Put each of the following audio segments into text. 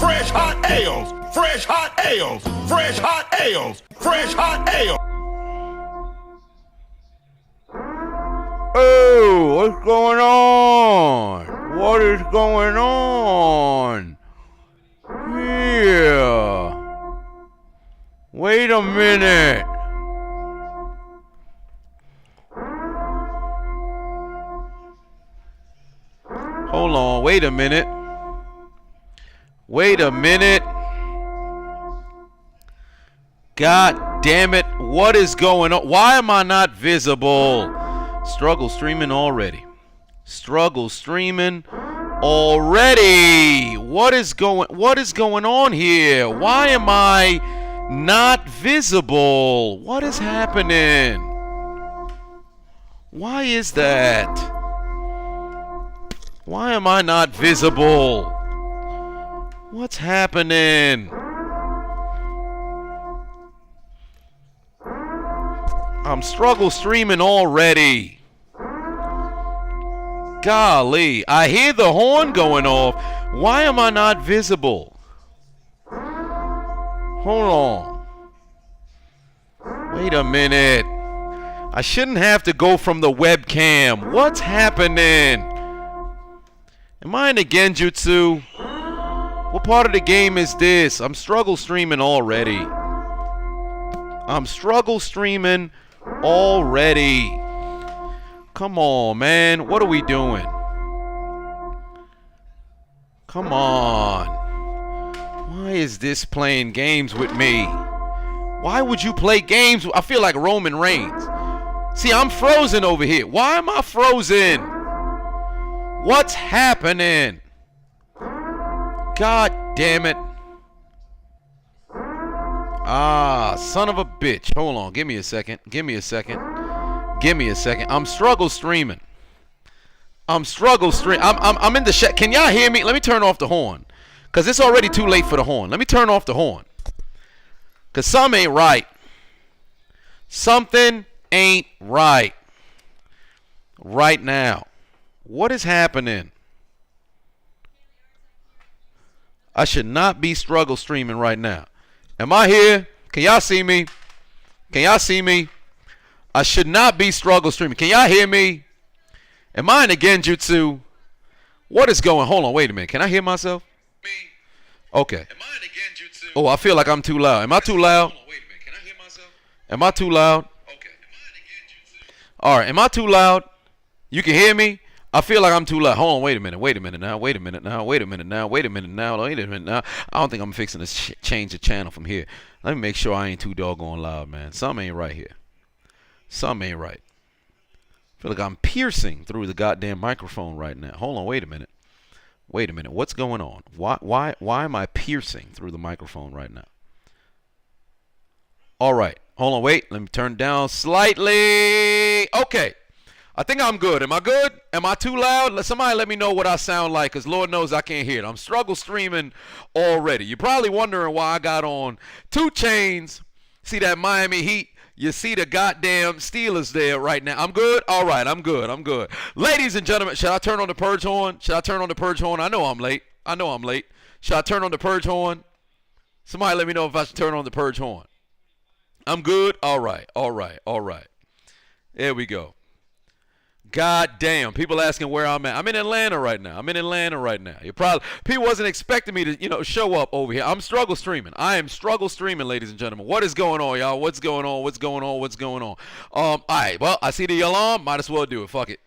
fresh hot ales, fresh hot ales, fresh hot ales, fresh hot ales. Oh, what's going on? What is going on? Yeah. Wait a minute. Hold on, wait a minute. Wait a minute. God damn it. What is going on? Why am I not visible? Struggle streaming already. Struggle streaming already. What is going on here? Why am I not visible? What is happening? Why is that? Why am I not visible? What's happening? I'm struggle streaming already. Golly, I hear the horn going off. Why am I not visible? Hold on. Wait a minute. I shouldn't have to go from the webcam. What's happening? Am I in the genjutsu? What part of the game is this? I'm struggle streaming already. I'm struggle streaming already. Come on, man. What are we doing? Come on. Why is this playing games with me? Why would you play games? I feel like Roman Reigns. See, I'm frozen over here. Why am I frozen? What's happening? God damn it. Ah, son of a bitch. Hold on. Give me a second. Give me a second. Give me a second. I'm struggle streaming. I'm in the chat. Can y'all hear me? Let me turn off the horn. Because it's already too late for the horn. Let me turn off the horn. Because something ain't right. Something ain't right. Right now. What is happening? I should not be struggle streaming right now. Am I here? Can y'all see me? Can y'all see me? I should not be struggle streaming. Can y'all hear me? Am I in the genjutsu? What is going on? Hold on, wait a minute. Can I hear myself? Okay. Am I in the genjutsu? Oh, I feel like I'm too loud. Am I too loud? Hold on, wait a minute. Can I hear myself? Am I too loud? Okay. Am I in the genjutsu? All right. Am I too loud? You can hear me? I feel like I'm too loud. Hold on, wait a minute. Wait a minute now. Wait a minute now. Wait a minute now. Wait a minute now. Wait a minute now. I don't think I'm fixing to change the channel from here. Let me make sure I ain't too doggone loud, man. Something ain't right here. Something ain't right. I feel like I'm piercing through the goddamn microphone right now. Hold on, wait a minute. Wait a minute. What's going on? Why am I piercing through the microphone right now? All right. Hold on, wait. Let me turn down slightly. Okay. I think I'm good. Am I good? Am I too loud? Somebody let me know what I sound like, because Lord knows I can't hear it. I'm struggle streaming already. You're probably wondering why I got on 2 Chainz. See that Miami Heat? You see the goddamn Steelers there right now. I'm good? All right, I'm good. I'm good. Ladies and gentlemen, should I turn on the purge horn? Should I turn on the purge horn? I know I'm late. I know I'm late. Should I turn on the purge horn? Somebody let me know if I should turn on the purge horn. I'm good? All right, all right, all right. There we go. God damn. People asking where I'm at. I'm in Atlanta right now. People wasn't expecting me to, show up over here. I'm struggle streaming. I am struggle streaming, ladies and gentlemen. What is going on, y'all? What's going on? What's going on? What's going on? All right. Well, I see the alarm. Might as well do it. Fuck it.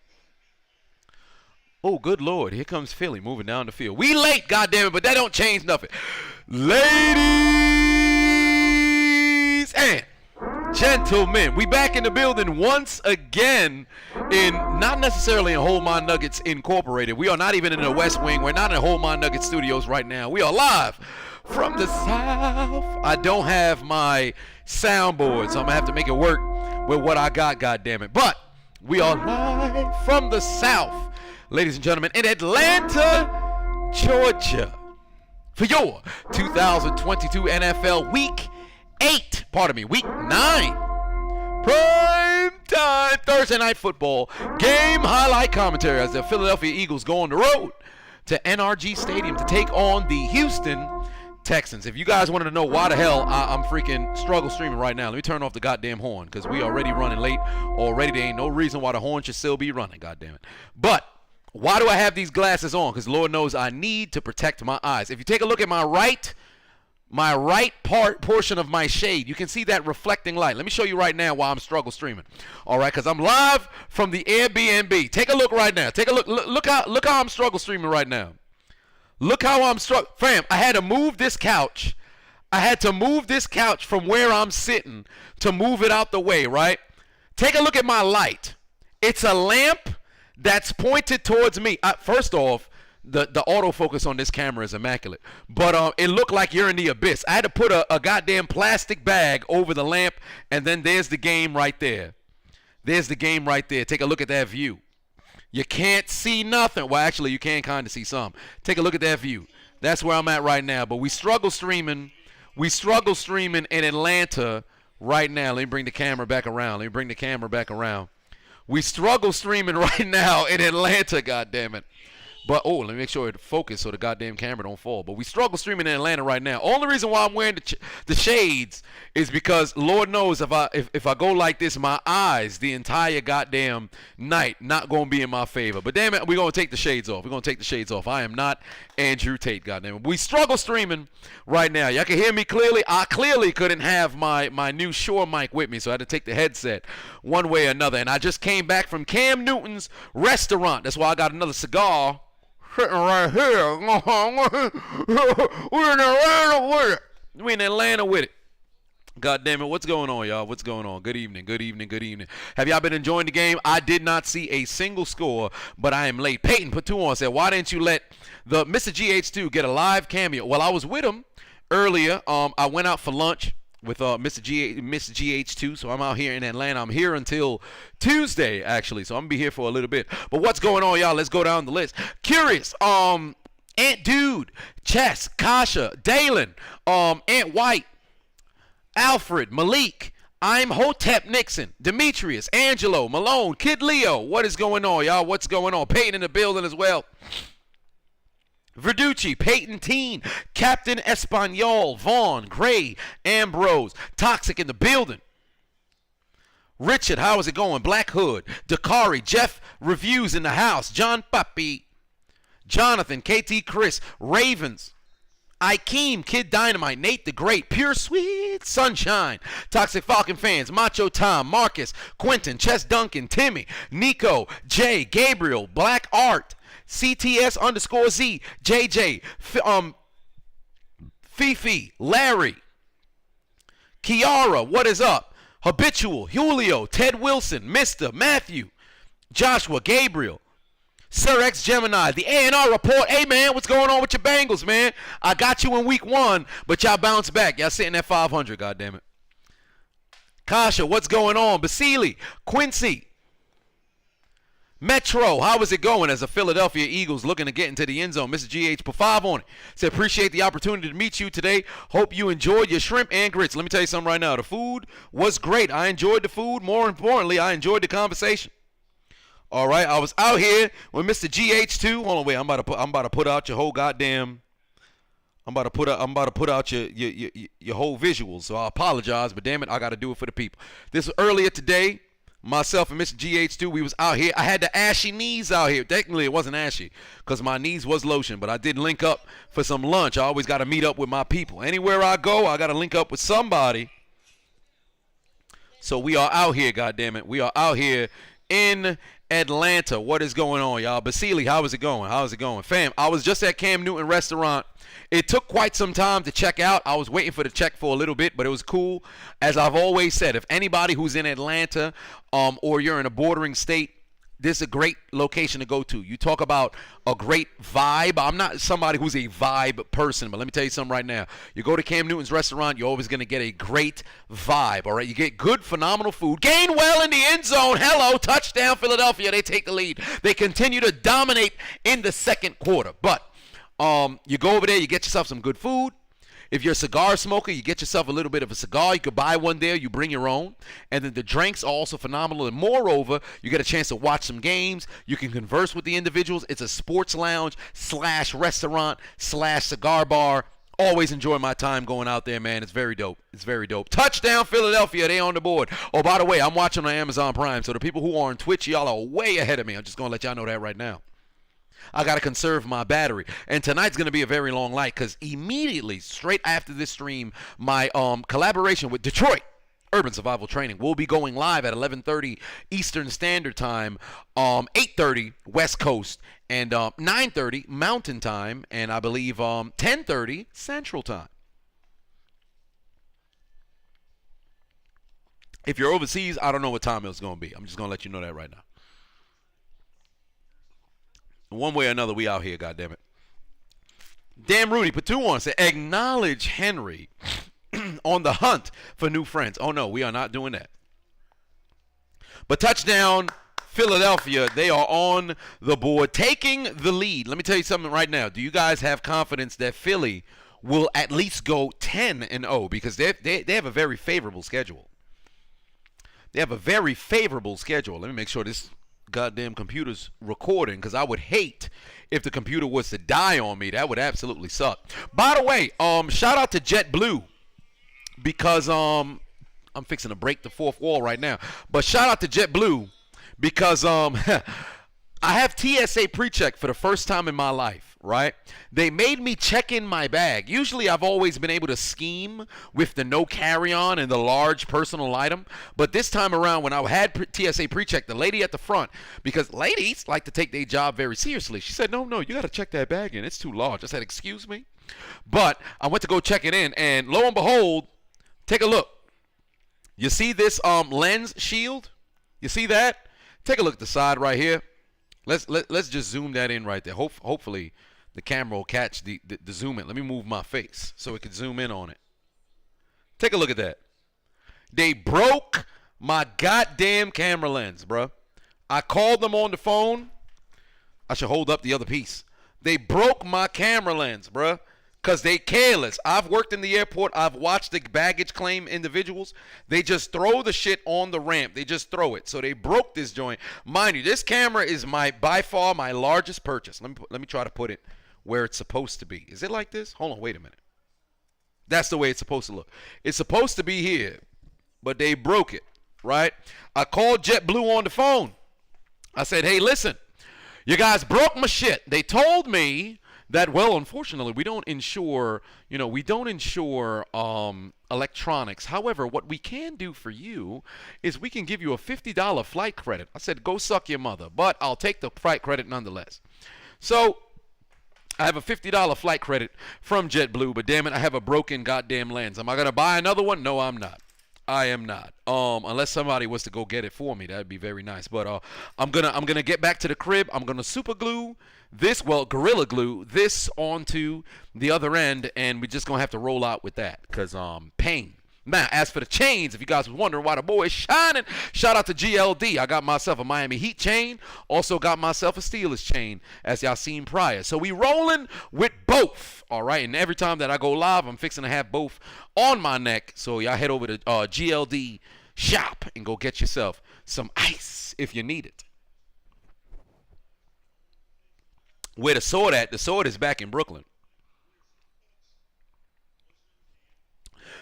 Oh, good Lord. Here comes Philly moving down the field. We late, goddammit, but that don't change nothing. Ladies and gentlemen, we back in the building once again, not necessarily in Hold My Nuggets Incorporated. We are not even in the West Wing. We're not in Hold My Nuggets Studios right now. We are live from the South. I don't have my soundboard, so I'm going to have to make it work with what I got, goddammit. But we are live from the South, ladies and gentlemen, in Atlanta, Georgia, for your 2022 NFL Week 9 prime time Thursday night football game highlight commentary as the Philadelphia Eagles go on the road to NRG Stadium to take on the Houston Texans. If you guys wanted to know why the hell I'm freaking struggle streaming right now, let me turn off the goddamn horn because we already running late already. There ain't no reason why the horn should still be running, goddamn it. But why do I have these glasses on? Because Lord knows I need to protect my eyes. If you take a look at my right portion of my shade, you can see that reflecting light. Let me show you right now why I'm struggle streaming. All right, because I'm live from the Airbnb. Take a look right now. Take a look. Look how I'm struggle streaming right now. Look how I'm struck. Fam, I had to move this couch. I had to move this couch from where I'm sitting to move it out the way, right? Take a look at my light. It's a lamp that's pointed towards me. First off, the autofocus on this camera is immaculate. But it looked like you're in the abyss. I had to put a goddamn plastic bag over the lamp, and then there's the game right there. There's the game right there. Take a look at that view. You can't see nothing. Well, actually, you can kind of see some. Take a look at that view. That's where I'm at right now. But we struggle streaming. We struggle streaming in Atlanta right now. Let me bring the camera back around. We struggle streaming right now in Atlanta, goddammit. But, let me make sure it focus so the goddamn camera don't fall. But we struggle streaming in Atlanta right now. Only reason why I'm wearing the shades is because Lord knows if I go like this, my eyes the entire goddamn night not going to be in my favor. But damn it, we're going to take the shades off. I am not Andrew Tate, goddamn it. We struggle streaming right now. Y'all can hear me clearly. I clearly couldn't have my new Shure mic with me, so I had to take the headset one way or another. And I just came back from Cam Newton's restaurant. That's why I got another cigar sitting right here. We're in Atlanta with it. We're in Atlanta with it. God damn it, what's going on, y'all? What's going on? Good evening. Have y'all been enjoying the game? I did not see a single score, but I am late. Peyton put 2 on, said, why didn't you let the Mr. GH2 get a live cameo? Well, I was with him earlier. I went out for lunch with Mr. GH2, so I'm out here in Atlanta. I'm here until Tuesday, actually, so I'm going to be here for a little bit. But what's going on, y'all? Let's go down the list. Curious, Aunt Dude, Chess, Kasha, Dalen, Aunt White, Alfred, Malik, I'm Hotep Nixon, Demetrius, Angelo, Malone, Kid Leo. What is going on, y'all? What's going on? Peyton in the building as well. Verducci, Peyton Teen, Captain Espanol, Vaughn, Gray, Ambrose, Toxic in the building. Richard, how is it going? Black Hood, Dakari, Jeff Reviews in the house, John Puppy, Jonathan, KT Chris, Ravens, Ikeem, Kid Dynamite, Nate the Great, Pure Sweet Sunshine, Toxic Falcon fans, Macho Tom, Marcus, Quentin, Chess Duncan, Timmy, Nico, Jay, Gabriel, Black Art, CTS_Z, JJ, Fifi, Larry, Kiara, what is up? Habitual, Julio, Ted Wilson, Mr. Matthew, Joshua, Gabriel, Sir X Gemini, the A&R report. Hey, man, what's going on with your Bengals, man? I got you in week 1, but y'all bounced back. Y'all sitting at 500, goddammit. Kasha, what's going on? Basili, Quincy, Metro, how is it going as a Philadelphia Eagles looking to get into the end zone? Mr. GH put 5 on it. Said, appreciate the opportunity to meet you today. Hope you enjoyed your shrimp and grits. Let me tell you something right now. The food was great. I enjoyed the food. More importantly, I enjoyed the conversation. All right, I was out here with Mr. GH2. Hold on, wait. I'm about to put out your whole goddamn. I'm about to put out your whole visuals. So I apologize, but damn it, I got to do it for the people. This was earlier today. Myself and Mr. GH2, we was out here. I had the ashy knees out here. Technically, it wasn't ashy because my knees was lotion, but I did link up for some lunch. I always got to meet up with my people. Anywhere I go, I got to link up with somebody. So we are out here, goddammit. We are out here in Atlanta. What is going on, y'all? Basili, how is it going? Fam, I was just at Cam Newton restaurant. It took quite some time to check out. I was waiting for the check for a little bit, but it was cool. As I've always said, if anybody who's in Atlanta or you're in a bordering state, this is a great location to go to. You talk about a great vibe. I'm not somebody who's a vibe person, but let me tell you something right now. You go to Cam Newton's restaurant, you're always going to get a great vibe, all right? You get good, phenomenal food. Gainwell in the end zone. Hello, touchdown, Philadelphia. They take the lead. They continue to dominate in the second quarter. But you go over there, you get yourself some good food. If you're a cigar smoker, you get yourself a little bit of a cigar. You could buy one there. You bring your own. And then the drinks are also phenomenal. And moreover, you get a chance to watch some games. You can converse with the individuals. It's a sports lounge / restaurant / cigar bar. Always enjoy my time going out there, man. It's very dope. It's very dope. Touchdown, Philadelphia. They on the board. Oh, by the way, I'm watching on Amazon Prime. So the people who are on Twitch, y'all are way ahead of me. I'm just going to let y'all know that right now. I got to conserve my battery. And tonight's going to be a very long night because immediately, straight after this stream, my collaboration with Detroit Urban Survival Training will be going live at 11:30 Eastern Standard Time, 8:30 West Coast, and 9:30 Mountain Time, and I believe 10:30 Central Time. If you're overseas, I don't know what time it's going to be. I'm just going to let you know that right now. One way or another, we out here, goddammit. Damn Rudy, put 2 on, said, acknowledge Henry on the hunt for new friends. Oh, no, we are not doing that. But touchdown, Philadelphia. They are on the board, taking the lead. Let me tell you something right now. Do you guys have confidence that Philly will at least go 10-0? Because they have a very favorable schedule. They have a very favorable schedule. Let me make sure this goddamn computer's recording, because I would hate if the computer was to die on me. That would absolutely suck. By the way, shout out to JetBlue, because I'm fixing to break the fourth wall right now. But shout out to JetBlue because I have TSA pre-check for the first time in my life, right? They made me check in my bag. Usually I've always been able to scheme with the no carry-on and the large personal item. But this time around, when I had TSA pre-check, the lady at the front, because ladies like to take their job very seriously, she said, no, you got to check that bag in. It's too large. I said, excuse me? But I went to go check it in, and lo and behold, take a look. You see this lens shield? You see that? Take a look at the side right here. Let's just zoom that in right there. Hopefully the camera will catch the zoom in. Let me move my face so it can zoom in on it. Take a look at that. They broke my goddamn camera lens, bro. I called them on the phone. I should hold up the other piece. They broke my camera lens, bro. Because they careless. I've worked in the airport. I've watched the baggage claim individuals. They just throw the shit on the ramp. They just throw it. So they broke this joint. Mind you, this camera is by far my largest purchase. Let me try to put it where it's supposed to be. Is it like this? Hold on, wait a minute. That's the way it's supposed to look. It's supposed to be here, but they broke it, right? I called JetBlue on the phone. I said, hey, listen, you guys broke my shit. They told me that, well, unfortunately, we don't insure electronics. However, what we can do for you is we can give you a $50 flight credit. I said, go suck your mother, but I'll take the flight credit nonetheless. So I have a $50 flight credit from JetBlue, but damn it, I have a broken goddamn lens. Am I going to buy another one? No, I'm not. I am not. Unless somebody was to go get it for me, that'd be very nice. But I'm gonna get back to the crib. I'm gonna super glue this, well, Gorilla Glue this onto the other end, and we're just gonna have to roll out with that, cause pain. Now, as for the chains, if you guys was wondering why the boy is shining, shout out to GLD. I got myself a Miami Heat chain, also got myself a Steelers chain, as y'all seen prior. So we rolling with both, all right? And every time that I go live, I'm fixing to have both on my neck. So y'all head over to GLD shop and go get yourself some ice if you need it. Where the sword at? The sword is back in Brooklyn.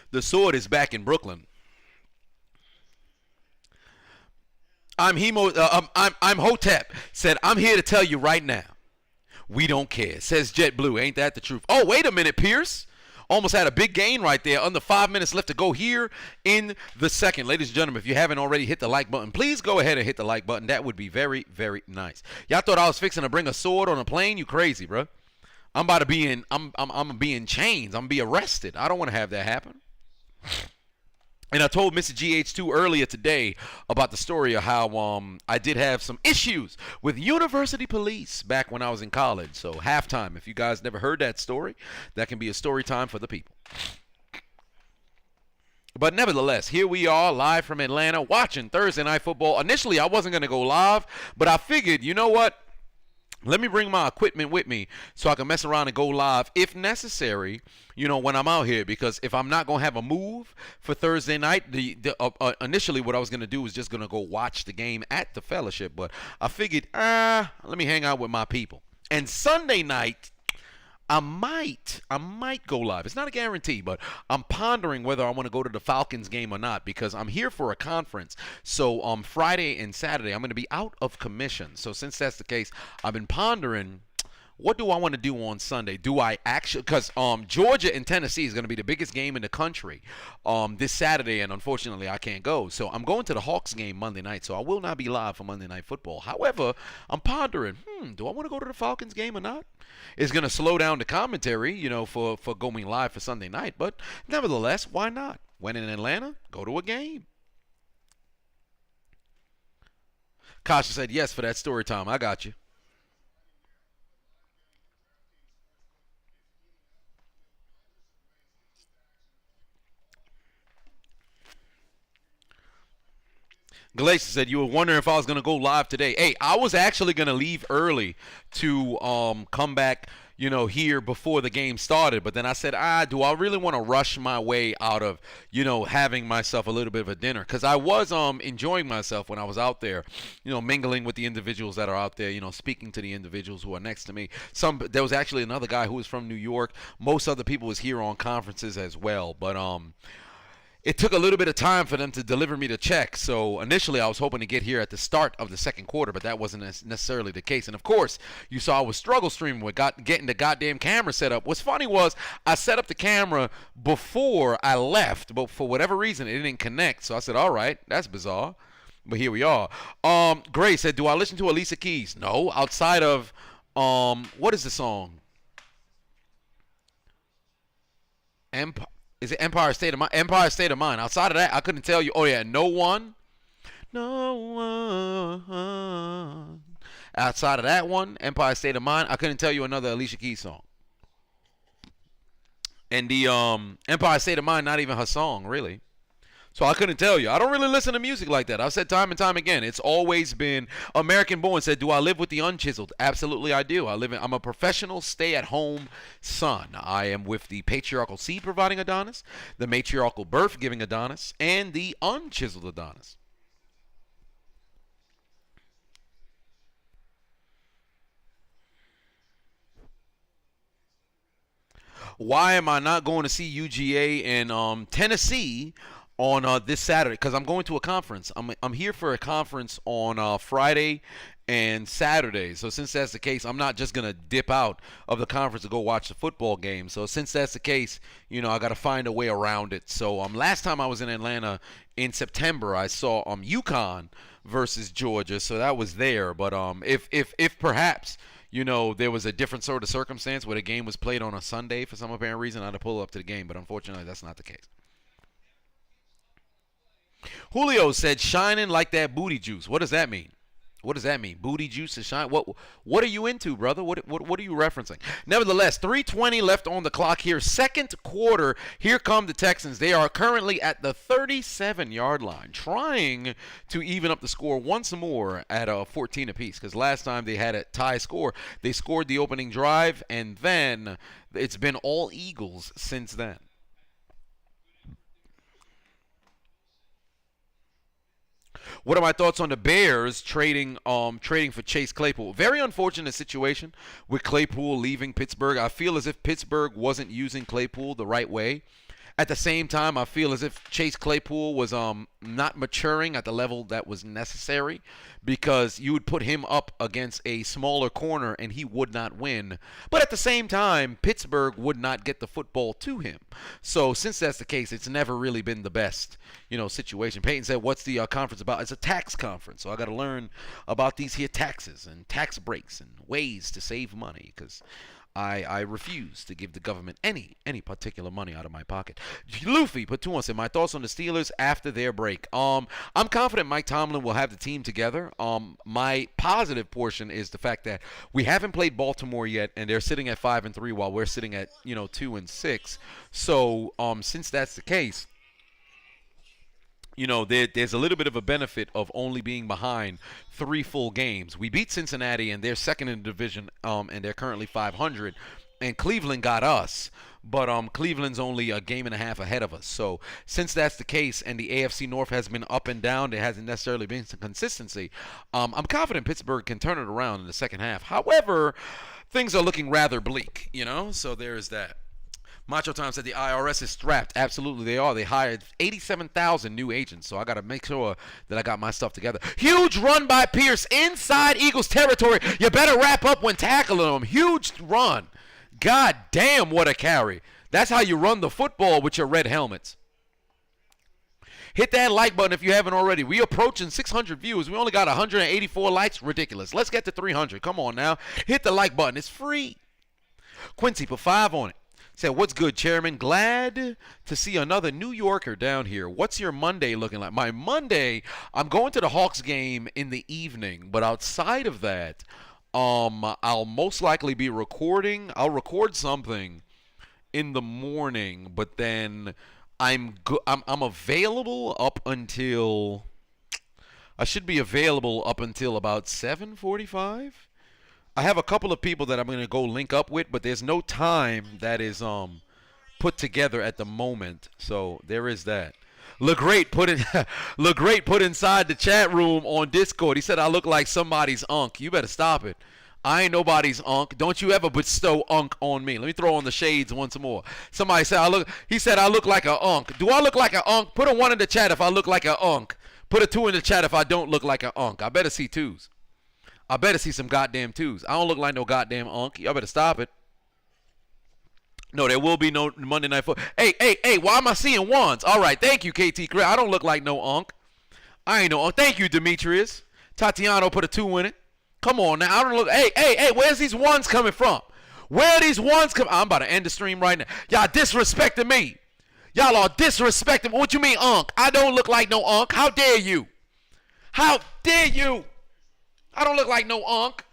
The sword is back in Brooklyn. I'm Hotep. Said, I'm here to tell you right now. We don't care. Says JetBlue. Ain't that the truth? Oh, wait a minute, Pierce. Almost had a big gain right there. Under 5 minutes left to go here in the second. Ladies and gentlemen, if you haven't already hit the like button, please go ahead and hit the like button. That would be very, very nice. Y'all thought I was fixing to bring a sword on a plane? You crazy, bro. I'm about to be in, I'm be in chains. I'm going to be arrested. I don't want to have that happen. And I told Mr. GH2 earlier today about the story of how I did have some issues with university police back when I was in college. So halftime, if you guys never heard that story, that can be a story time for the people. But nevertheless, here we are live from Atlanta watching Thursday Night Football. Initially, I wasn't going to go live, but I figured, you know what? Let me bring my equipment with me so I can mess around and go live if necessary, you know, when I'm out here. Because if I'm not going to have a move for Thursday night, initially what I was going to do was just going to go watch the game at the Fellowship. But I figured, let me hang out with my people. And Sunday night, I might go live. It's not a guarantee, but I'm pondering whether I want to go to the Falcons game or not because I'm here for a conference. So Friday and Saturday I'm going to be out of commission. So since that's the case, I've been pondering what do I want to do on Sunday? Do I actually, because Georgia and Tennessee is going to be the biggest game in the country this Saturday, and unfortunately I can't go. So I'm going to the Hawks game Monday night, so I will not be live for Monday Night Football. However, I'm pondering, do I want to go to the Falcons game or not? It's going to slow down the commentary, for going live for Sunday night, but nevertheless, why not? When in Atlanta, go to a game. Kasha said yes for that story time. I got you. Glacier said you were wondering if I was going to go live today. Hey, I was actually going to leave early to come back, here before the game started. But then I said, do I really want to rush my way out of, having myself a little bit of a dinner? Because I was enjoying myself when I was out there, mingling with the individuals that are out there, speaking to the individuals who are next to me. There was actually another guy who was from New York. Most other people was here on conferences as well. But it took a little bit of time for them to deliver me the check. So initially I was hoping to get here at the start of the second quarter, but that wasn't necessarily the case. And of course, you saw I was struggle streaming with getting the goddamn camera set up. What's funny was I set up the camera before I left, but for whatever reason it didn't connect. So I said, all right, that's bizarre. But here we are. Gray said, do I listen to Alicia Keys? No, outside of, what is the song? Empire. Is it Empire State of Mind? Empire State of Mind. Outside of that, I couldn't tell you. Oh, yeah, No One. No One. Outside of that one, Empire State of Mind, I couldn't tell you another Alicia Keys song. And the Empire State of Mind, not even her song, really. So I couldn't tell you. I don't really listen to music like that. I've said time and time again, it's always been American Born said, do I live with the unchiseled? Absolutely I do. I'm a professional stay-at-home son. I am with the patriarchal seed providing Adonis, the matriarchal birth giving Adonis, and the unchiseled Adonis. Why am I not going to see UGA in Tennessee on this Saturday? Because I'm going to a conference. I'm here for a conference on Friday and Saturday. So since that's the case, I'm not just going to dip out of the conference to go watch the football game. So since that's the case, I got to find a way around it. So last time I was in Atlanta in September, I saw UConn versus Georgia. So that was there. But if perhaps there was a different sort of circumstance where the game was played on a Sunday for some apparent reason, I'd have pulled up to the game. But unfortunately, that's not the case. Julio said, shining like that booty juice. What does that mean? What does that mean? Booty juice to shine? What are you into, brother? What are you referencing? Nevertheless, 3:20 left on the clock here. Second quarter. Here come the Texans. They are currently at the 37-yard line, trying to even up the score once more at 14 apiece. Because last time they had a tie score, they scored the opening drive, and then it's been all Eagles since then. What are my thoughts on the Bears trading for Chase Claypool? Very unfortunate situation with Claypool leaving Pittsburgh. I feel as if Pittsburgh wasn't using Claypool the right way. At the same time, I feel as if Chase Claypool was not maturing at the level that was necessary, because you would put him up against a smaller corner and he would not win. But at the same time, Pittsburgh would not get the football to him. So since that's the case, it's never really been the best, situation. Peyton said, what's the conference about? It's a tax conference. So I got to learn about these here taxes and tax breaks and ways to save money, because I refuse to give the government any particular money out of my pocket. Luffy put 2 on said, my thoughts on the Steelers after their break. I'm confident Mike Tomlin will have the team together. My positive portion is the fact that we haven't played Baltimore yet, and they're sitting at 5-3 while we're sitting at 2-6. So since that's the case, there's a little bit of a benefit of only being behind 3 full games. We beat Cincinnati, and they're second in the division, and they're currently 500. and Cleveland got us. But Cleveland's only a game and a half ahead of us. So since that's the case, and the AFC North has been up and down, there hasn't necessarily been some consistency. I'm confident Pittsburgh can turn it around in the second half. However, things are looking rather bleak, So there's that. Macho Time said the IRS is strapped. Absolutely, they are. They hired 87,000 new agents, so I got to make sure that I got my stuff together. Huge run by Pierce inside Eagles territory. You better wrap up when tackling them. Huge run. God damn, what a carry. That's how you run the football with your red helmets. Hit that like button if you haven't already. We approaching 600 views. We only got 184 likes. Ridiculous. Let's get to 300. Come on now. Hit the like button. It's free. Quincy put 5 on it. Said, what's good, Chairman? Glad to see another New Yorker down here. What's your Monday looking like? My Monday, I'm going to the Hawks game in the evening. But outside of that, I'll most likely be recording. I'll record something in the morning, but then I'm available up until I should be available up until about 7:45. I have a couple of people that I'm going to go link up with, but there's no time that is put together at the moment. So there is that. Look great put inside the chat room on Discord. He said I look like somebody's unk. You better stop it. I ain't nobody's unk. Don't you ever bestow unk on me. Let me throw on the shades once more. Somebody said he said I look like a unk. Do I look like a unk? Put a 1 in the chat if I look like a unk. Put a 2 in the chat if I don't look like a unk. I better see 2s. I better see some goddamn 2s. I don't look like no goddamn unk. Y'all better stop it. No, there will be no Monday Night Football. Hey, why am I seeing 1s? All right, thank you, KT Chris. I don't look like no unk. I ain't no unk. Thank you, Demetrius. Tatiano put a 2 in it. Come on now. I don't look. Hey, where's these 1s coming from? Where are these 1s coming? I'm about to end the stream right now. Y'all disrespecting me. Y'all are disrespecting. What you mean, unk? I don't look like no unk. How dare you? How dare you? I don't look like no unk.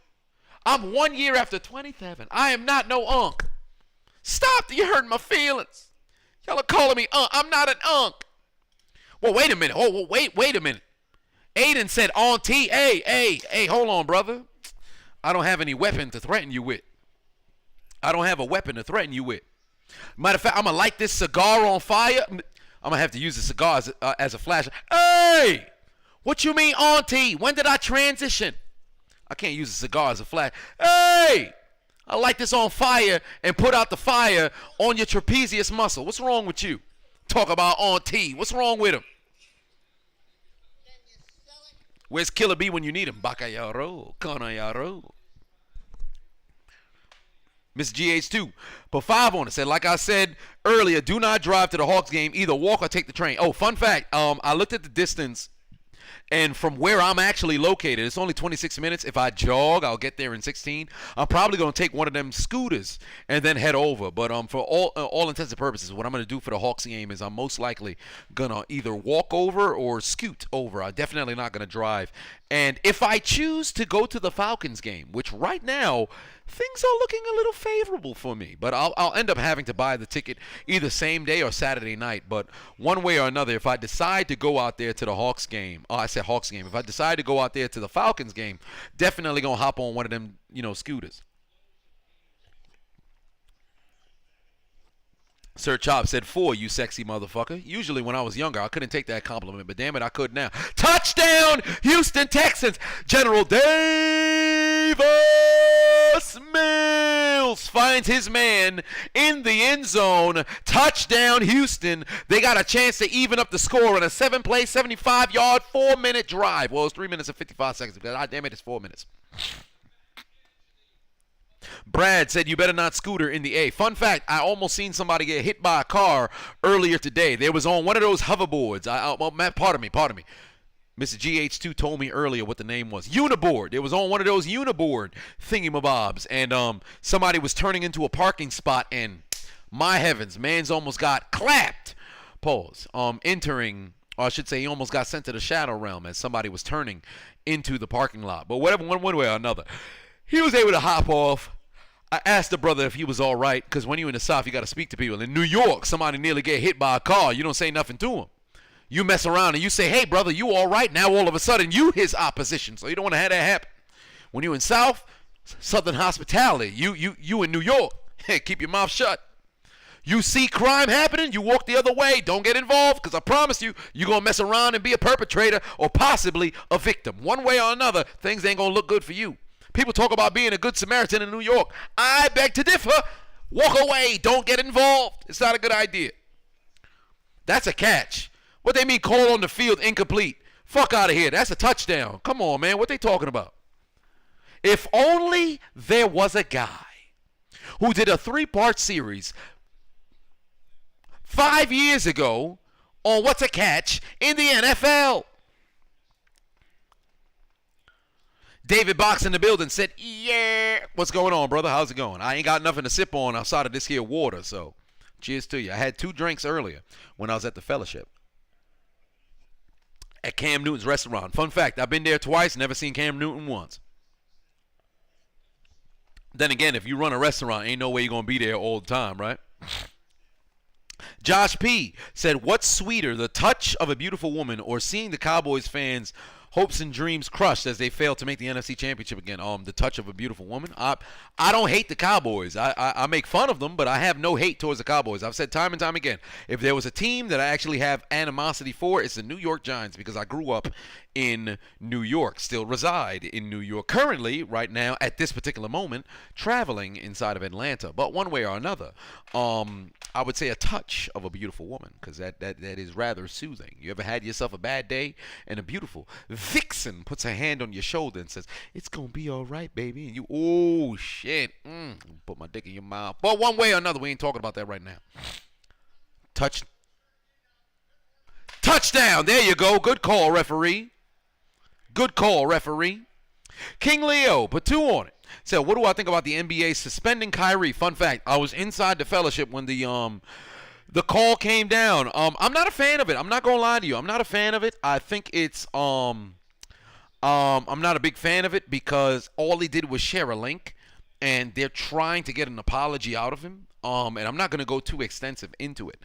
I'm 1 year after 27. I am not no unk. Stop. You're hurting my feelings. Y'all are calling me unk. I'm not an unk. Well, wait a minute. Oh, wait a minute. Aiden said auntie. Hey, hold on, brother. I don't have any weapon to threaten you with. I don't have a weapon to threaten you with. Matter of fact, I'm going to light this cigar on fire. I'm going to have to use the cigar as a flashlight. Hey! What you mean, auntie? When did I transition? I can't use a cigar as a flash. Hey! I light this on fire and put out the fire on your trapezius muscle. What's wrong with you? Talk about auntie. What's wrong with him? Where's Killer B when you need him? Bacayaro, Canayaro. Miss GH2 put 5 on it. Said, like I said earlier, do not drive to the Hawks game. Either walk or take the train. Oh, fun fact. I looked at the distance. And from where I'm actually located, it's only 26 minutes. If I jog, I'll get there in 16. I'm probably going to take one of them scooters and then head over. But for all intents and purposes, what I'm going to do for the Hawks game is I'm most likely going to either walk over or scoot over. I'm definitely not going to drive. And if I choose to go to the Falcons game, which right now things are looking a little favorable for me, but I'll end up having to buy the ticket either same day or Saturday night. But one way or another, if I decide to go out there to the Hawks game, I said Hawks game. If I decide to go out there to the Falcons game, definitely gonna hop on one of them, scooters. Sir Chop said 4, you sexy motherfucker. Usually when I was younger, I couldn't take that compliment, but damn it, I could now. Touchdown, Houston Texans. General Davis Mills finds his man in the end zone. Touchdown, Houston. They got a chance to even up the score on a 7-play, 75-yard, 4-minute drive. Well, it's 3 minutes and 55 seconds. God damn it, it's 4 minutes. Brad said, you better not scooter in the A. Fun fact, I almost seen somebody get hit by a car earlier today. They was on one of those hoverboards. Pardon me. Mr. GH2 told me earlier what the name was. Uniboard. It was on one of those uniboard thingy-mabobs. And somebody was turning into a parking spot, and my heavens, man's almost got clapped. Pause. Entering, or I should say he almost got sent to the shadow realm as somebody was turning into the parking lot. But whatever, one way or another, he was able to hop off. I asked the brother if he was all right, because when you're in the South, you got to speak to people. In New York, somebody nearly get hit by a car. You don't say nothing to him. You mess around and you say, hey, brother, you all right? Now all of a sudden, you his opposition. So you don't want to have that happen. When you're in Southern hospitality, you in New York. Keep your mouth shut. You see crime happening, you walk the other way. Don't get involved, because I promise you, you're going to mess around and be a perpetrator or possibly a victim. One way or another, things ain't going to look good for you. People talk about being a good Samaritan in New York. I beg to differ. Walk away. Don't get involved. It's not a good idea. That's a catch. What they mean call on the field incomplete? Fuck out of here. That's a touchdown. Come on, man. What they talking about? If only there was a guy who did a 3-part series 5 years ago on What's a Catch in the NFL. David Box in the building said, yeah. What's going on, brother? How's it going? I ain't got nothing to sip on outside of this here water, so cheers to you. I had 2 drinks earlier when I was at the fellowship at Cam Newton's restaurant. Fun fact, I've been there twice, never seen Cam Newton once. Then again, if you run a restaurant, ain't no way you're going to be there all the time, right? Josh P. said, what's sweeter, the touch of a beautiful woman or seeing the Cowboys fans' hopes and dreams crushed as they fail to make the NFC Championship again? The touch of a beautiful woman. I don't hate the Cowboys. I make fun of them, but I have no hate towards the Cowboys. I've said time and time again, if there was a team that I actually have animosity for, it's the New York Giants, because I grew up in New York, still reside in New York, currently, right now, at this particular moment, traveling inside of Atlanta. But one way or another, I would say a touch of a beautiful woman, because that is rather soothing. You ever had yourself a bad day and a beautiful vixen puts her hand on your shoulder and says, it's going to be all right, baby, and you, oh, shit, put my dick in your mouth. But one way or another, we ain't talking about that right now. Touchdown. There you go. Good call, referee. Good call, referee. King Leo put 2 on it. Said, what do I think about the NBA suspending Kyrie? Fun fact, I was inside the fellowship when the call came down. I'm not a fan of it. I'm not going to lie to you. I'm not a fan of it. I think it's I'm not a big fan of it because all he did was share a link, and they're trying to get an apology out of him. And I'm not going to go too extensive into it.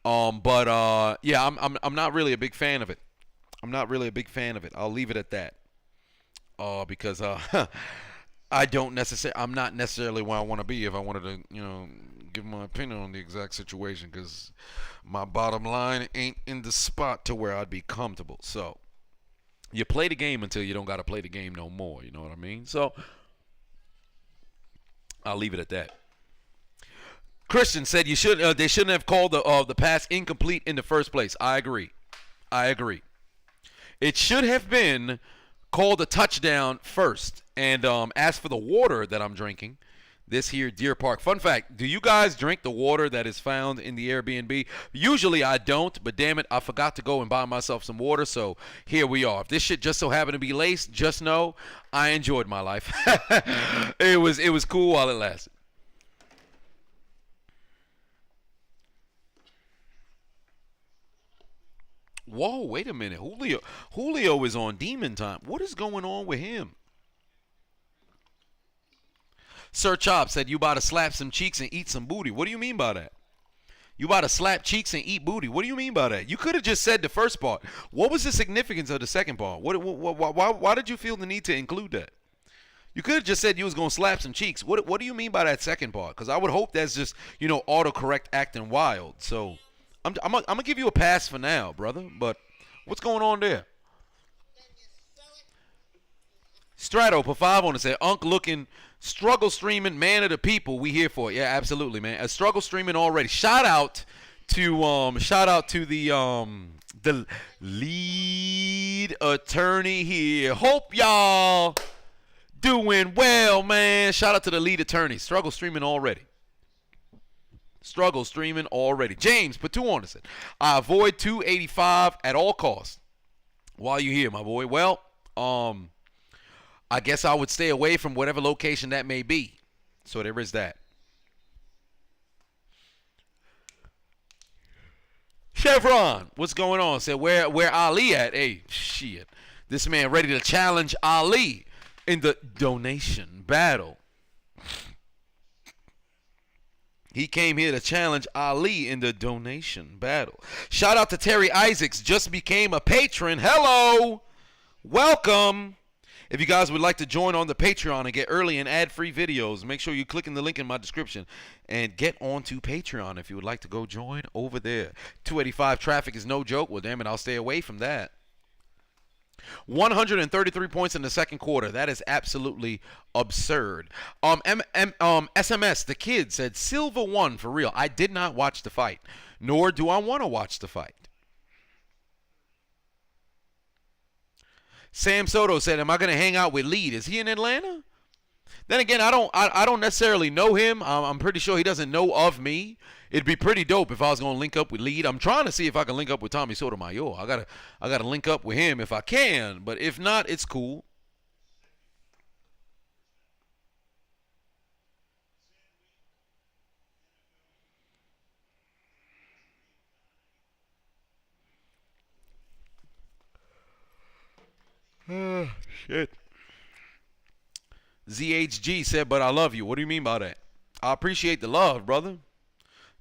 But yeah, I'm not really a big fan of it. I'm not really a big fan of it. I'll leave it at that. Because I'm not necessarily where I want to be if I wanted to, give my opinion on the exact situation, because my bottom line ain't in the spot to where I'd be comfortable. So you play the game until you don't got to play the game no more. You know what I mean? So I'll leave it at that. Christian said they shouldn't have called the pass incomplete in the first place. I agree. It should have been called a touchdown first. And as for the water that I'm drinking, this here Deer Park. Fun fact, do you guys drink the water that is found in the Airbnb? Usually I don't, but damn it, I forgot to go and buy myself some water, so here we are. If this shit just so happened to be laced, just know I enjoyed my life. It was cool while it lasted. Whoa, wait a minute. Julio is on demon time. What is going on with him? Sir Chop said you about to slap some cheeks and eat some booty. What do you mean by that? You about to slap cheeks and eat booty. What do you mean by that? You could have just said the first part. What was the significance of the second part? Why did you feel the need to include that? You could have just said you was going to slap some cheeks. What do you mean by that second part? Because I would hope that's just, autocorrect acting wild. So I'm going to give you a pass for now, brother. But what's going on there? Strato put 5 on it. Said, Unc looking struggle streaming, man of the people. We here for it. Yeah, absolutely, man. A struggle streaming already. Shout out to the lead attorney here. Hope y'all doing well, man. Shout out to the lead attorney. Struggle streaming already. James put 2 on it. Said, I avoid 285 at all costs. While you here, my boy. Well, I guess I would stay away from whatever location that may be. So there is that. Chevron, what's going on? Said, where Ali at? Hey, shit. This man ready to challenge Ali in the donation battle. He came here to challenge Ali in the donation battle. Shout out to Terry Isaacs. Just became a patron. Hello. Welcome. If you guys would like to join on the Patreon and get early and ad-free videos, make sure you click in the link in my description and get onto Patreon if you would like to go join over there. 285 traffic is no joke. Well, damn it, I'll stay away from that. 133 points in the second quarter. That is absolutely absurd. SMS, the kid said, Silva won for real. I did not watch the fight, nor do I want to watch the fight. Sam Soto said, am I going to hang out with Lead? Is he in Atlanta? Then again, I don't necessarily know him. I'm pretty sure he doesn't know of me. It'd be pretty dope if I was gonna link up with Lead. I'm trying to see if I can link up with Tommy Sotomayor. I gotta link up with him if I can. But if not, it's cool. Shit. ZHG said, but I love you. What do you mean by that? I appreciate the love, brother.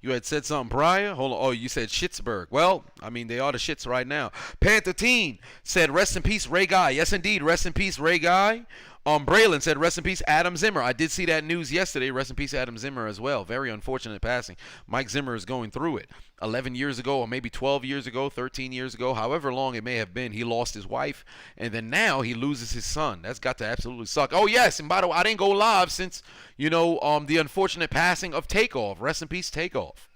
You had said something prior. Hold on. Oh, you said Schittsburg. Well, I mean, they are the shits right now. Panther Teen said, rest in peace, Ray Guy. Yes, indeed. Rest in peace, Ray Guy. Braylon said, rest in peace, Adam Zimmer. I did see that news yesterday. Rest in peace, Adam Zimmer as well. Very unfortunate passing. Mike Zimmer is going through it. 11 years ago, or maybe 12 years ago, 13 years ago, however long it may have been, he lost his wife, and then now he loses his son. That's got to absolutely suck. Oh, yes, and by the way, I didn't go live since, the unfortunate passing of Takeoff. Rest in peace, Takeoff.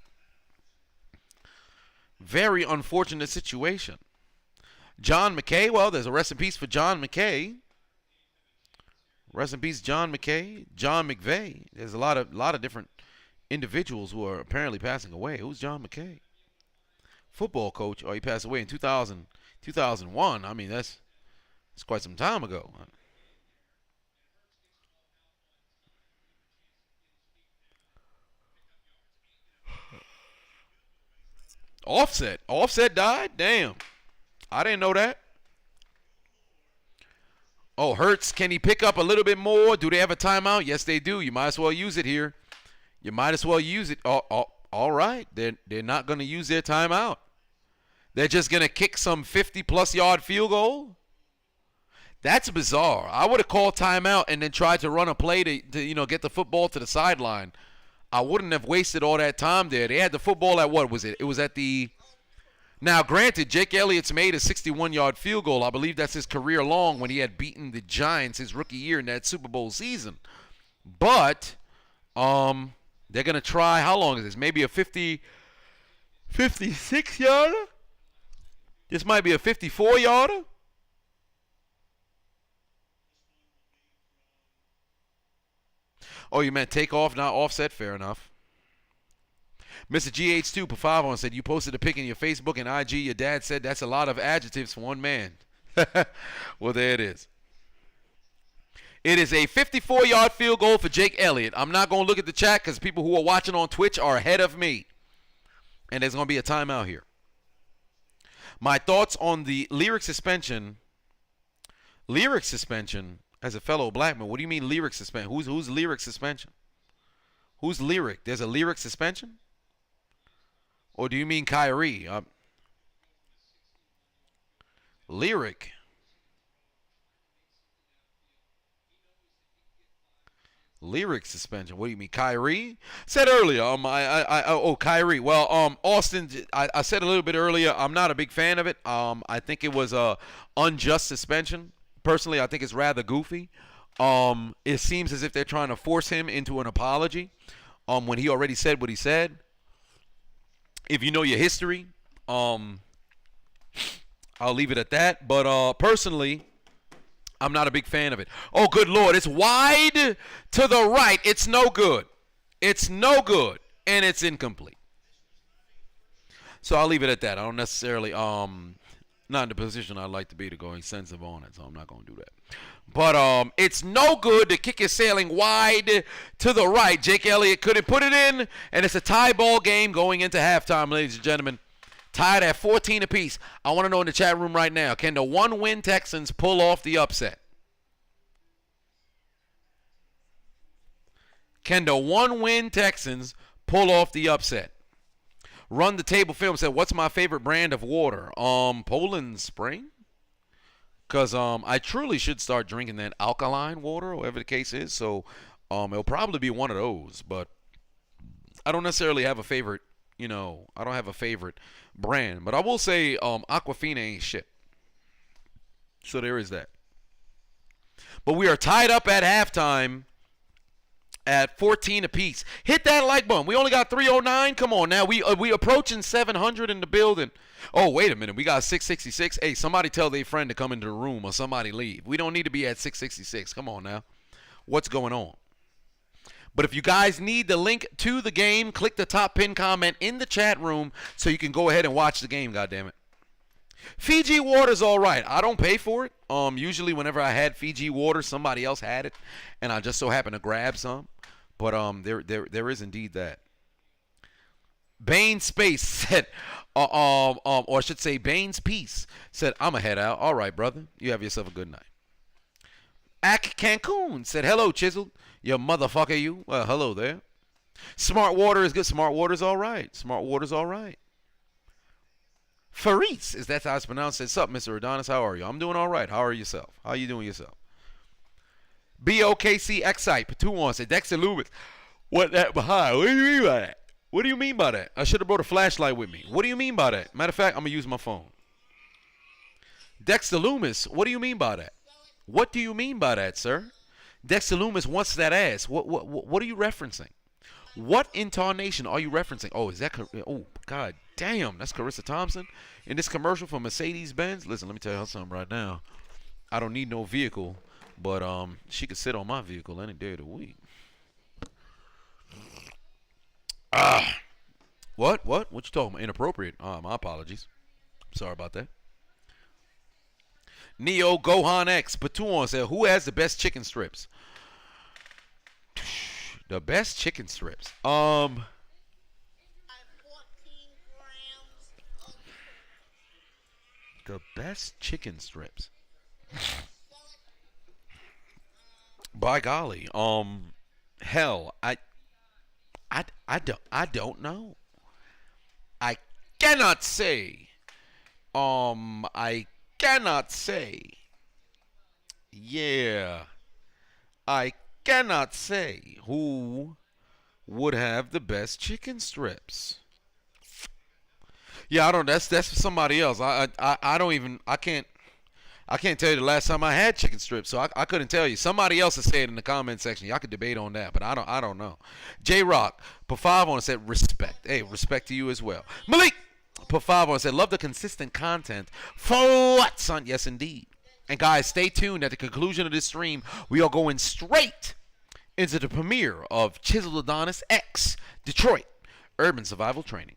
Very unfortunate situation. John McKay, well, there's a rest in peace for John McKay. Rest in peace, John McKay. John McVeigh. There's a lot of different individuals who are apparently passing away. Who's John McKay? Football coach. Oh, he passed away in 2001. I mean, that's quite some time ago. Offset died? Damn. I didn't know that. Oh, Hurts, can he pick up a little bit more? Do they have a timeout? Yes, they do. You might as well use it here. You might as well use it. All right. They're not going to use their timeout. They're just going to kick some 50-plus yard field goal? That's bizarre. I would have called timeout and then tried to run a play to get the football to the sideline. I wouldn't have wasted all that time there. They had the football at what was it? It was at the – now, granted, Jake Elliott's made a 61-yard field goal. I believe that's his career long when he had beaten the Giants his rookie year in that Super Bowl season. But they're going to try – how long is this? Maybe a 56-yarder? This might be a 54-yarder? Oh, you meant Takeoff, not Offset? Fair enough. Mr. GH2 Pafavon said, you posted a pic in your Facebook and IG. Your dad said that's a lot of adjectives for one man. Well, there it is. It is a 54-yard field goal for Jake Elliott. I'm not going to look at the chat because people who are watching on Twitch are ahead of me. And there's going to be a timeout here. My thoughts on the lyric suspension. Lyric suspension. As a fellow black man, what do you mean lyric suspension? Who's lyric suspension? Who's lyric? There's a lyric suspension? Or do you mean Kyrie? Lyric. Lyric suspension. What do you mean, Kyrie? Said earlier. Kyrie. Well, Austin. I said a little bit earlier. I'm not a big fan of it. I think it was a unjust suspension. Personally, I think it's rather goofy. It seems as if they're trying to force him into an apology when he already said what he said. If you know your history, I'll leave it at that. But personally, I'm not a big fan of it. Oh, good Lord. It's wide to the right. It's no good. It's no good. And it's incomplete. So I'll leave it at that. I don't necessarily, not in the position I'd like to be to go insensitive on it, so I'm not going to do that. But it's no good. The kick is sailing wide to the right. Jake Elliott couldn't put it in, and it's a tie ball game going into halftime, ladies and gentlemen. Tied at 14 apiece. I want to know in the chat room right now, can the one-win Texans pull off the upset? Can the one-win Texans pull off the upset? Run the Table Film said, what's my favorite brand of water? Poland Spring? Because I truly should start drinking that alkaline water, whatever the case is. So it'll probably be one of those. But I don't necessarily have a favorite, I don't have a favorite brand. But I will say Aquafina ain't shit. So there is that. But we are tied up at halftime at 14 apiece. Hit that like button. We only got 309. Come on now. We approaching 700 in the building. Oh, wait a minute. We got 666. Hey, somebody tell their friend to come into the room or somebody leave. We don't need to be at 666. Come on now. What's going on? But if you guys need the link to the game, click the top pin comment in the chat room so you can go ahead and watch the game, goddammit. Fiji water's all right. I don't pay for it. Usually whenever I had Fiji water, somebody else had it, and I just so happened to grab some. But there is indeed that. Bane Space said, or I should say Bane's Peace said, I'ma head out. All right, brother. You have yourself a good night. Ack Cancun said, hello, Chiseled. You motherfucker, you. Well, hello there. Smart water is good. Smart water's all right. Smart water's all right. Faris, is that how it's pronounced? Says, sup, Mr. Adonis, how are you? I'm doing all right. How are you yourself? How are you doing yourself? BOKC Excite, Patuan said, Dexter Loomis. What that behind? What do you mean by that? What do you mean by that? I should have brought a flashlight with me. What do you mean by that? Matter of fact, I'm going to use my phone. Dexter Loomis, what do you mean by that? What do you mean by that, sir? Dexter Loomis wants that ass. What are you referencing? What intonation are you referencing? Oh, is that? Oh, God damn. That's Carissa Thompson in this commercial for Mercedes-Benz. Listen, let me tell you something right now. I don't need no vehicle, but she could sit on my vehicle any day of the week. What you talking about? Inappropriate. My apologies. Sorry about that. Neo Gohan X Patuan said, who has the best chicken strips? The best chicken strips. The best chicken strips. By golly. Hell, I don't know. I cannot say. I cannot say. Yeah. I cannot say who would have the best chicken strips. Yeah, I don't. That's for somebody else. I can't tell you the last time I had chicken strips, so I couldn't tell you. Somebody else has said it in the comment section. Y'all could debate on that, but I don't know. J Rock put 5 on it, said respect. Hey, respect to you as well. Malik put 5 on it, said love the consistent content. For what, son? Yes, indeed. And guys, stay tuned. At the conclusion of this stream, we are going straight into the premiere of Chiseled Adonis X Detroit Urban Survival Training.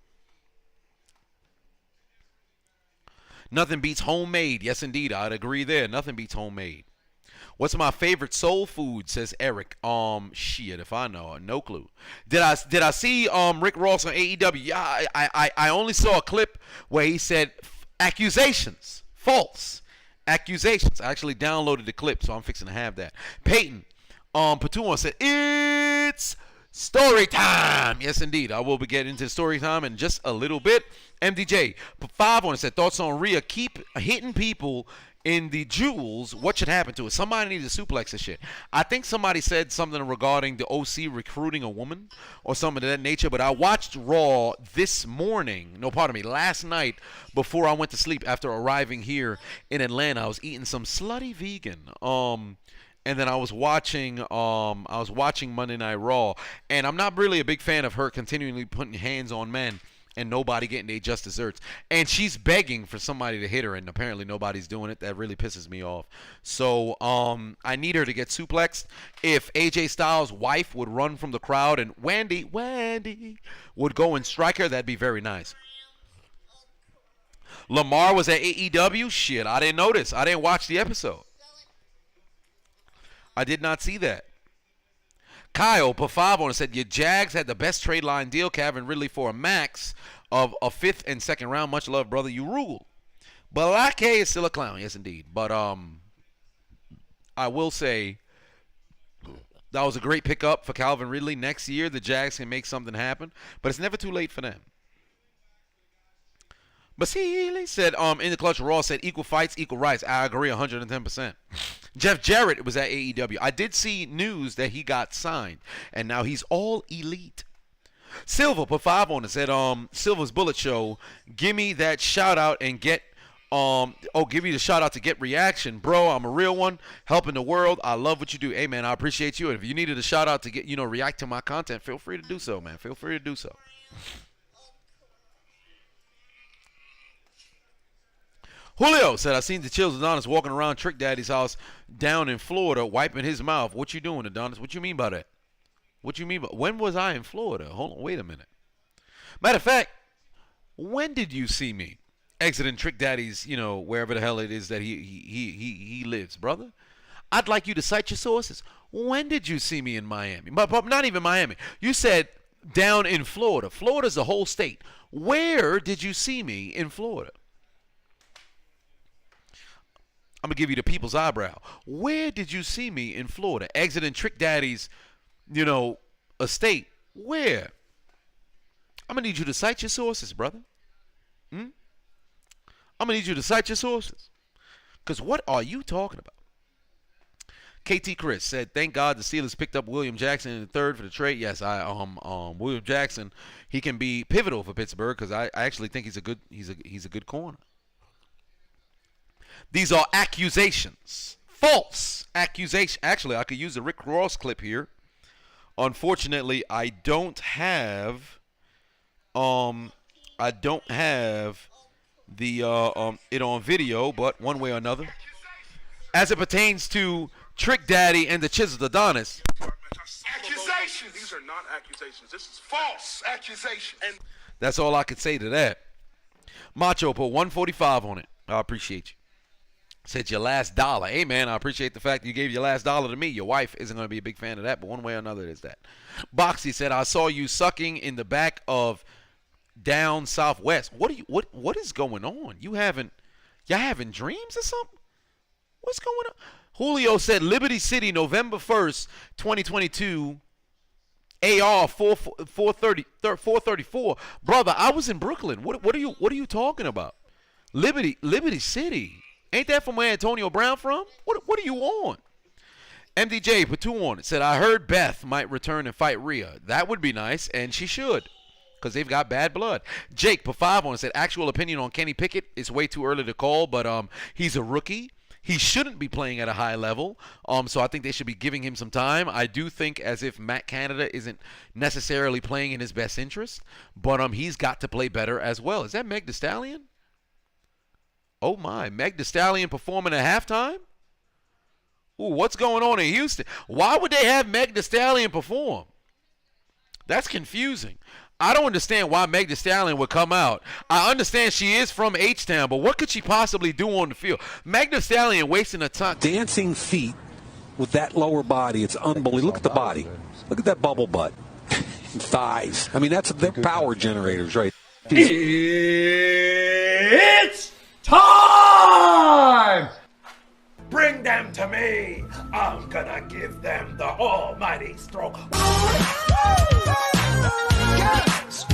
Nothing beats homemade. Yes, indeed. I'd agree there. Nothing beats homemade. What's my favorite soul food? Says Eric. Shit, if I know, no clue. Did I see Rick Ross on AEW? Yeah, I only saw a clip where he said accusations, false accusations. I actually downloaded the clip, so I'm fixing to have that. Peyton, Patuan said it's story time. Yes, indeed. I will be getting into story time in just a little bit. MDJ, put 5 on it, said thoughts on Rhea. Keep hitting people in the jewels. What should happen to it? Somebody needs to suplex this shit. I think somebody said something regarding the OC recruiting a woman or something of that nature, but I watched Raw this morning, last night before I went to sleep after arriving here in Atlanta. I was eating some slutty vegan. And then I was watching Monday Night Raw, and I'm not really a big fan of her continually putting hands on men and nobody getting their just desserts. And she's begging for somebody to hit her, and apparently nobody's doing it. That really pisses me off. So I need her to get suplexed. If AJ Styles' wife would run from the crowd and Wendy would go and strike her, that'd be very nice. Lamar was at AEW? Shit, I didn't notice. I didn't watch the episode. I did not see that. Kyle put 5 on it, said your Jags had the best trade line deal, Calvin Ridley, for a max of a 5th and 2nd round. Much love, brother. You rule. But K is still a clown. Yes, indeed. But I will say that was a great pickup for Calvin Ridley. Next year, the Jags can make something happen. But it's never too late for them. Basile said, in the clutch, Raw said equal fights, equal rights. I agree 110%. Jeff Jarrett was at AEW. I did see news that he got signed, and now he's all elite. Silva put 5 on it. Said, Silva's Bullet Show, give me that shout out and get, give you the shout out to get reaction. Bro, I'm a real one, helping the world. I love what you do. Hey, man, I appreciate you. And if you needed a shout out to get, react to my content, feel free to do so, man. Feel free to do so. Julio said, I seen the Chiseled Adonis walking around Trick Daddy's house down in Florida wiping his mouth. What you doing, Adonis? What you mean by that? What you mean by when was I in Florida? Hold on, wait a minute. Matter of fact, when did you see me exiting Trick Daddy's, wherever the hell it is that he lives, brother? I'd like you to cite your sources. When did you see me in Miami? But not even Miami. You said down in Florida. Florida's a whole state. Where did you see me in Florida? I'm going to give you the people's eyebrow. Where did you see me in Florida? Exiting Trick Daddy's, estate. Where? I'm going to need you to cite your sources, brother. I'm going to need you to cite your sources. Because what are you talking about? KT Chris said, thank God the Steelers picked up William Jackson in the third for the trade. Yes, William Jackson, he can be pivotal for Pittsburgh because I actually think he's a good corner. These are accusations. False accusation. Actually, I could use a Rick Ross clip here. Unfortunately, I don't have the it on video, but one way or another. As it pertains to Trick Daddy and the Chiseled Adonis. Accusations. These are not accusations. This is false accusations. And that's all I could say to that. Macho put 145 on it. I appreciate you. Said your last dollar. Hey, man, I appreciate the fact that you gave your last dollar to me. Your wife isn't going to be a big fan of that, but one way or another it is that. Boxy said, I saw you sucking in the back of down southwest. What is going on? Y'all having dreams or something? What's going on? Julio said, Liberty City, November 1st, 2022, AR 434. Brother, I was in Brooklyn. What are you talking about? Liberty City. Ain't that from where Antonio Brown from? What are you on? MDJ put 2 on it. Said, I heard Beth might return and fight Rhea. That would be nice, and she should, because they've got bad blood. Jake put 5 on it. Said, actual opinion on Kenny Pickett. It's way too early to call, but he's a rookie. He shouldn't be playing at a high level, so I think they should be giving him some time. I do think as if Matt Canada isn't necessarily playing in his best interest, but he's got to play better as well. Is that Meg Thee Stallion? Oh, my. Meg Thee Stallion performing at halftime? Ooh, what's going on in Houston? Why would they have Meg Thee Stallion perform? That's confusing. I don't understand why Meg Thee Stallion would come out. I understand she is from H-Town, but what could she possibly do on the field? Meg Thee Stallion wasting her time. Dancing feet with that lower body, it's unbelievable. Look at the body. Look at that bubble butt. And thighs. I mean, they're power generators, right? it's time! Bring them to me. I'm gonna give them the almighty stroke.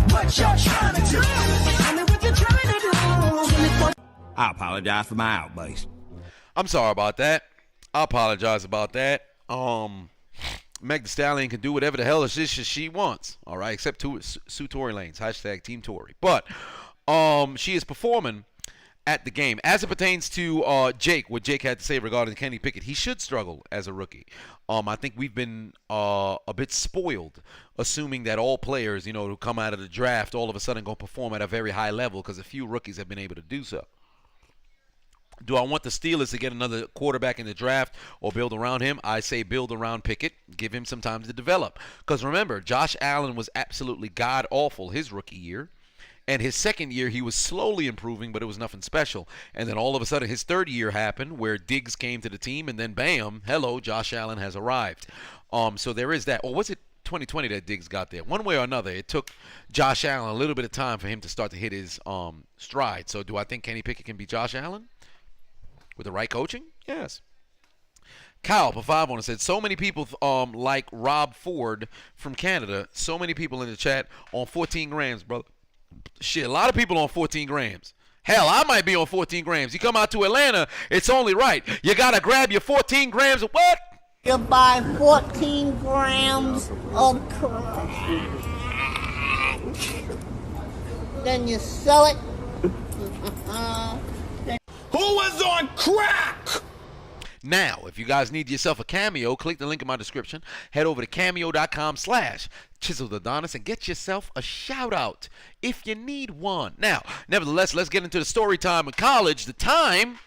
What you're trying to do? Tell me what you're trying to do. I apologize for my outburst. I'm sorry about that. I apologize about that. Meg Thee Stallion can do whatever the hell it is she wants. All right, except Sue Tory Lanez. # Team Tory. But she is performing at the game. As it pertains to Jake, what Jake had to say regarding Kenny Pickett, he should struggle as a rookie. I think we've been a bit spoiled, assuming that all players, who come out of the draft, all of a sudden go perform at a very high level because a few rookies have been able to do so. Do I want the Steelers to get another quarterback in the draft or build around him? I say build around Pickett. Give him some time to develop. Because remember, Josh Allen was absolutely god-awful his rookie year. And his second year, he was slowly improving, but it was nothing special. And then all of a sudden, his third year happened where Diggs came to the team, and then bam, hello, Josh Allen has arrived. So there is that. Or was it 2020 that Diggs got there? One way or another, it took Josh Allen a little bit of time for him to start to hit his stride. So do I think Kenny Pickett can be Josh Allen? With the right coaching? Yes. Kyle, for 5 on it, said, so many people like Rob Ford from Canada. So many people in the chat on 14 grams, brother. Shit, a lot of people on 14 grams. Hell, I might be on 14 grams. You come out to Atlanta, it's only right. You got to grab your 14 grams of what? You buy 14 grams of crack. Then you sell it. Who was on crack? Now, if you guys need yourself a Cameo, click the link in my description. Head over to cameo.com/Chiseled Adonis and get yourself a shout out if you need one. Now, nevertheless, let's get into the story time in college. The time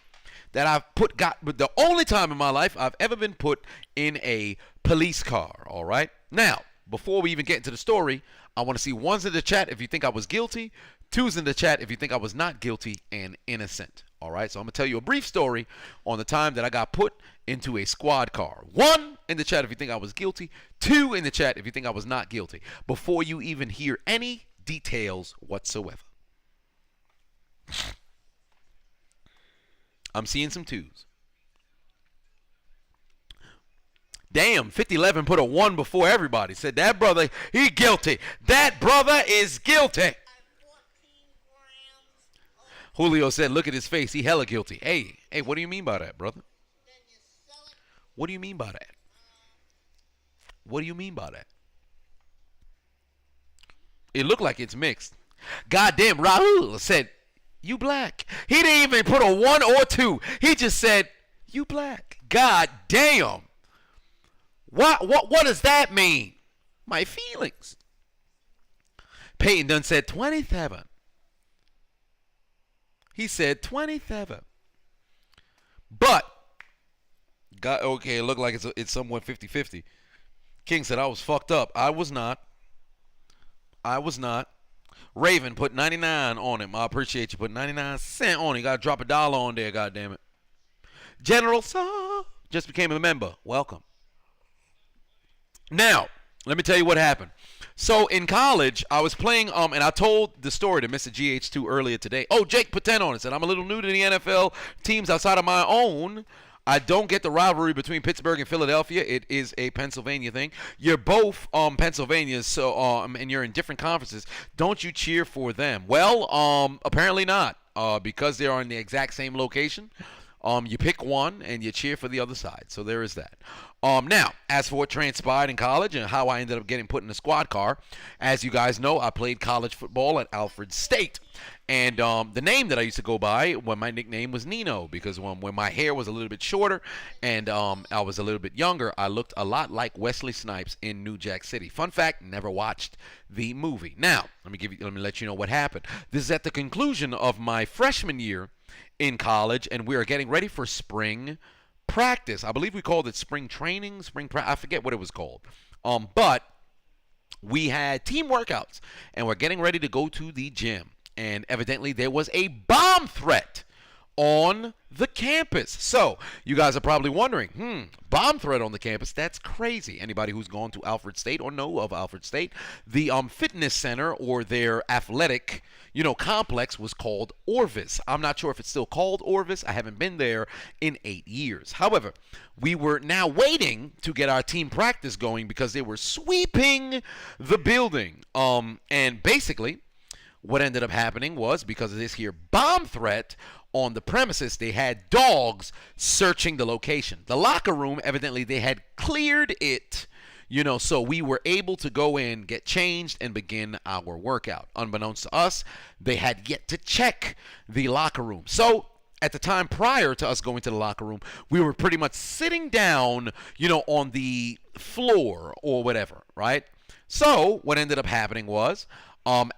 that the only time in my life I've ever been put in a police car. All right. Now, before we even get into the story, I want to see ones in the chat if you think I was guilty, twos in the chat if you think I was not guilty and innocent. All right, so I'm going to tell you a brief story on the time that I got put into a squad car. 1 in the chat if you think I was guilty. 2 in the chat if you think I was not guilty. Before you even hear any details whatsoever. I'm seeing some 2s. Damn, 5011 put a 1 before everybody. Said that brother, he guilty. That brother is guilty. Julio said, look at his face. He hella guilty. Hey, what do you mean by that, brother? What do you mean by that? What do you mean by that? It looked like it's mixed. Goddamn, Raul said, you black. He didn't even put a 1 or 2. He just said, you black. God damn. What does that mean? My feelings. Peyton done said 27. He said 27. But, okay, it looked like it's somewhat 50-50. King said I was fucked up. I was not. Raven put 99 on him. I appreciate you putting 99 cents on him. You got to drop $1 on there, goddammit. General Saw just became a member. Welcome. Now, let me tell you what happened. So in college, I was playing, and I told the story to Mr. GH2 earlier today. Oh, Jake put 10 on it. Said, I'm a little new to the NFL teams outside of my own. I don't get the rivalry between Pittsburgh and Philadelphia. It is a Pennsylvania thing. You're both Pennsylvania, so and you're in different conferences. Don't you cheer for them? Well, apparently not, because they are in the exact same location. You pick one and you cheer for the other side. So there is that. Now, as for what transpired in college and how I ended up getting put in a squad car, as you guys know, I played college football at Alfred State. And the name that I used to go by, when my nickname was Nino, because when my hair was a little bit shorter and I was a little bit younger, I looked a lot like Wesley Snipes in New Jack City. Fun fact, never watched the movie. Now, let me let you know what happened. This is at the conclusion of my freshman year in college, and we are getting ready for spring practice. I believe we called it spring training, I forget what it was called. But we had team workouts, and we're getting ready to go to the gym. And evidently there was a bomb threat on the campus. So you guys are probably wondering, bomb threat on the campus? That's crazy. Anybody who's gone to Alfred State or know of Alfred State, the fitness center or their athletic, complex was called Orvis. I'm not sure if it's still called Orvis. I haven't been there in 8 years. However, we were now waiting to get our team practice going because they were sweeping the building. And basically, what ended up happening was, because of this here bomb threat on the premises, they had dogs searching the location. The locker room, evidently, they had cleared it, so we were able to go in, get changed, and begin our workout. Unbeknownst to us, they had yet to check the locker room. So at the time prior to us going to the locker room, we were pretty much sitting down, on the floor or whatever, right? So what ended up happening was,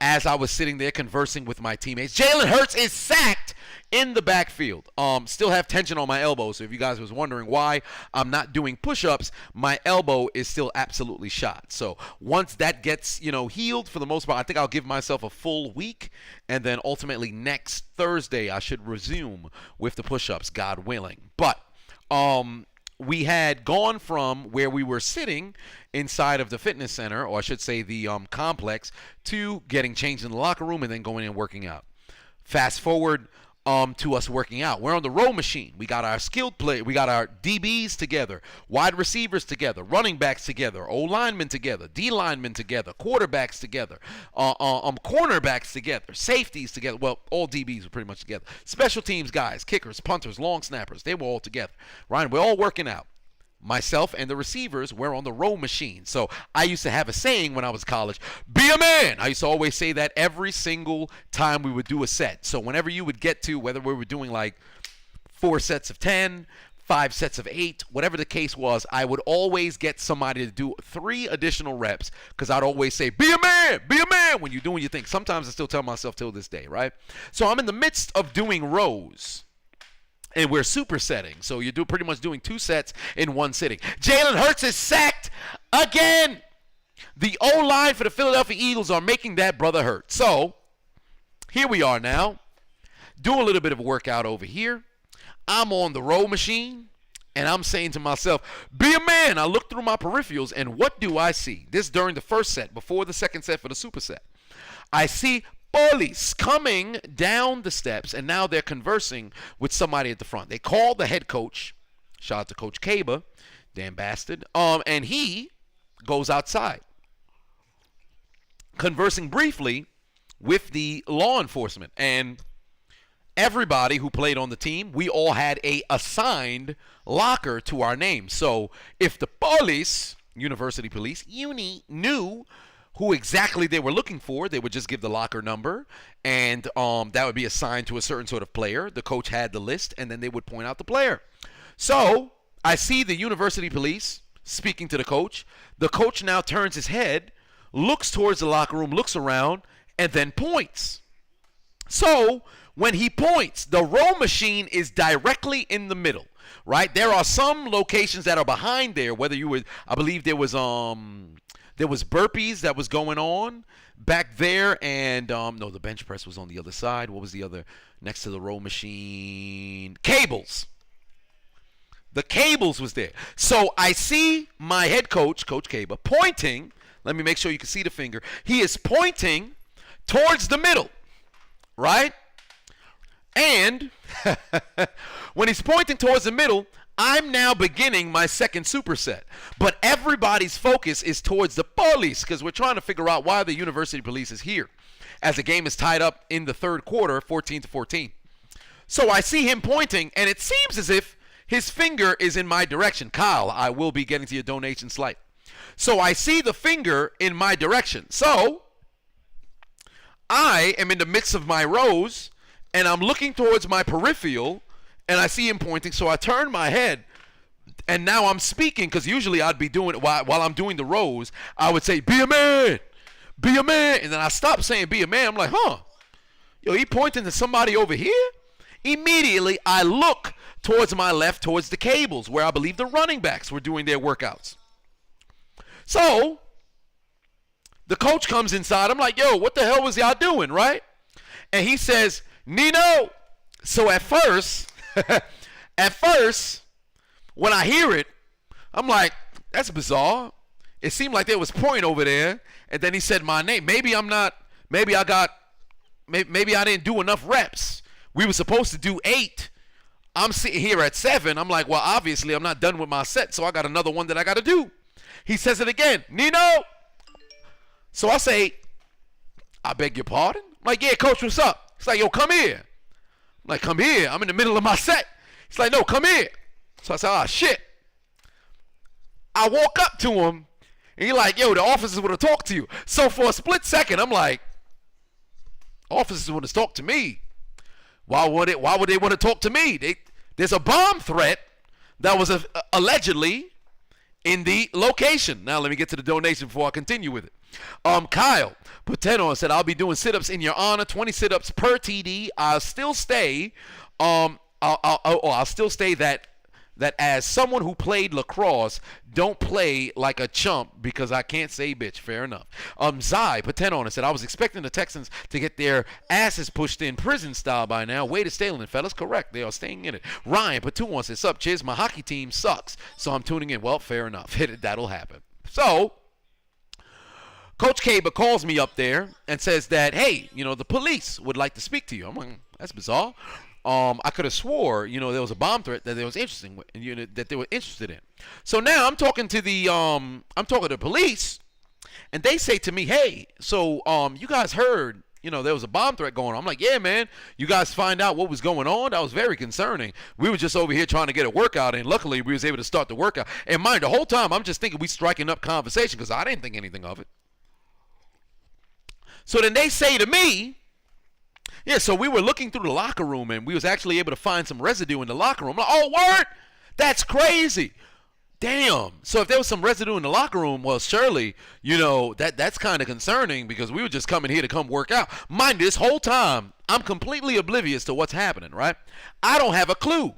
as I was sitting there conversing with my teammates, Jalen Hurts is sacked in the backfield. Still have tension on my elbow, so if you guys was wondering why I'm not doing push-ups, my elbow is still absolutely shot. So once that gets, healed for the most part, I think I'll give myself a full week, and then ultimately next Thursday I should resume with the push-ups, God willing. But we had gone from where we were sitting inside of the fitness center, or I should say the complex, to getting changed in the locker room and then going in and working out. Fast forward to us working out. We're on the row machine. We got our skilled play. We got our DBs together, wide receivers together, running backs together, O linemen together, D linemen together, quarterbacks together, cornerbacks together, safeties together. Well, all DBs were pretty much together. Special teams guys, kickers, punters, long snappers, they were all together. Right? We're all working out. Myself and the receivers were on the row machine. So I used to have a saying when I was in college, be a man. I used to always say that every single time we would do a set. So whenever you would get to, whether we were doing like 4 sets of 10, 5 sets of 8, whatever the case was, I would always get somebody to do 3 additional reps because I'd always say, be a man when you're doing your thing. Sometimes I still tell myself till this day, right? So I'm in the midst of doing rows. And we're supersetting. So you're pretty much doing 2 sets in 1 sitting. Jalen Hurts is sacked again. The O-line for the Philadelphia Eagles are making that brother hurt. So here we are now. Do a little bit of a workout over here. I'm on the row machine. And I'm saying to myself, be a man. I look through my peripherals. And what do I see? This during the first set, before the second set for the superset. I see police coming down the steps, and now they're conversing with somebody at the front. They call the head coach, shout out to Coach Kaba, damn bastard, and he goes outside, conversing briefly with the law enforcement. And everybody who played on the team, we all had a assigned locker to our name. So if the police, University Police, uni, knew who exactly they were looking for, they would just give the locker number, and that would be assigned to a certain sort of player. The coach had the list, and then they would point out the player. So I see the University Police speaking to the coach. The coach now turns his head, looks towards the locker room, looks around, and then points. So when he points, the row machine is directly in the middle, right? There are some locations that are behind there, whether you would, I believe there was burpees that was going on back there, and no, the bench press was on the other side. What was the other next to the row machine? Cables. The cables was there. So I see my head coach, Coach Kaba, pointing. Let me make sure you can see the finger. He is pointing towards the middle, right? And when he's pointing towards the middle, I'm now beginning my second superset. But everybody's focus is towards the police because we're trying to figure out why the University Police is here as the game is tied up in the third quarter, 14-14. So I see him pointing, and it seems as if his finger is in my direction. Kyle, I will be getting to your donation slight. So I see the finger in my direction. So I am in the midst of my rows, and I'm looking towards my peripheral, and I see him pointing, so I turn my head, and now I'm speaking, because usually I'd be doing it while I'm doing the rows. I would say, be a man, and then I stop saying be a man. I'm like, yo, he pointing to somebody over here? Immediately, I look towards my left, towards the cables, where I believe the running backs were doing their workouts. So the coach comes inside. I'm like, yo, what the hell was y'all doing, right? And he says, Nino. So at first, when I hear it, I'm like, that's bizarre. It seemed like there was point over there, and then he said my name. Maybe I didn't do enough reps. We were supposed to do 8. I'm sitting here at 7. I'm like, well, obviously I'm not done with my set, so I got another one that I got to do. He says it again, Nino. So I say, I beg your pardon? I'm like, yeah, coach, what's up? He's like, yo, come here. I'm like, come here. I'm in the middle of my set. He's like, no, come here. So I said, oh, shit. I walk up to him, and he's like, yo, the officers want to talk to you. So for a split second, I'm like, officers want to talk to me. Why would they want to talk to me? There's a bomb threat that was allegedly in the location. Now let me get to the donation before I continue with it. Kyle put 10 on, said, I'll be doing sit-ups in your honor, 20 sit-ups per TD. I'll still stay I'll still stay that as someone who played lacrosse, don't play like a chump because I can't say bitch. Fair enough. Zai put 10 on and said, I was expecting the Texans to get their asses pushed in prison style by now. Way to stay in it, fellas. Correct. They are staying in it. Ryan put 2 on, said, sup, Chiz, my hockey team sucks, so I'm tuning in. Well, fair enough. That'll happen. So Coach Kaba calls me up there and says that, hey, the police would like to speak to you. I'm like, that's bizarre. I could have swore, there was a bomb threat that they was interesting with, that they were interested in. So now I'm talking to the police, and they say to me, hey, so you guys heard, there was a bomb threat going on. I'm like, yeah, man. You guys find out what was going on? That was very concerning. We were just over here trying to get a workout, and luckily we was able to start the workout. And mind, the whole time I'm just thinking we striking up conversation because I didn't think anything of it. So then they say to me, yeah, so we were looking through the locker room, and we was actually able to find some residue in the locker room. I'm like, oh, word? That's crazy. Damn. So if there was some residue in the locker room, well, surely, that's kind of concerning because we were just coming here to come work out. Mind you, this whole time, I'm completely oblivious to what's happening, right? I don't have a clue.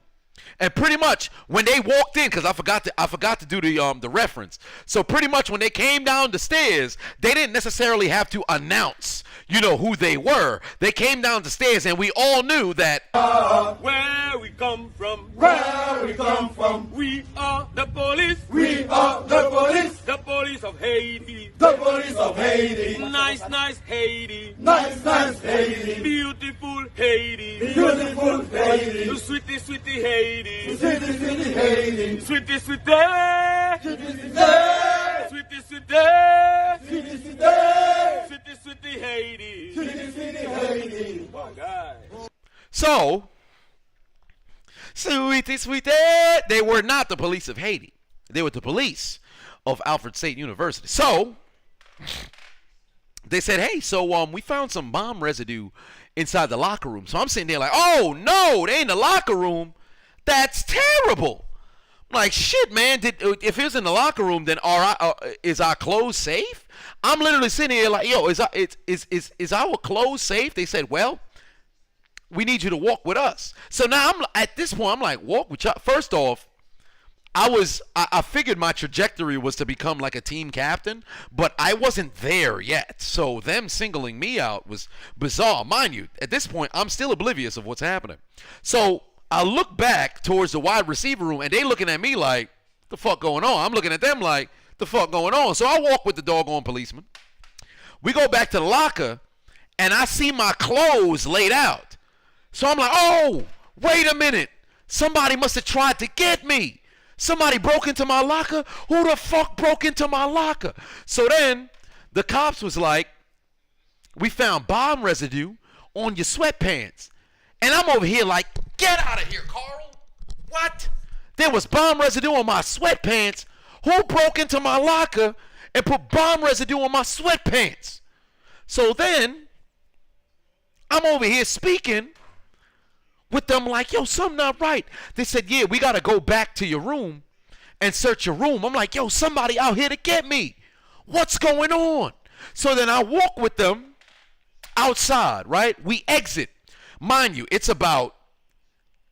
And pretty much when they walked in, because I forgot to do the reference. So pretty much when they came down the stairs, they didn't necessarily have to announce, who they were. They came down the stairs, and we all knew that. Where we come from, we are the police. We are the police. The police of Haiti. The police of Haiti. Nice Haiti. Nice Haiti. Beautiful Haiti. Beautiful Haiti. Sweetie Haiti. Sweetie Haiti. Sweetie Haiti. Sweetie Haiti. Oh, God. So, sweetie, they were not the police of Haiti. They were the police of Alfred State University. So, they said, hey, so we found some bomb residue inside the locker room. So I'm sitting there like, oh, no, they in the locker room. That's terrible. I'm like, shit, man, if it was in the locker room, then is our clothes safe? I'm literally sitting here like, yo, is our clothes safe? They said, well, we need you to walk with us. So now at this point, I'm like, walk with y'all. First off, I figured my trajectory was to become like a team captain, but I wasn't there yet. So them singling me out was bizarre. Mind you, at this point, I'm still oblivious of what's happening. So I look back towards the wide receiver room, and they looking at me like, the fuck going on? I'm looking at them like, the fuck going on? So I walk with the doggone policeman. We go back to the locker, and I see my clothes laid out. So I'm like, oh, wait a minute. Somebody must have tried to get me. Somebody broke into my locker? Who the fuck broke into my locker? So then the cops was like, we found bomb residue on your sweatpants. And I'm over here like, get out of here, Carl. What? There was bomb residue on my sweatpants. Who broke into my locker and put bomb residue on my sweatpants? So then I'm over here speaking with them like, yo, something not right. They said, yeah, we got to go back to your room and search your room. I'm like, yo, somebody out here to get me. What's going on? So then I walk with them outside, right? We exit. Mind you, it's about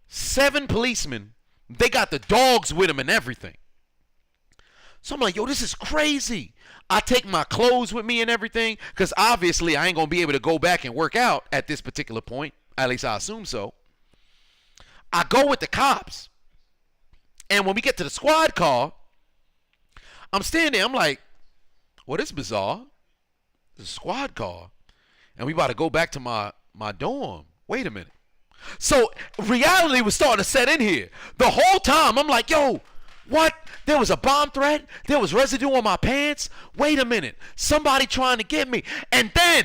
7 policemen. They got the dogs with them and everything. So I'm like, yo, this is crazy. I take my clothes with me and everything because obviously I ain't going to be able to go back and work out at this particular point. At least I assume so. I go with the cops. And when we get to the squad car, I'm standing there. I'm like, well, this is bizarre. The squad car. And we about to go back to my dorm. Wait a minute. So reality was starting to set in here. The whole time I'm like, yo, what? There was a bomb threat? There was residue on my pants? Wait a minute. Somebody trying to get me. And then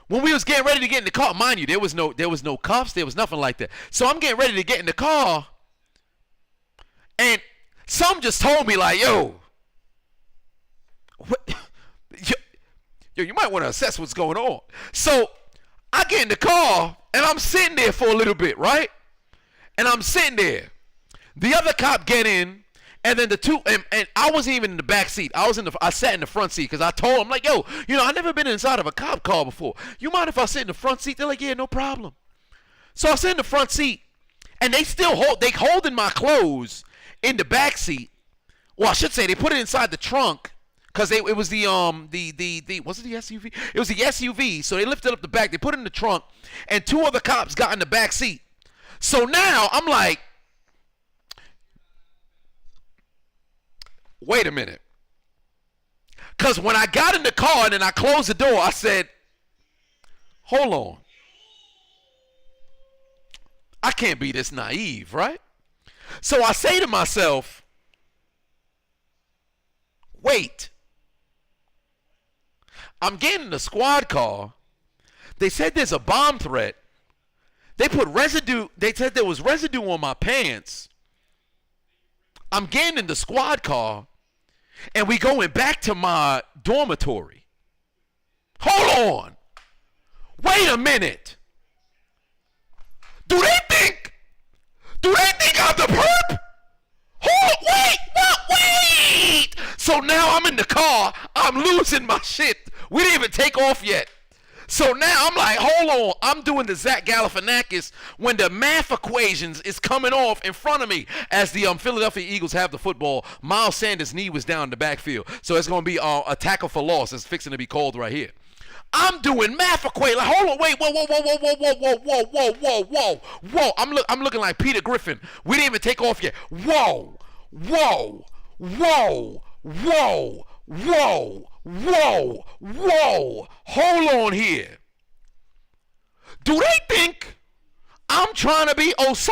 when we was getting ready to get in the car, mind you, there was no cuffs, there was nothing like that. So I'm getting ready to get in the car, and some just told me like, yo, what? Yo, you might want to assess what's going on. So I get in the car, and I'm sitting there for a little bit, right? And I'm sitting there. The other cop get in, and then the two, and I wasn't even in the back seat. I sat in the front seat because I told them, like, yo, I never been inside of a cop car before. You mind if I sit in the front seat? They're like, yeah, no problem. So I sit in the front seat, and they holding my clothes in the back seat. Well, I should say they put it inside the trunk because it was the was it the SUV? It was the SUV. So they lifted up the back, they put it in the trunk, and 2 other cops got in the back seat. So now I'm like, wait a minute. Because when I got in the car and then I closed the door, I said, hold on. I can't be this naive, right? So I say to myself, wait. I'm getting in the squad car. They said there's a bomb threat. They put residue. They said there was residue on my pants. I'm getting in the squad car, and we going back to my dormitory. Hold on. Wait a minute. Do they think I'm the perp? Hold on, wait. So now I'm in the car. I'm losing my shit. We didn't even take off yet. So now I'm like, hold on. I'm doing the Zach Galifianakis when the math equations is coming off in front of me as the Philadelphia Eagles have the football. Miles Sanders' knee was down in the backfield. So it's going to be a tackle for loss. It's fixing to be called right here. I'm doing math equation. Like, hold on, wait, whoa. I'm looking like Peter Griffin. We didn't even take off yet. Whoa. Hold on here. Do they think I'm trying to be Osama?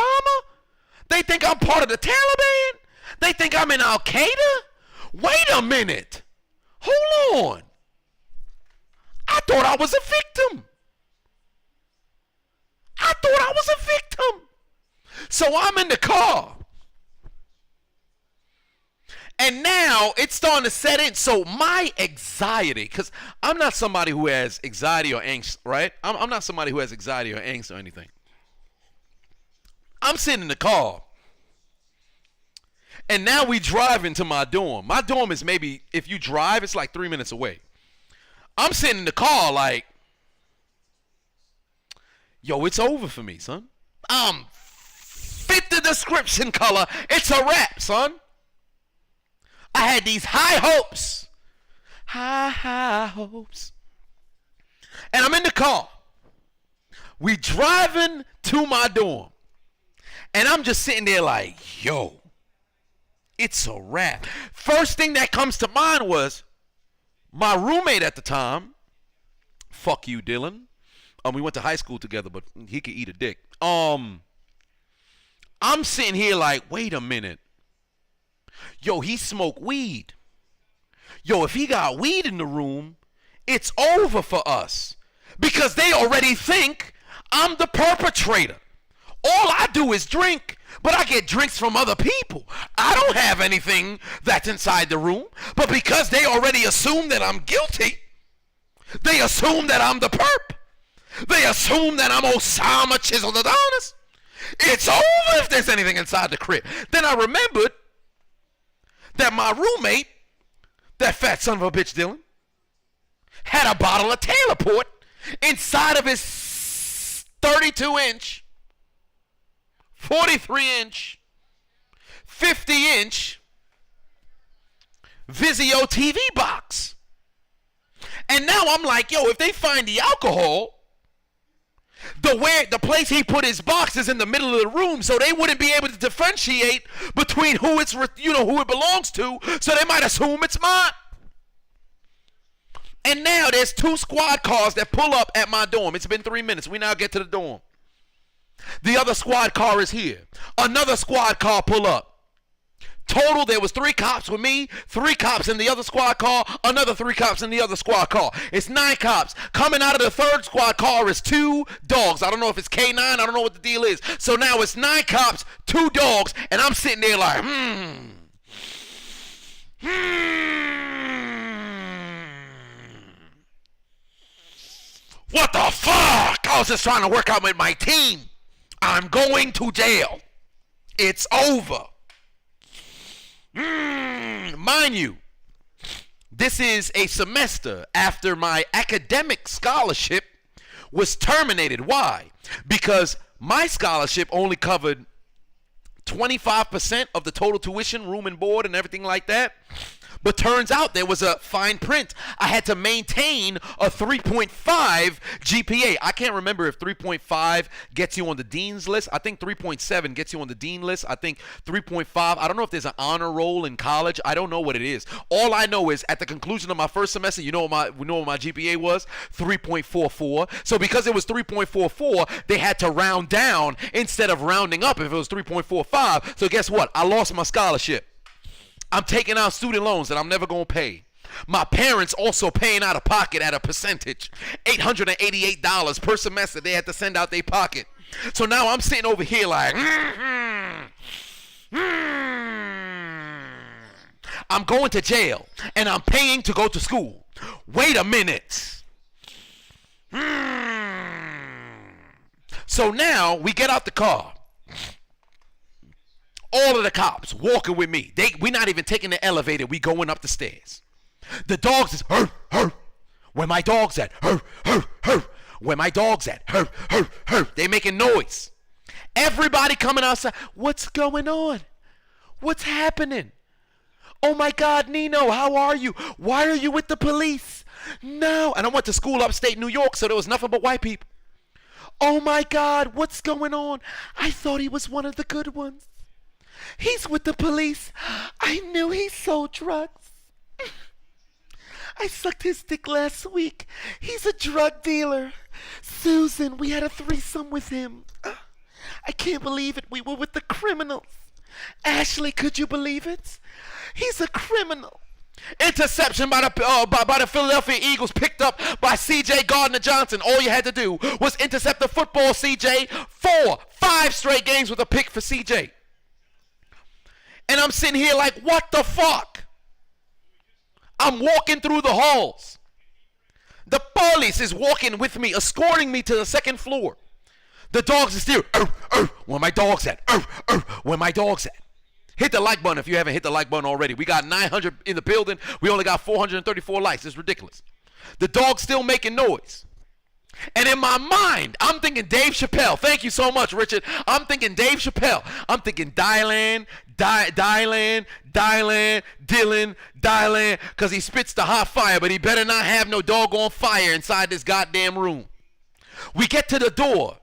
They think I'm part of the Taliban? They think I'm in Al Qaeda? Wait a minute. Hold on. I thought I was a victim. So I'm in the car. And now it's starting to set in. So my anxiety, because I'm not somebody who has anxiety or angst, right? I'm not somebody who has anxiety or angst or anything. I'm sitting in the car. And now we drive into my dorm. My dorm is maybe, if you drive, it's like 3 minutes away. I'm sitting in the car like, yo, it's over for me, son. Fit the description color. It's a wrap, son. I had these high hopes. High hopes. And I'm in the car. We driving to my dorm. And I'm just sitting there like, yo, it's a wrap. First thing that comes to mind was my roommate at the time. Fuck you, Dylan. We went to high school together, but he could eat a dick. I'm sitting here like, wait a minute. Yo, he smoked weed. Yo, if he got weed in the room, it's over for us. Because they already think I'm the perpetrator. All I do is drink, but I get drinks from other people. I don't have anything that's inside the room. But because they already assume that I'm guilty, they assume that I'm the perp. They assume that I'm Osama Chiseled Adonis. It's over if there's anything inside the crib. Then I remembered that my roommate, that fat son of a bitch Dylan, had a bottle of Taylor Port inside of his 32-inch, 43-inch, 50-inch Vizio TV box. And now I'm like, yo, if they find the alcohol, the place he put his box is in the middle of the room, so they wouldn't be able to differentiate between who it belongs to, so they might assume it's mine. And now there's 2 squad cars that pull up at my dorm. It's been 3 minutes. We now get to the dorm. The other squad car is here. Another squad car pull up. Total, there was 3 cops with me, 3 cops in the other squad car, another 3 cops in the other squad car. It's 9 cops. Coming out of the 3rd squad car is 2 dogs. I don't know if it's K9. I don't know what the deal is. So now it's 9 cops, 2 dogs, and I'm sitting there like, What the fuck? I was just trying to work out with my team. I'm going to jail. It's over. Mind you, this is a semester after my academic scholarship was terminated. Why? Because my scholarship only covered 25% of the total tuition, room and board, and everything like that. But turns out there was a fine print. I had to maintain a 3.5 GPA. I can't remember if 3.5 gets you on the dean's list. I think 3.7 gets you on the dean list. I think 3.5, I don't know if there's an honor roll in college. I don't know what it is. All I know is at the conclusion of my first semester, you know what my GPA was? 3.44. So because it was 3.44, they had to round down instead of rounding up if it was 3.45. So guess what? I lost my scholarship. I'm taking out student loans that I'm never going to pay. My parents also paying out of pocket at a percentage. $888 per semester they had to send out their pocket. So now I'm sitting over here like, I'm going to jail and I'm paying to go to school. Wait a minute. So now we get out the car. All of the cops walking with me. We not even taking the elevator. We going up the stairs. The dogs is hur, hur. Where my dog's at? Hur, hur, hur. Where my dog's at? Hur, hur, hur. They making noise. Everybody coming outside. What's going on? What's happening? Oh my God, Nino, how are you? Why are you with the police? No. And I went to school upstate New York, so there was nothing but white people. Oh my God, what's going on? I thought he was one of the good ones. He's with the police. I knew he sold drugs. I sucked his dick last week. He's a drug dealer. Susan, we had a threesome with him. I can't believe it. We were with the criminals. Ashley, could you believe it? He's a criminal. Interception by the Philadelphia Eagles picked up by C.J. Gardner-Johnson. All you had to do was intercept the football, C.J. 5 straight games with a pick for C.J. And I'm sitting here like, what the fuck? I'm walking through the halls. The police is walking with me, escorting me to the second floor. The dogs are still, where my dog's at? Where my dog's at? Hit the like button if you haven't hit the like button already. We got 900 in the building. We only got 434 likes. It's ridiculous. The dog's still making noise. And in my mind, I'm thinking Dave Chappelle. Thank you so much, Richard. I'm thinking Dave Chappelle. I'm thinking Dylan, because he spits the hot fire, but he better not have no doggone fire inside this goddamn room. We get to the door.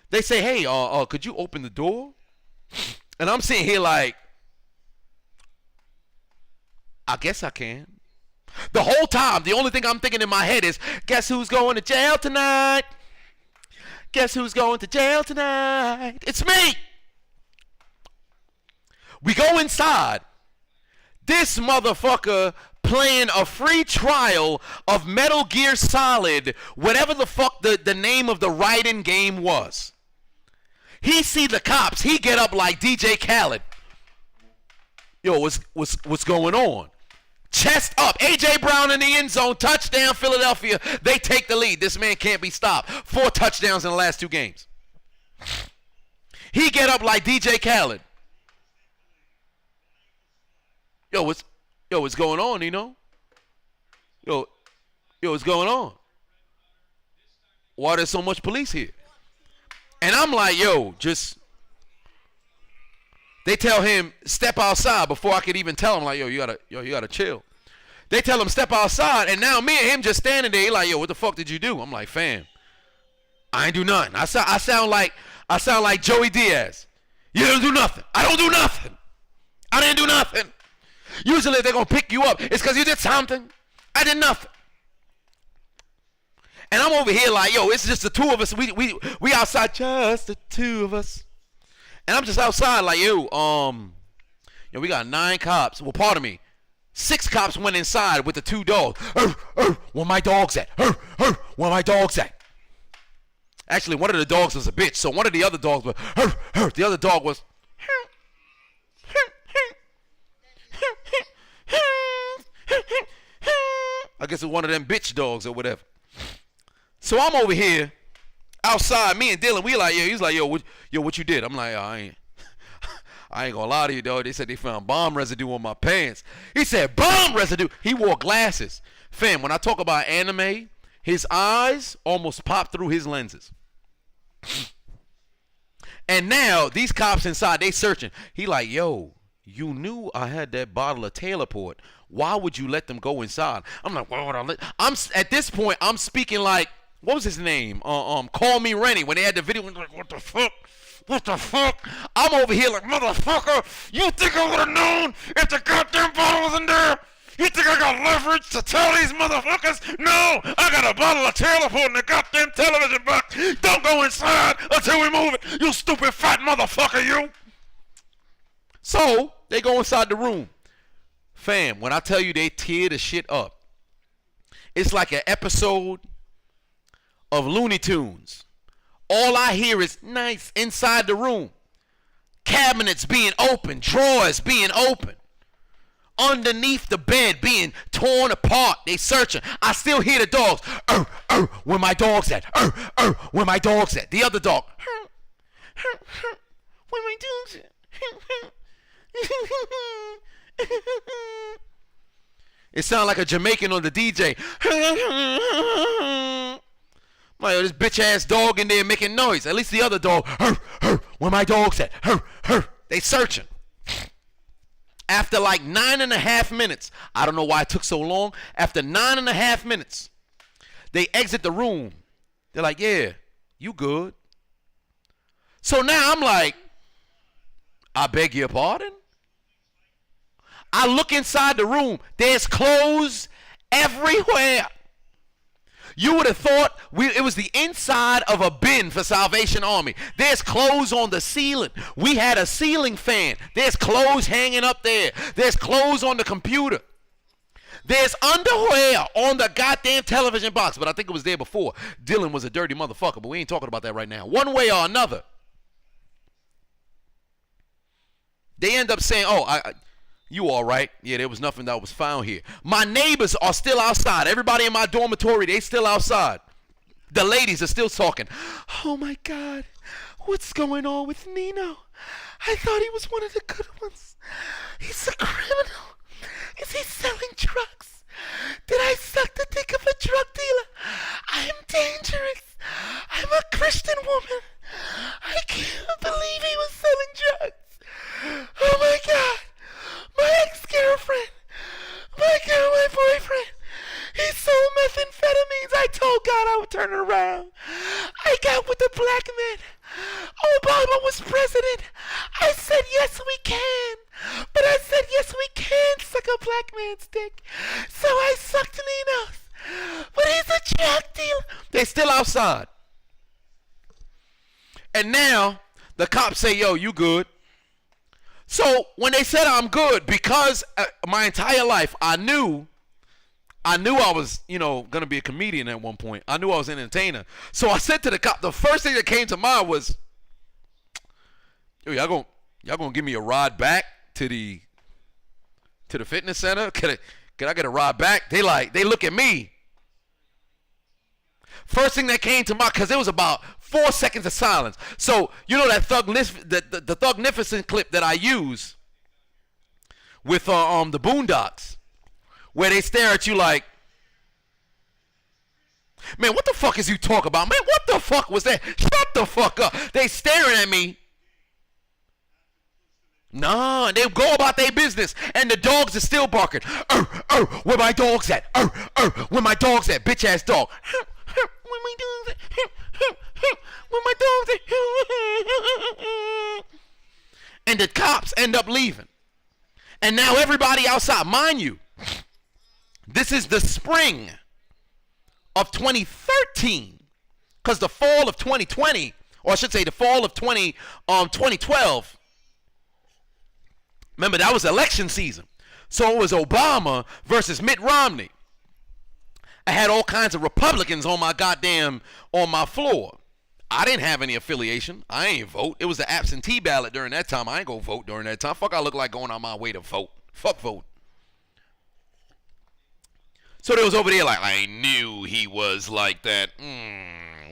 They say, hey, could you open the door? And I'm sitting here like, I guess I can. The whole time, the only thing I'm thinking in my head is, guess who's going to jail tonight? Guess who's going to jail tonight? It's me. We go inside. This motherfucker playing a free trial of Metal Gear Solid, whatever the fuck the name of the write-in game was. He see the cops. He get up like DJ Khaled. Yo, what's going on? Chest up. A.J. Brown in the end zone. Touchdown, Philadelphia. They take the lead. This man can't be stopped. 4 touchdowns in the last 2 games. He get up like DJ Khaled. Yo, what's going on, Nino? Yo, what's going on? Why there's so much police here? And I'm like, they tell him, step outside before I could even tell him, like, you gotta chill. They tell him, step outside, and now me and him just standing there, he like, what the fuck did you do? I'm like, fam, I ain't do nothing. I sound like Joey Diaz. You didn't do nothing. I don't do nothing. I didn't do nothing. Usually they're gonna pick you up. It's because you did something. I did nothing. And I'm over here like, it's just the 2 of us. We outside, just the 2 of us. And I'm just outside like, we got 9 cops. Well, pardon me. 6 cops went inside with the 2 dogs. Where my dog's at? Where my dog's at? Actually, one of the dogs was a bitch. So one of the other dogs was, the other dog was, I guess it's one of them bitch dogs or whatever. So I'm over here outside, me and Dylan, we like, he's like, what you did? I'm like, I ain't gonna lie to you, dog. They said they found bomb residue on my pants. He said, bomb residue? He wore glasses. Fam, when I talk about anime, his eyes almost popped through his lenses. And now, these cops inside, they searching. He like, you knew I had that bottle of Taylor Port. Why would you let them go inside? I'm like, why would I let? At this point, I'm speaking like, what was his name? Call Me Rennie. When they had the video, I'm like, what the fuck? What the fuck? I'm over here like, motherfucker, you think I would have known if the goddamn bottle was in there? You think I got leverage to tell these motherfuckers? No, I got a bottle of Taylor in the goddamn television box. Don't go inside until we move it, you stupid fat motherfucker, you. So, they go inside the room. Fam, when I tell you they tear the shit up, it's like an episode of Looney Tunes. All I hear is nice inside the room. Cabinets being open, drawers being open. Underneath the bed being torn apart. They searching. I still hear the dogs. Where my dog's at? Where my dog's at? The other dog. Where my dog's at? It sounds like a Jamaican on the DJ. Like, this bitch ass dog in there making noise. At least the other dog, where my dog's at? They searching. After like 9.5 minutes, I don't know why it took so long. After 9.5 minutes, they exit the room. They're like, yeah, you good. So now I'm like, I beg your pardon? I look inside the room. There's clothes everywhere. You would have thought it was the inside of a bin for Salvation Army. There's clothes on the ceiling. We had a ceiling fan. There's clothes hanging up there. There's clothes on the computer. There's underwear on the goddamn television box. But I think it was there before. Dylan was a dirty motherfucker, but we ain't talking about that right now. One way or another. They end up saying, you all right? Yeah, there was nothing that was found here. My neighbors are still outside. Everybody in my dormitory, they still outside. The ladies are still talking. Oh, my God. What's going on with Nino? I thought he was one of the good ones. He's a criminal. Is he selling drugs? Did I suck the dick of a drug dealer? I am dangerous. I'm a Christian woman. I can't believe he was selling drugs. Oh, my God. My ex-girlfriend, my boyfriend, he sold methamphetamines. I told God I would turn it around. I got with the black men. Obama was president. I said, yes, we can. But I said, yes, we can suck a black man's dick. So I sucked Nino's. But he's a drug dealer. They're still outside. And now the cops say, yo, you good. So when they said I'm good, because my entire life I knew I was, gonna be a comedian at one point. I knew I was an entertainer. So I said to the cop, the first thing that came to mind was, yo, y'all gonna give me a ride back to the fitness center? Can I get a ride back? They look at me. First thing that came to mind, because it was about 4 seconds of silence. So, you know that the Thugnificent clip that I use with the Boondocks, where they stare at you like, man, what the fuck is you talking about? Man, what the fuck was that? Shut the fuck up. They staring at me. No, and they go about their business, and the dogs are still barking. Where my dog's at? Where my dog's at? Bitch ass dog. Where my dog's at? Where my dog's at? And the cops end up leaving. And now everybody outside, mind you, this is the spring of 2013, because the fall of 2020, or I should say the fall of 2012, remember that was election season. So it was Obama versus Mitt Romney. I had all kinds of Republicans on my floor. I didn't have any affiliation. I ain't vote. It was the absentee ballot during that time. I ain't go vote during that time. Fuck, I look like going on my way to vote. Fuck vote. So they was over there like, I knew he was like that.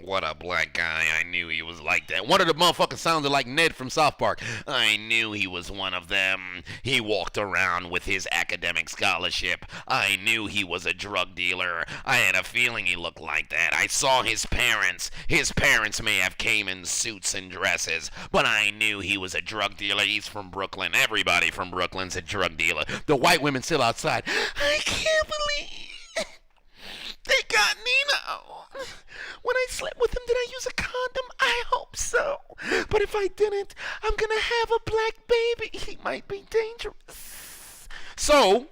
what a black guy. I knew he was like that. One of the motherfuckers sounded like Ned from South Park. I knew he was one of them. He walked around with his academic scholarship. I knew he was a drug dealer. I had a feeling he looked like that. I saw his parents. His parents may have came in suits and dresses, but I knew he was a drug dealer. He's from Brooklyn. Everybody from Brooklyn's a drug dealer. The white women still outside. I can't believe they got Nino. When I slept with him, did I use a condom? I hope so. But if I didn't, I'm going to have a black baby. He might be dangerous. So,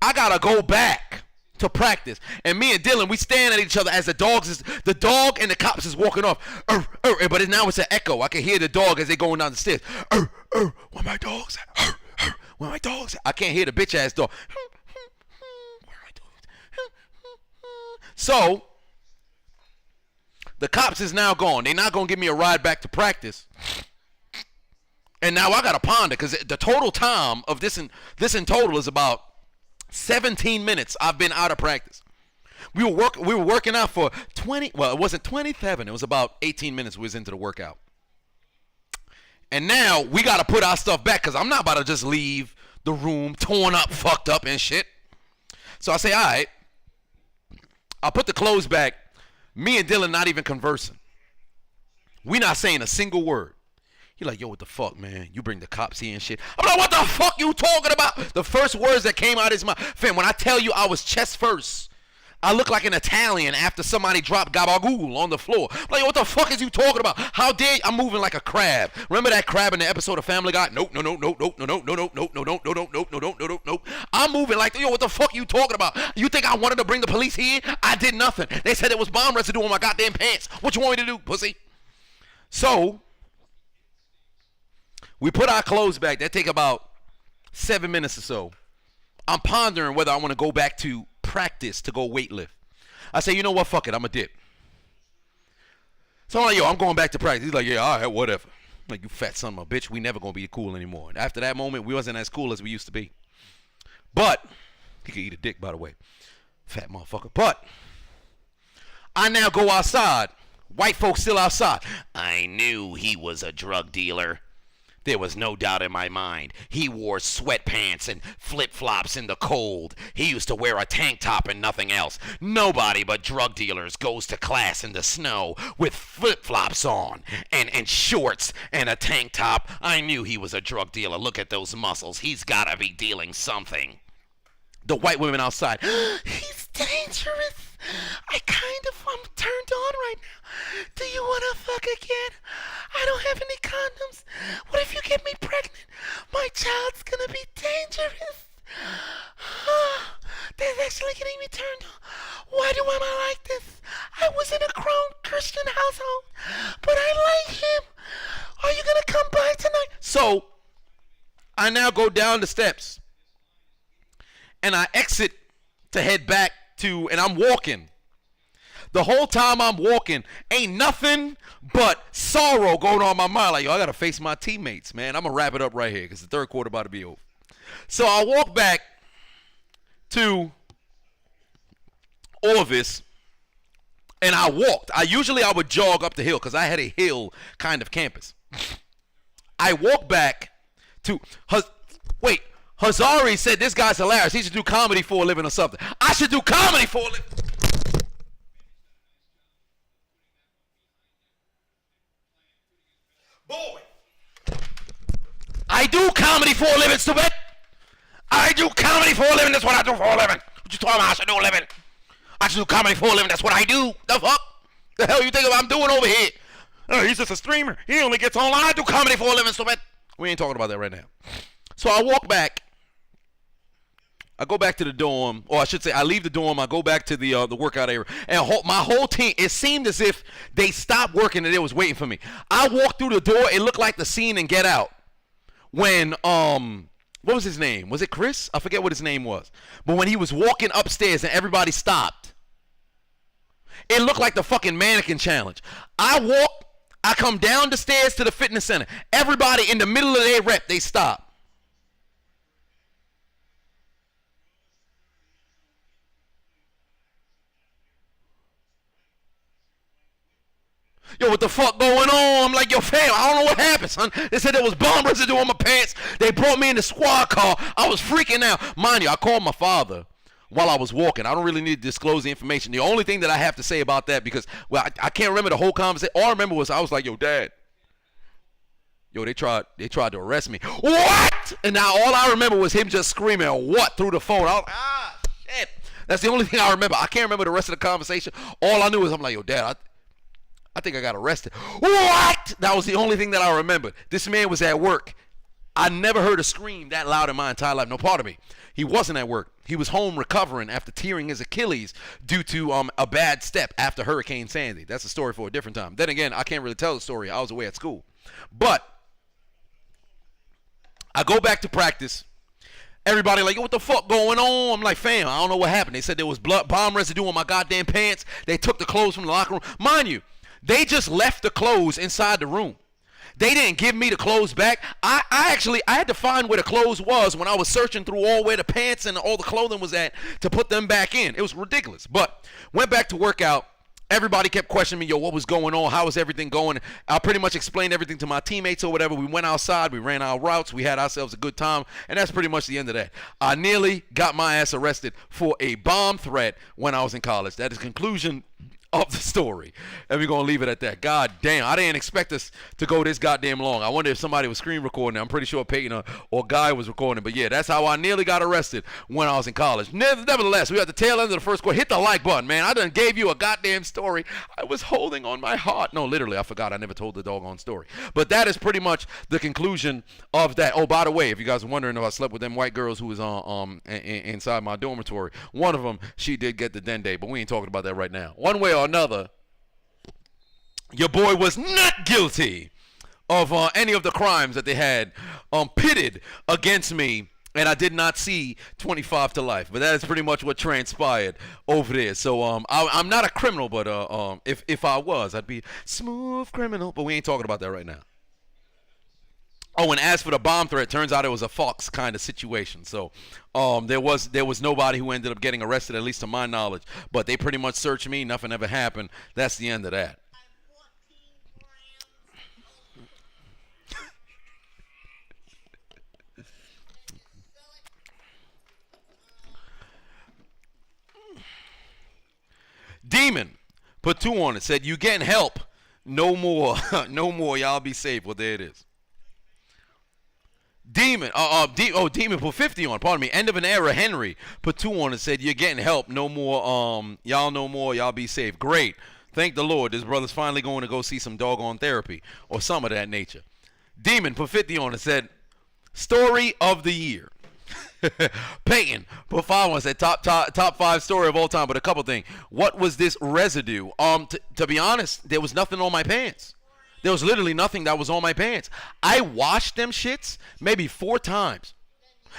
I got to go back to practice. And me and Dylan, we stand at each other as the dog and the cops is walking off. But now it's an echo. I can hear the dog as they going down the stairs. Where my dogs at? Where my dogs at? I can't hear the bitch ass dog. So, the cops is now gone. They're not going to give me a ride back to practice. And now I got to ponder, because the total time of this in total is about 17 minutes I've been out of practice. We were working out for 20, well, it wasn't 27. It was about 18 minutes we was into the workout. And now we got to put our stuff back, because I'm not about to just leave the room torn up, fucked up and shit. So I say, all right. I'll put the clothes back. Me and Dylan not even conversing. We not saying a single word. He like, yo, what the fuck, man? You bring the cops here and shit. I'm like, what the fuck you talking about? The first words that came out of his mouth. Fam, when I tell you I was chest first, I look like an Italian after somebody dropped gabagool on the floor. I'm like, what the fuck is you talking about? How dare you? I'm moving like a crab. Remember that crab in the episode of Family Guy? Nope. I'm moving like, yo, what the fuck you talking about? You think I wanted to bring the police here? I did nothing. They said it was bomb residue on my goddamn pants. What you want me to do, pussy? So, we put our clothes back. That take about 7 minutes or so. I'm pondering whether I want to go back to practice to go weightlift. I say, you know what, fuck it, I'm a dip. So I'm like, yo, I'm going back to practice. He's like, yeah, all right, whatever. I'm like, you fat son of a bitch, we never gonna be cool anymore. And after that moment, we wasn't as cool as we used to be. But he could eat a dick, by the way, fat motherfucker. But I now go outside. White folks still outside. I knew he was a drug dealer. There was no doubt in my mind. He wore sweatpants and flip-flops in the cold. He used to wear a tank top and nothing else. Nobody but drug dealers goes to class in the snow with flip-flops on and shorts and a tank top. I knew he was a drug dealer. Look at those muscles. He's got to be dealing something. The white women outside. He's dangerous. I'm turned on right now. Do you want to fuck again? I don't have any condoms. What if you get me pregnant? My child's gonna be dangerous. That's actually getting me turned on. Why do I like this? I was in a grown Christian household, but I like him. Are you gonna come by tonight? So, I now go down the steps, and I exit to head back to, and I'm walking. The whole time I'm walking, ain't nothing but sorrow going on in my mind. Like, yo, I got to face my teammates, man. I'm going to wrap it up right here because the third quarter about to be over. So I walk back to Orvis, and I walked. Usually I would jog up the hill because I had a hill kind of campus. I walk back to, Hazari said this guy's hilarious. He should do comedy for a living or something. I should do comedy for a living. Boy, I do comedy for a living, stupid. I do comedy for a living. That's what I do for a living. What you talking about? I should do a living. I should do comedy for a living. That's what I do. The fuck? The hell you think I'm doing over here? Oh, he's just a streamer. He only gets online. I do comedy for a living, stupid. We ain't talking about that right now. So I walk back. I go back to the dorm, or I should say I leave the dorm, I go back to the workout area, and my whole team, it seemed as if they stopped working and they was waiting for me. I walked through the door, it looked like the scene in Get Out when, what was his name? Was it Chris? I forget what his name was. But when he was walking upstairs and everybody stopped, it looked like the fucking mannequin challenge. I come down the stairs to the fitness center. Everybody in the middle of their rep, they stop. Yo, what the fuck going on? I'm like, yo, fam, I don't know what happened, son. They said there was bomb residue on my pants. They brought me in the squad car. I was freaking out. Mind you, I called my father while I was walking. I don't really need to disclose the information. The only thing that I have to say about that, because, well, I can't remember the whole conversation. All I remember was I was like, yo, Dad. Yo, they tried to arrest me. What? And now all I remember was him just screaming, what, through the phone. I was like, shit. That's the only thing I remember. I can't remember the rest of the conversation. All I knew is I'm like, yo, Dad, I think I got arrested. What? That was the only thing that I remembered. This man was at work. I never heard a scream that loud in my entire life. No part of me. He wasn't at work. He was home recovering after tearing his Achilles due to a bad step after Hurricane Sandy. That's a story for a different time. Then again, I can't really tell the story. I was away at school. But I go back to practice. Everybody like, yo, what the fuck going on? I'm like, fam, I don't know what happened. They said there was bomb residue on my goddamn pants. They took the clothes from the locker room. Mind you, they just left the clothes inside the room. They didn't give me the clothes back. I had to find where the clothes was when I was searching through all where the pants and all the clothing was at to put them back in. It was ridiculous. But went back to work out. Everybody kept questioning me, yo, what was going on? How was everything going? I pretty much explained everything to my teammates or whatever. We went outside. We ran our routes. We had ourselves a good time. And that's pretty much the end of that. I nearly got my ass arrested for a bomb threat when I was in college. That is the conclusion of the story. And we're going to leave it at that. God damn, I didn't expect us to go this goddamn long. I wonder if somebody was screen recording. I'm pretty sure Peyton or Guy was recording. But yeah, that's how I nearly got arrested when I was in college. Nevertheless, we at the tail end of the first quarter. Hit the like button, man. I done gave you a goddamn story I was holding on my heart. No, literally, I forgot. I never told the doggone story. But that is pretty much the conclusion of that. Oh, by the way, if you guys are wondering if I slept with them white girls who was inside my dormitory, one of them, she did get the dende, but we ain't talking about that right now. One way or another, your boy was not guilty of any of the crimes that they had pitted against me, and I did not see 25 to life. But that is pretty much what transpired over there. So I'm not a criminal, but if I was, I'd be a smooth criminal. But we ain't talking about that right now. Oh, and as for the bomb threat, turns out it was a Fox kind of situation. So there was nobody who ended up getting arrested, at least to my knowledge. But they pretty much searched me. Nothing ever happened. That's the end of that. Demon put 2 on it. Said, you getting help. No more. No more. Y'all be safe. Well, there it is. Demon Demon put 50 on. Pardon me. End of an era. Henry put 2 on and said, you're getting help. No more. Y'all no more. Y'all be safe. Great. Thank the Lord. This brother's finally going to go see some doggone therapy or some of that nature. Demon put 50 on and said, story of the year. Peyton put 5 on and said top 5 story of all time. But a couple things. What was this residue? To be honest, there was nothing on my pants. There was literally nothing that was on my pants. I washed them shits maybe 4 times.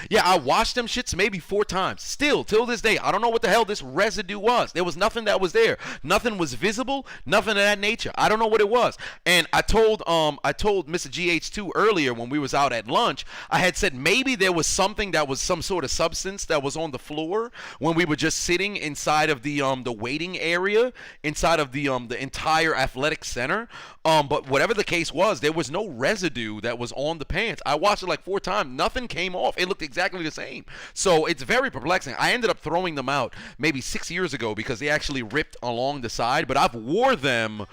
Yeah, I washed them shits maybe 4 times. Still, till this day, I don't know what the hell this residue was. There was nothing that was there. Nothing was visible. Nothing of that nature. I don't know what it was. And I told Mr. GH2 earlier when we was out at lunch, I had said maybe there was something that was some sort of substance that was on the floor when we were just sitting inside of the waiting area, inside of the entire athletic center. But whatever the case was, there was no residue that was on the pants. I washed it like 4 times. Nothing came off. It looked exactly the same. So it's very perplexing. I ended up throwing them out maybe 6 years ago because they actually ripped along the side. But I've wore them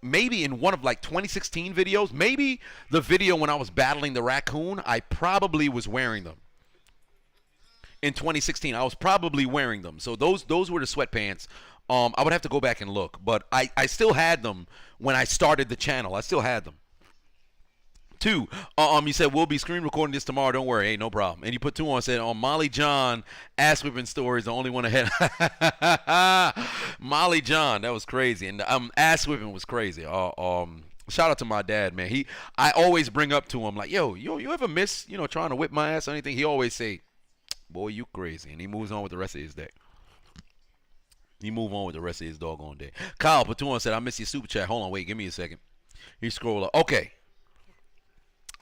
maybe in one of like 2016 videos. Maybe the video when I was battling the raccoon, I probably was wearing them. In 2016, I was probably wearing them. So those were the sweatpants. I would have to go back and look. But I still had them when I started the channel. I still had them. 2, you said we'll be screen recording this tomorrow. Don't worry, ain't no problem. And you put 2 on. Said Molly John ass whipping story is the only one ahead. Molly John, that was crazy, and ass whipping was crazy. Shout out to my dad, man. I always bring up to him like, yo, you ever miss trying to whip my ass or anything? He always say, boy, you crazy, and he moves on with the rest of his day. He move on with the rest of his doggone day. Kyle put 2 on. Said I miss your super chat. Hold on, wait, give me a second. He scroll up. Okay.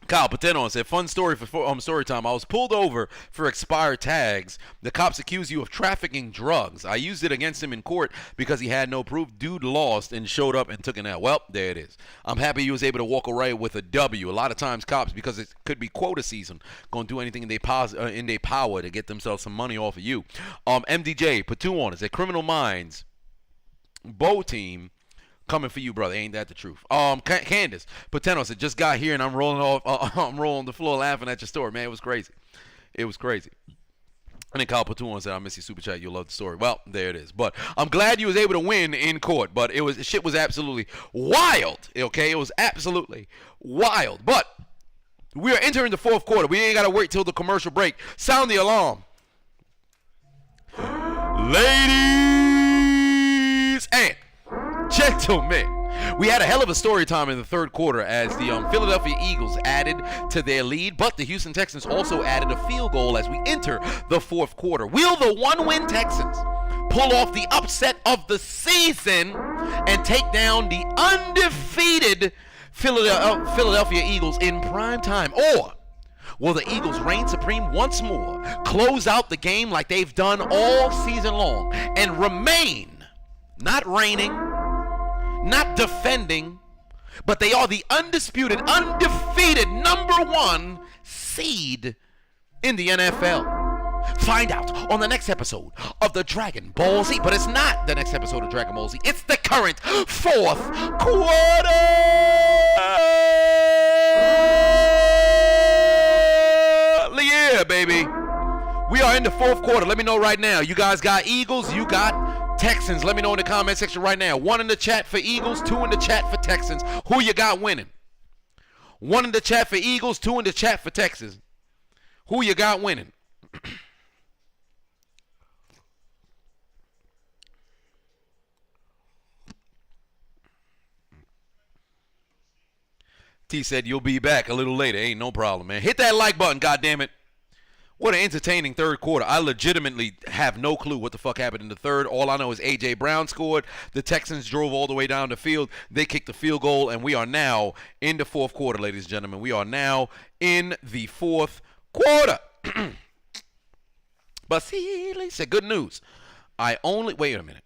Kyle Pateno said, fun story for story time. I was pulled over for expired tags. The cops accused you of trafficking drugs. I used it against him in court because he had no proof. Dude lost and showed up and took an L. Well, there it is. I'm happy he was able to walk away with a W. A lot of times cops, because it could be quota season, going to do anything in their power to get themselves some money off of you. MDJ, put two on it. Said, Criminal Minds, Bow Team, coming for you, brother. Ain't that the truth? Candace Pateno said, just got here and I'm rolling the floor laughing at your story, man. It was crazy. It was crazy. And then Kyle Patuan said, I miss you, super chat. You'll love the story. Well, there it is. But I'm glad you was able to win in court. But shit was absolutely wild. Okay, it was absolutely wild. But we are entering the fourth quarter. We ain't gotta wait till the commercial break. Sound the alarm, ladies and gentlemen. We had a hell of a story time in the third quarter as the Philadelphia Eagles added to their lead, but the Houston Texans also added a field goal as we enter the fourth quarter. Will the one-win Texans pull off the upset of the season and take down the undefeated Philadelphia Eagles in prime time? Or will the Eagles reign supreme once more, close out the game like they've done all season long, and remain not reigning, not defending, but they are the undisputed, undefeated #1 seed in the NFL? Find out on the next episode of the Dragon Ball Z. But it's not the next episode of Dragon Ball Z. It's the current fourth quarter. Yeah, baby. We are in the fourth quarter. Let me know right now. You guys got Eagles. You got Texans. Let me know in the comment section right now. 1 in the chat for Eagles, 2 in the chat for Texans. Who you got winning? 1 in the chat for Eagles, 2 in the chat for Texans. Who you got winning? T said you'll be back a little later. Ain't no problem, man. Hit that like button, goddammit. What an entertaining third quarter. I legitimately have no clue what the fuck happened in the third. All I know is A.J. Brown scored. The Texans drove all the way down the field. They kicked the field goal, and we are now in the fourth quarter, ladies and gentlemen. We are now in the fourth quarter. Basile said, good news. Wait a minute.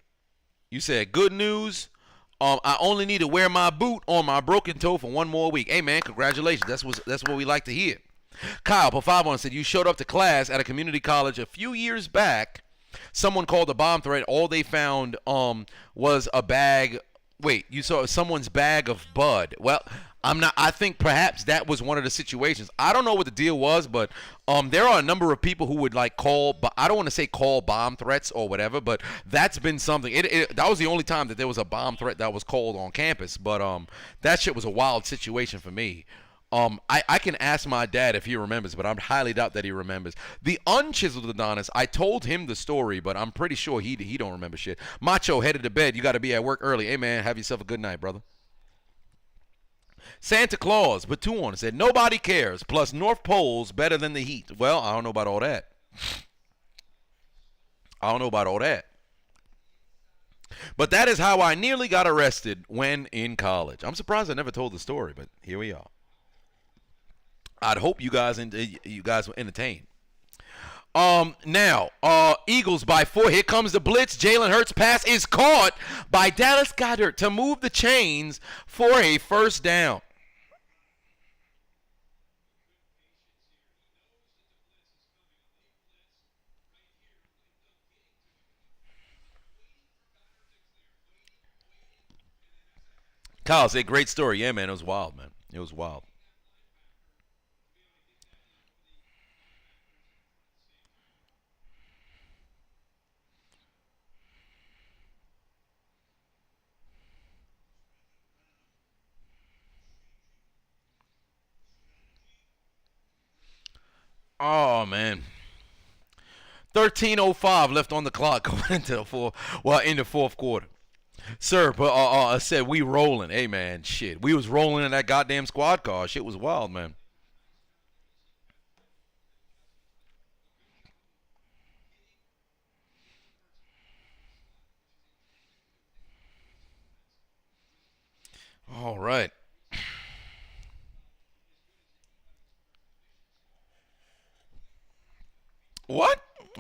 You said good news. I only need to wear my boot on my broken toe for 1 more week. Hey, man, congratulations. That's what we like to hear. Kyle, Pafavon said, you showed up to class at a community college a few years back. Someone called a bomb threat. All they found was a bag. Wait, you saw someone's bag of bud. Well, I think perhaps that was one of the situations. I don't know what the deal was, but there are a number of people who would call, but I don't want to say call bomb threats or whatever, but that's been something. That was the only time that there was a bomb threat that was called on campus, but that shit was a wild situation for me. I can ask my dad if he remembers, but I highly doubt that he remembers. The unchiseled Adonis, I told him the story, but I'm pretty sure he don't remember shit. Macho, headed to bed. You got to be at work early. Hey, man, have yourself a good night, brother. Santa Claus, Batuan said, nobody cares, plus North Pole's better than the Heat. Well, I don't know about all that. But that is how I nearly got arrested when in college. I'm surprised I never told the story, but here we are. I'd hope you guys were entertained. Now, Eagles by 4. Here comes the blitz. Jalen Hurts' pass is caught by Dallas Goedert to move the chains for a first down. Kyle said, great story. Yeah, man, it was wild, man. It was wild. Oh, man. 13:05 left on the clock going into the fourth quarter. Sir, but I said we rolling. Hey, man, shit. We was rolling in that goddamn squad car. Shit was wild, man. All right.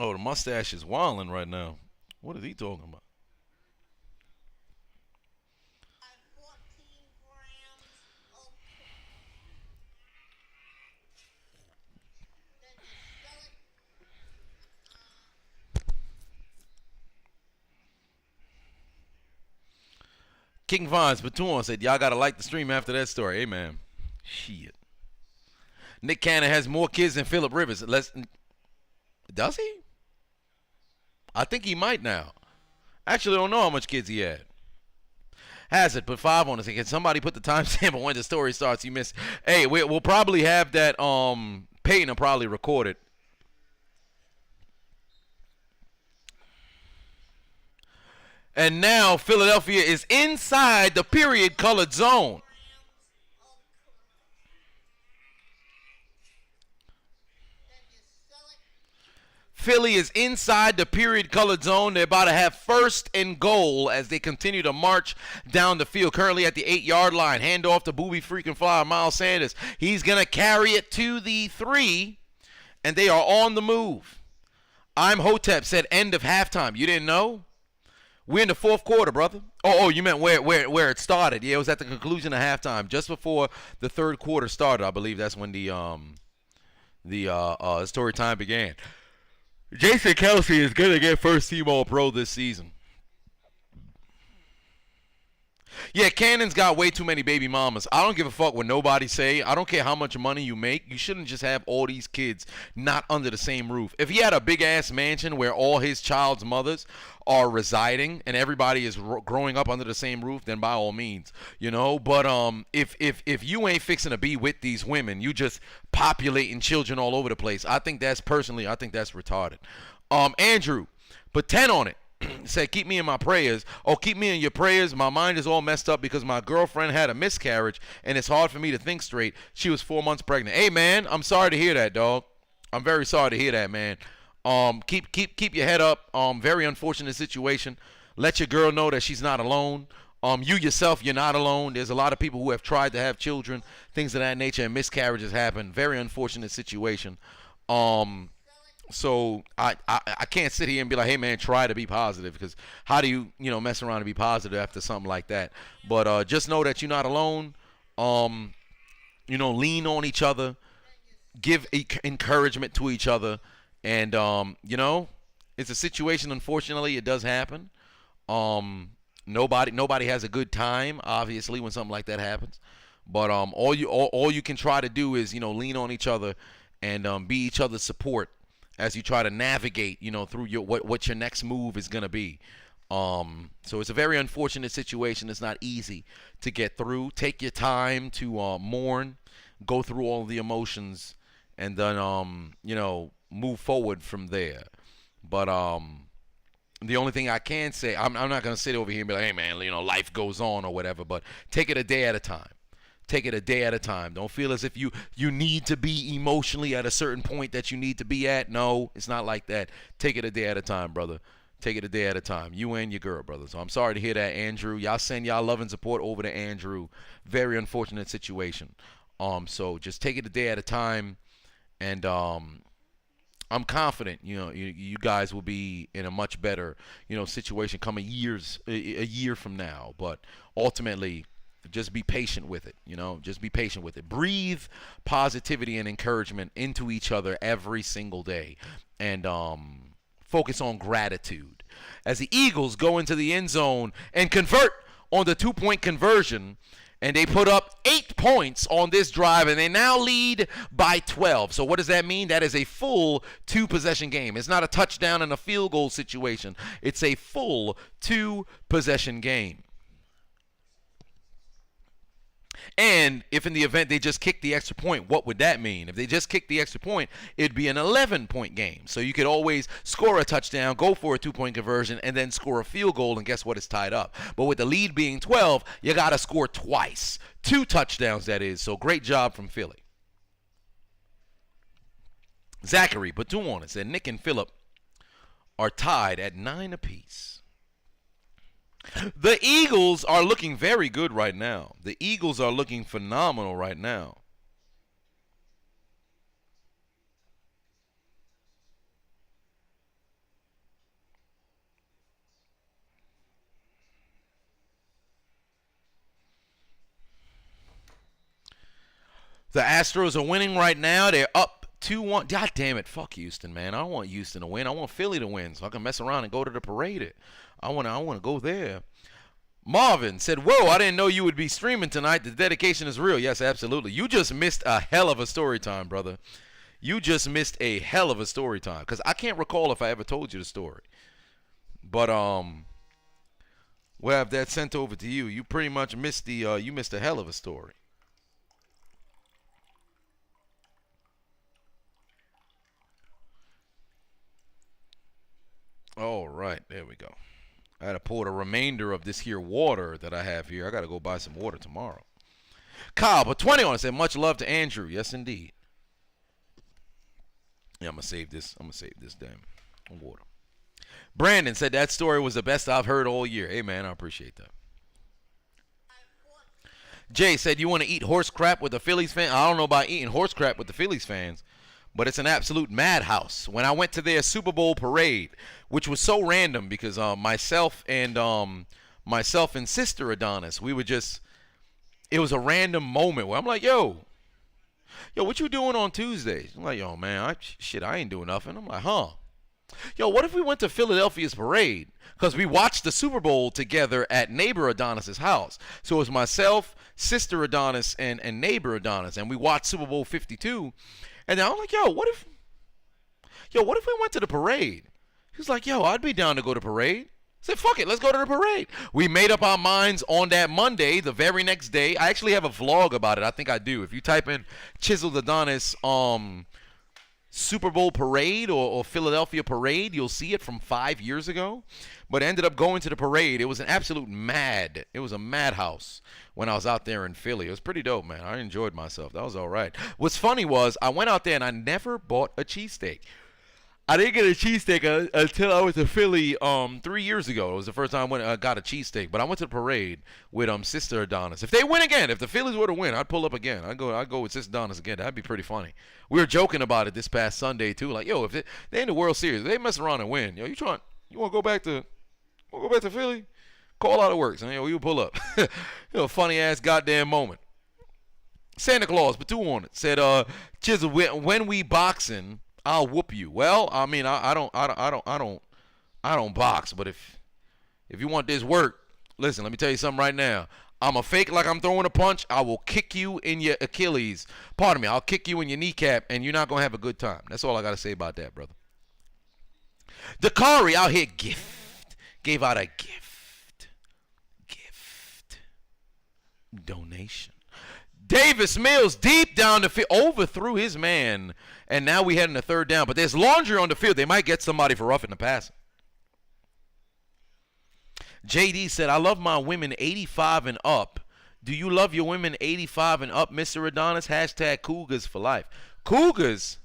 Oh, the mustache is wilding right now. What is he talking about? King Vines, Baton said, y'all gotta like the stream after that story. Hey, man. Shit. Nick Cannon has more kids than Phillip Rivers. Does he? I think he might now. Actually, I don't know how much kids he had. Hazard put 5 on us. Can somebody put the timestamp on when the story starts? You missed. Hey, we'll probably have that. Peyton will probably record it. And now Philadelphia is inside the period colored zone. Philly is inside the period colored zone. They're about to have 1st and goal as they continue to march down the field. Currently at the 8-yard line. Handoff to Booby freaking Flyer, Miles Sanders. He's going to carry it to the 3, and they are on the move. I'm Hotep said end of halftime. You didn't know? We're in the 4th quarter, brother. Oh, you meant where it started. Yeah, it was at the conclusion of halftime, just before the 3rd quarter started. I believe that's when the story time began. Jason Kelsey is going to get first team All-Pro this season. Yeah, Cannon's got way too many baby mamas. I don't give a fuck what nobody say. I don't care how much money you make. You shouldn't just have all these kids not under the same roof. If he had a big-ass mansion where all his child's mothers are residing and everybody is growing up under the same roof, then by all means, you know. But if you ain't fixing to be with these women, you just populating children all over the place. I think that's retarded. Andrew, put 10 on it. Said, keep me in my prayers. Oh, keep me in your prayers. My mind is all messed up because my girlfriend had a miscarriage, and it's hard for me to think straight. She was 4 months pregnant. Hey, man, I'm sorry to hear that, dog. I'm very sorry to hear that, man. Keep your head up. Very unfortunate situation. Let your girl know that she's not alone. You yourself, you're not alone. There's a lot of people who have tried to have children, things of that nature, and miscarriages happen. Very unfortunate situation. So I can't sit here and be like, hey, man, try to be positive, because how do you mess around and be positive after something like that? But just know that you're not alone. Lean on each other, give encouragement to each other, and it's a situation. Unfortunately, it does happen. Nobody has a good time, obviously, when something like that happens. But all you can try to do is lean on each other and be each other's support as you try to navigate, through what your next move is going to be. So it's a very unfortunate situation. It's not easy to get through. Take your time to mourn, go through all the emotions, and then, move forward from there. But the only thing I can say, I'm not going to sit over here and be like, hey, man, life goes on or whatever, but take it a day at a time. Take it a day at a time. Don't feel as if you need to be emotionally at a certain point that you need to be at. No, it's not like that. Take it a day at a time, brother. Take it a day at a time. You and your girl, brother. So I'm sorry to hear that, Andrew. Y'all send y'all love and support over to Andrew. Very unfortunate situation. So just take it a day at a time, and I'm confident, you guys will be in a much better, situation coming a year from now. But ultimately, just be patient with it, just be patient with it. Breathe positivity and encouragement into each other every single day, and focus on gratitude. As the Eagles go into the end zone and convert on the 2-point conversion, and they put up 8 points on this drive, and they now lead by 12. So what does that mean? That is a full 2-possession game. It's not a touchdown and a field goal situation. It's a full 2-possession game. And if in the event they just kicked the extra point, what would that mean? If they just kicked the extra point, it'd be an 11-point game. So you could always score a touchdown, go for a 2-point conversion, and then score a field goal, and guess what? It's tied up. But with the lead being 12, you got to score twice. 2 touchdowns, that is. So great job from Philly. Zachary put 2 on it. Said Nick and Phillip are tied at 9 apiece. The Eagles are looking very good right now. The Eagles are looking phenomenal right now. The Astros are winning right now. They're up 2-1. God damn it. Fuck Houston, man. I don't want Houston to win. I want Philly to win so I can mess around and go to the parade. I want to go there. Marvin said, whoa, I didn't know you would be streaming tonight. The dedication is real. Yes, absolutely. You just missed a hell of a story time, brother. You just missed a hell of a story time. Because I can't recall if I ever told you the story. But, we'll have that sent over to you. You pretty much missed you missed a hell of a story. All right, there we go. I had to pour the remainder of this here water that I have here. I got to go buy some water tomorrow. Kyle, but 20 on it said, much love to Andrew. Yes, indeed. Yeah, I'm going to save this. I'm going to save this damn water. Brandon said that story was the best I've heard all year. Hey, man, I appreciate that. Jay said, you want to eat horse crap with the Phillies fan? I don't know about eating horse crap with the Phillies fans, but it's an absolute madhouse. When I went to their Super Bowl parade, which was so random because myself and Sister Adonis, we were just, it was a random moment where I'm like, yo, what you doing on Tuesdays? I'm like, yo, man, I ain't doing nothing. I'm like, huh? Yo, what if we went to Philadelphia's parade? Because we watched the Super Bowl together at neighbor Adonis's house. So it was myself, Sister Adonis, and neighbor Adonis, and we watched Super Bowl 52. And then I'm like, yo, what if we went to the parade? He was like, yo, I'd be down to go to the parade. I said, fuck it, let's go to the parade. We made up our minds on that Monday, the very next day. I actually have a vlog about it. I think I do. If you type in Chiseled Adonis Super Bowl parade or Philadelphia parade, you'll see it from 5 years ago. But I ended up going to the parade. It was an absolute it was a madhouse when I was out there in Philly. It was pretty dope, man. I enjoyed myself. That was all right. What's funny was I went out there and I never bought a cheesesteak. I didn't get a cheesesteak until I was in Philly 3 years ago. It was the first time I got a cheesesteak. But I went to the parade with Sister Adonis. If they win again, if the Phillies were to win, I'd pull up again. I'd go with Sister Adonis again. That'd be pretty funny. We were joking about it this past Sunday too. Like, yo, if they in the World Series, if they mess around and win, yo, you want to go back to Philly? Call out of work, son. Yo, you pull up. Funny ass goddamn moment. Santa Claus, but 2 on it, said, Chisel, when we boxing, I'll whoop you. Well, I mean, I don't box, but if you want this work, listen, let me tell you something right now. I'm a fake like I'm throwing a punch. I will kick you in your Achilles. Pardon me, I'll kick you in your kneecap, and you're not going to have a good time. That's all I got to say about that, brother. Dakari out here gave out a gift donation. Davis Mills deep down the field overthrew his man, and now we heading to 3rd down. But there's laundry on the field. They might get somebody for roughing the passing. JD said, I love my women 85 and up. Do you love your women 85 and up, Mr. Adonis? Hashtag Cougars for life. Cougars?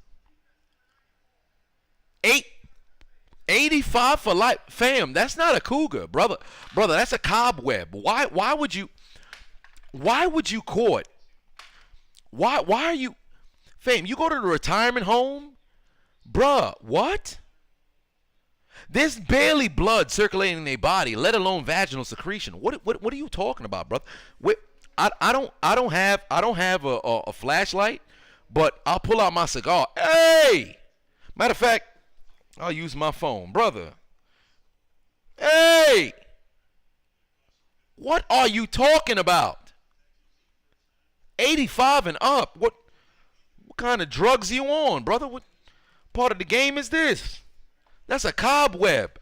85 for life. Fam, that's not a cougar, brother. Brother, that's a cobweb. Why would you court? Why are you, fam, you go to the retirement home? Bruh, what? There's barely blood circulating in their body, let alone vaginal secretion. What are you talking about, brother? I don't have a flashlight, but I'll pull out my cigar. Hey! Matter of fact, I'll use my phone. Brother. Hey! What are you talking about? 85 and up. What kind of drugs are you on, brother? What part of the game is this? That's a cobweb.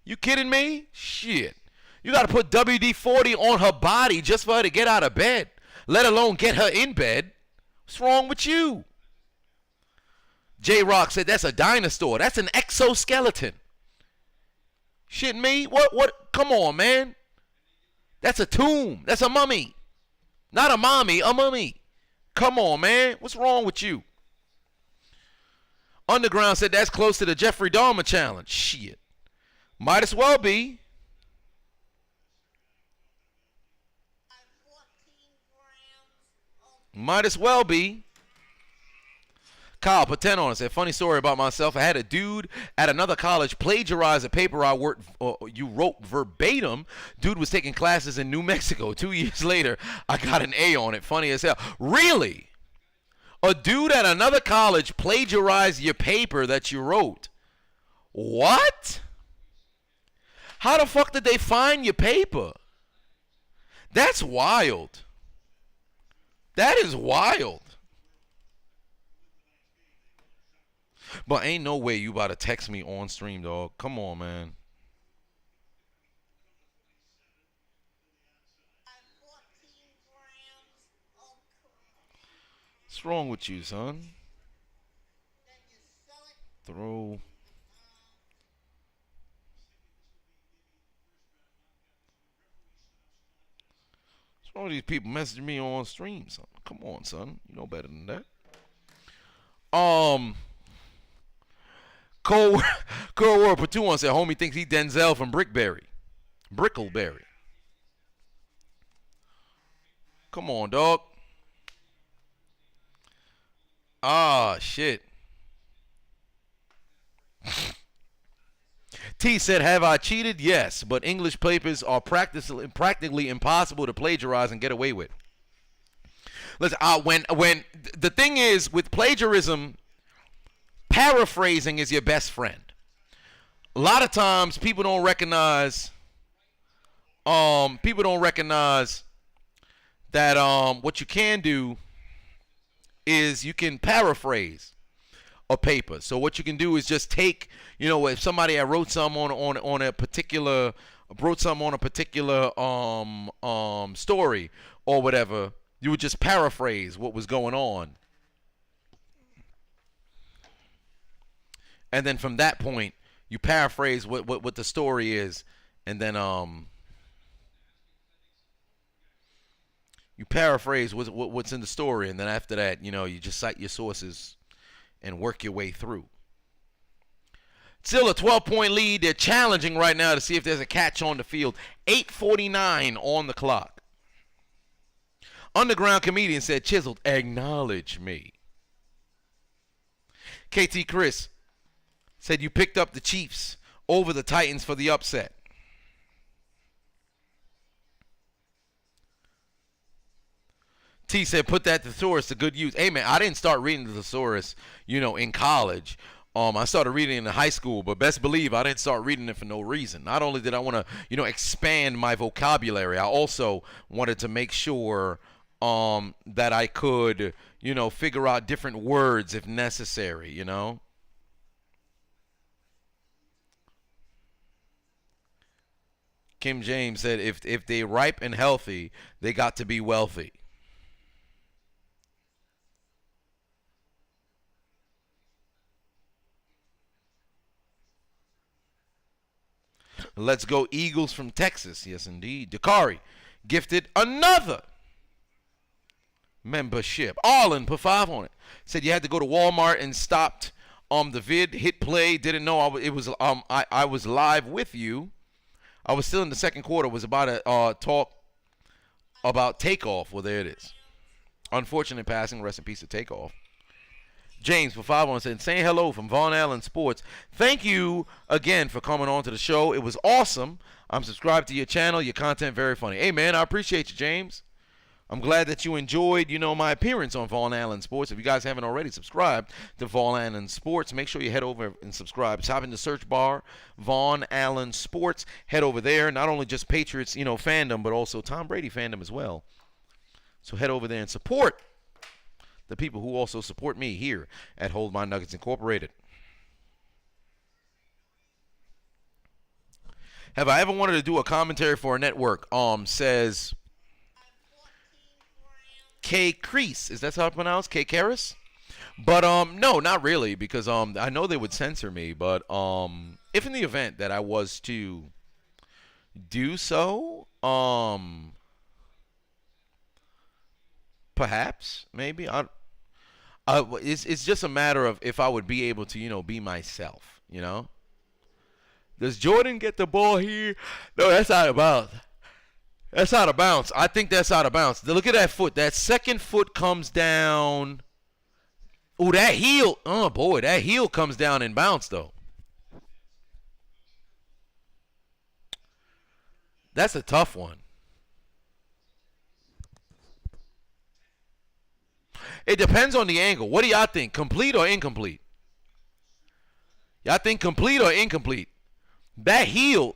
You kidding me? Shit. You got to put WD-40 on her body just for her to get out of bed, let alone get her in bed. What's wrong with you? J-Rock said that's a dinosaur. That's an exoskeleton. Shitting me? What? Come on, man. That's a tomb. That's a mummy. Not a mommy, a mummy. Come on, man. What's wrong with you? Underground said that's close to the Jeffrey Dahmer challenge. Shit. Might as well be. Might as well be. Kyle, put 10 on it. Said, funny story about myself. I had a dude at another college plagiarize a paper you wrote verbatim. Dude was taking classes in New Mexico. 2 years later, I got an A on it. Funny as hell. Really? A dude at another college plagiarized your paper that you wrote. What? How the fuck did they find your paper? That's wild. That is wild. But ain't no way you about to text me on stream, dog. Come on, man. What's wrong with you, son? Throw. What's wrong with these people messaging me on stream, son? Come on, son. You know better than that. Cold World for 2-1 said, homie thinks he Denzel from Brickleberry. Come on, dog. Ah, shit. T said, have I cheated? Yes, but English papers are practically impossible to plagiarize and get away with. Listen, when the thing is with plagiarism, paraphrasing is your best friend. A lot of times people don't recognize that what you can do is you can paraphrase a paper. So what you can do is just take, if somebody wrote something on a particular story or whatever, you would just paraphrase what was going on. And then from that point, you paraphrase what the story is, and then you paraphrase what's in the story, and then after that, you just cite your sources and work your way through. Still a 12-point lead. They're challenging right now to see if there's a catch on the field. 8:49 on the clock. Underground comedian said, Chiseled, acknowledge me. KT Chris said you picked up the Chiefs over the Titans for the upset. T said, put that thesaurus to good use. Hey, man, I didn't start reading the thesaurus, in college. I started reading it in high school, but best believe I didn't start reading it for no reason. Not only did I want to, expand my vocabulary, I also wanted to make sure that I could, figure out different words if necessary, Kim James said, if they ripe and healthy, they got to be wealthy. Let's go Eagles from Texas. Yes, indeed. Dakari gifted another membership. Arlen put 5 on it. Said you had to go to Walmart and stopped the vid, hit play. Didn't know I was live with you. I was still in the second quarter. Was about to talk about Takeoff. Well, there it is. Unfortunate passing. Rest in peace to Takeoff. James for 5 on said, saying hello from Von Allen Sports. Thank you again for coming on to the show. It was awesome. I'm subscribed to your channel. Your content very funny. Hey, man, I appreciate you, James. I'm glad that you enjoyed, my appearance on Von Allen Sports. If you guys haven't already subscribed to Von Allen Sports, make sure you head over and subscribe. Type in the search bar, Von Allen Sports. Head over there. Not only just Patriots, fandom, but also Tom Brady fandom as well. So head over there and support the people who also support me here at Hold My Nuggets Incorporated. Have I ever wanted to do a commentary for a network? Says K. Crease. Is that how it's pronounced? K. Karras? But no, not really, because I know they would censor me, but if in the event that I was to do so, perhaps, maybe. It's just a matter of if I would be able to, be myself, Does Jordan get the ball here? No, that's out of bounds. That's out of bounds. I think that's out of bounds. Look at that foot. That second foot comes down Oh, that heel. Oh, boy, that heel comes down and bounce, though. That's a tough one. It depends on the angle. What do y'all think? Complete or incomplete? Y'all think complete or incomplete? That heel.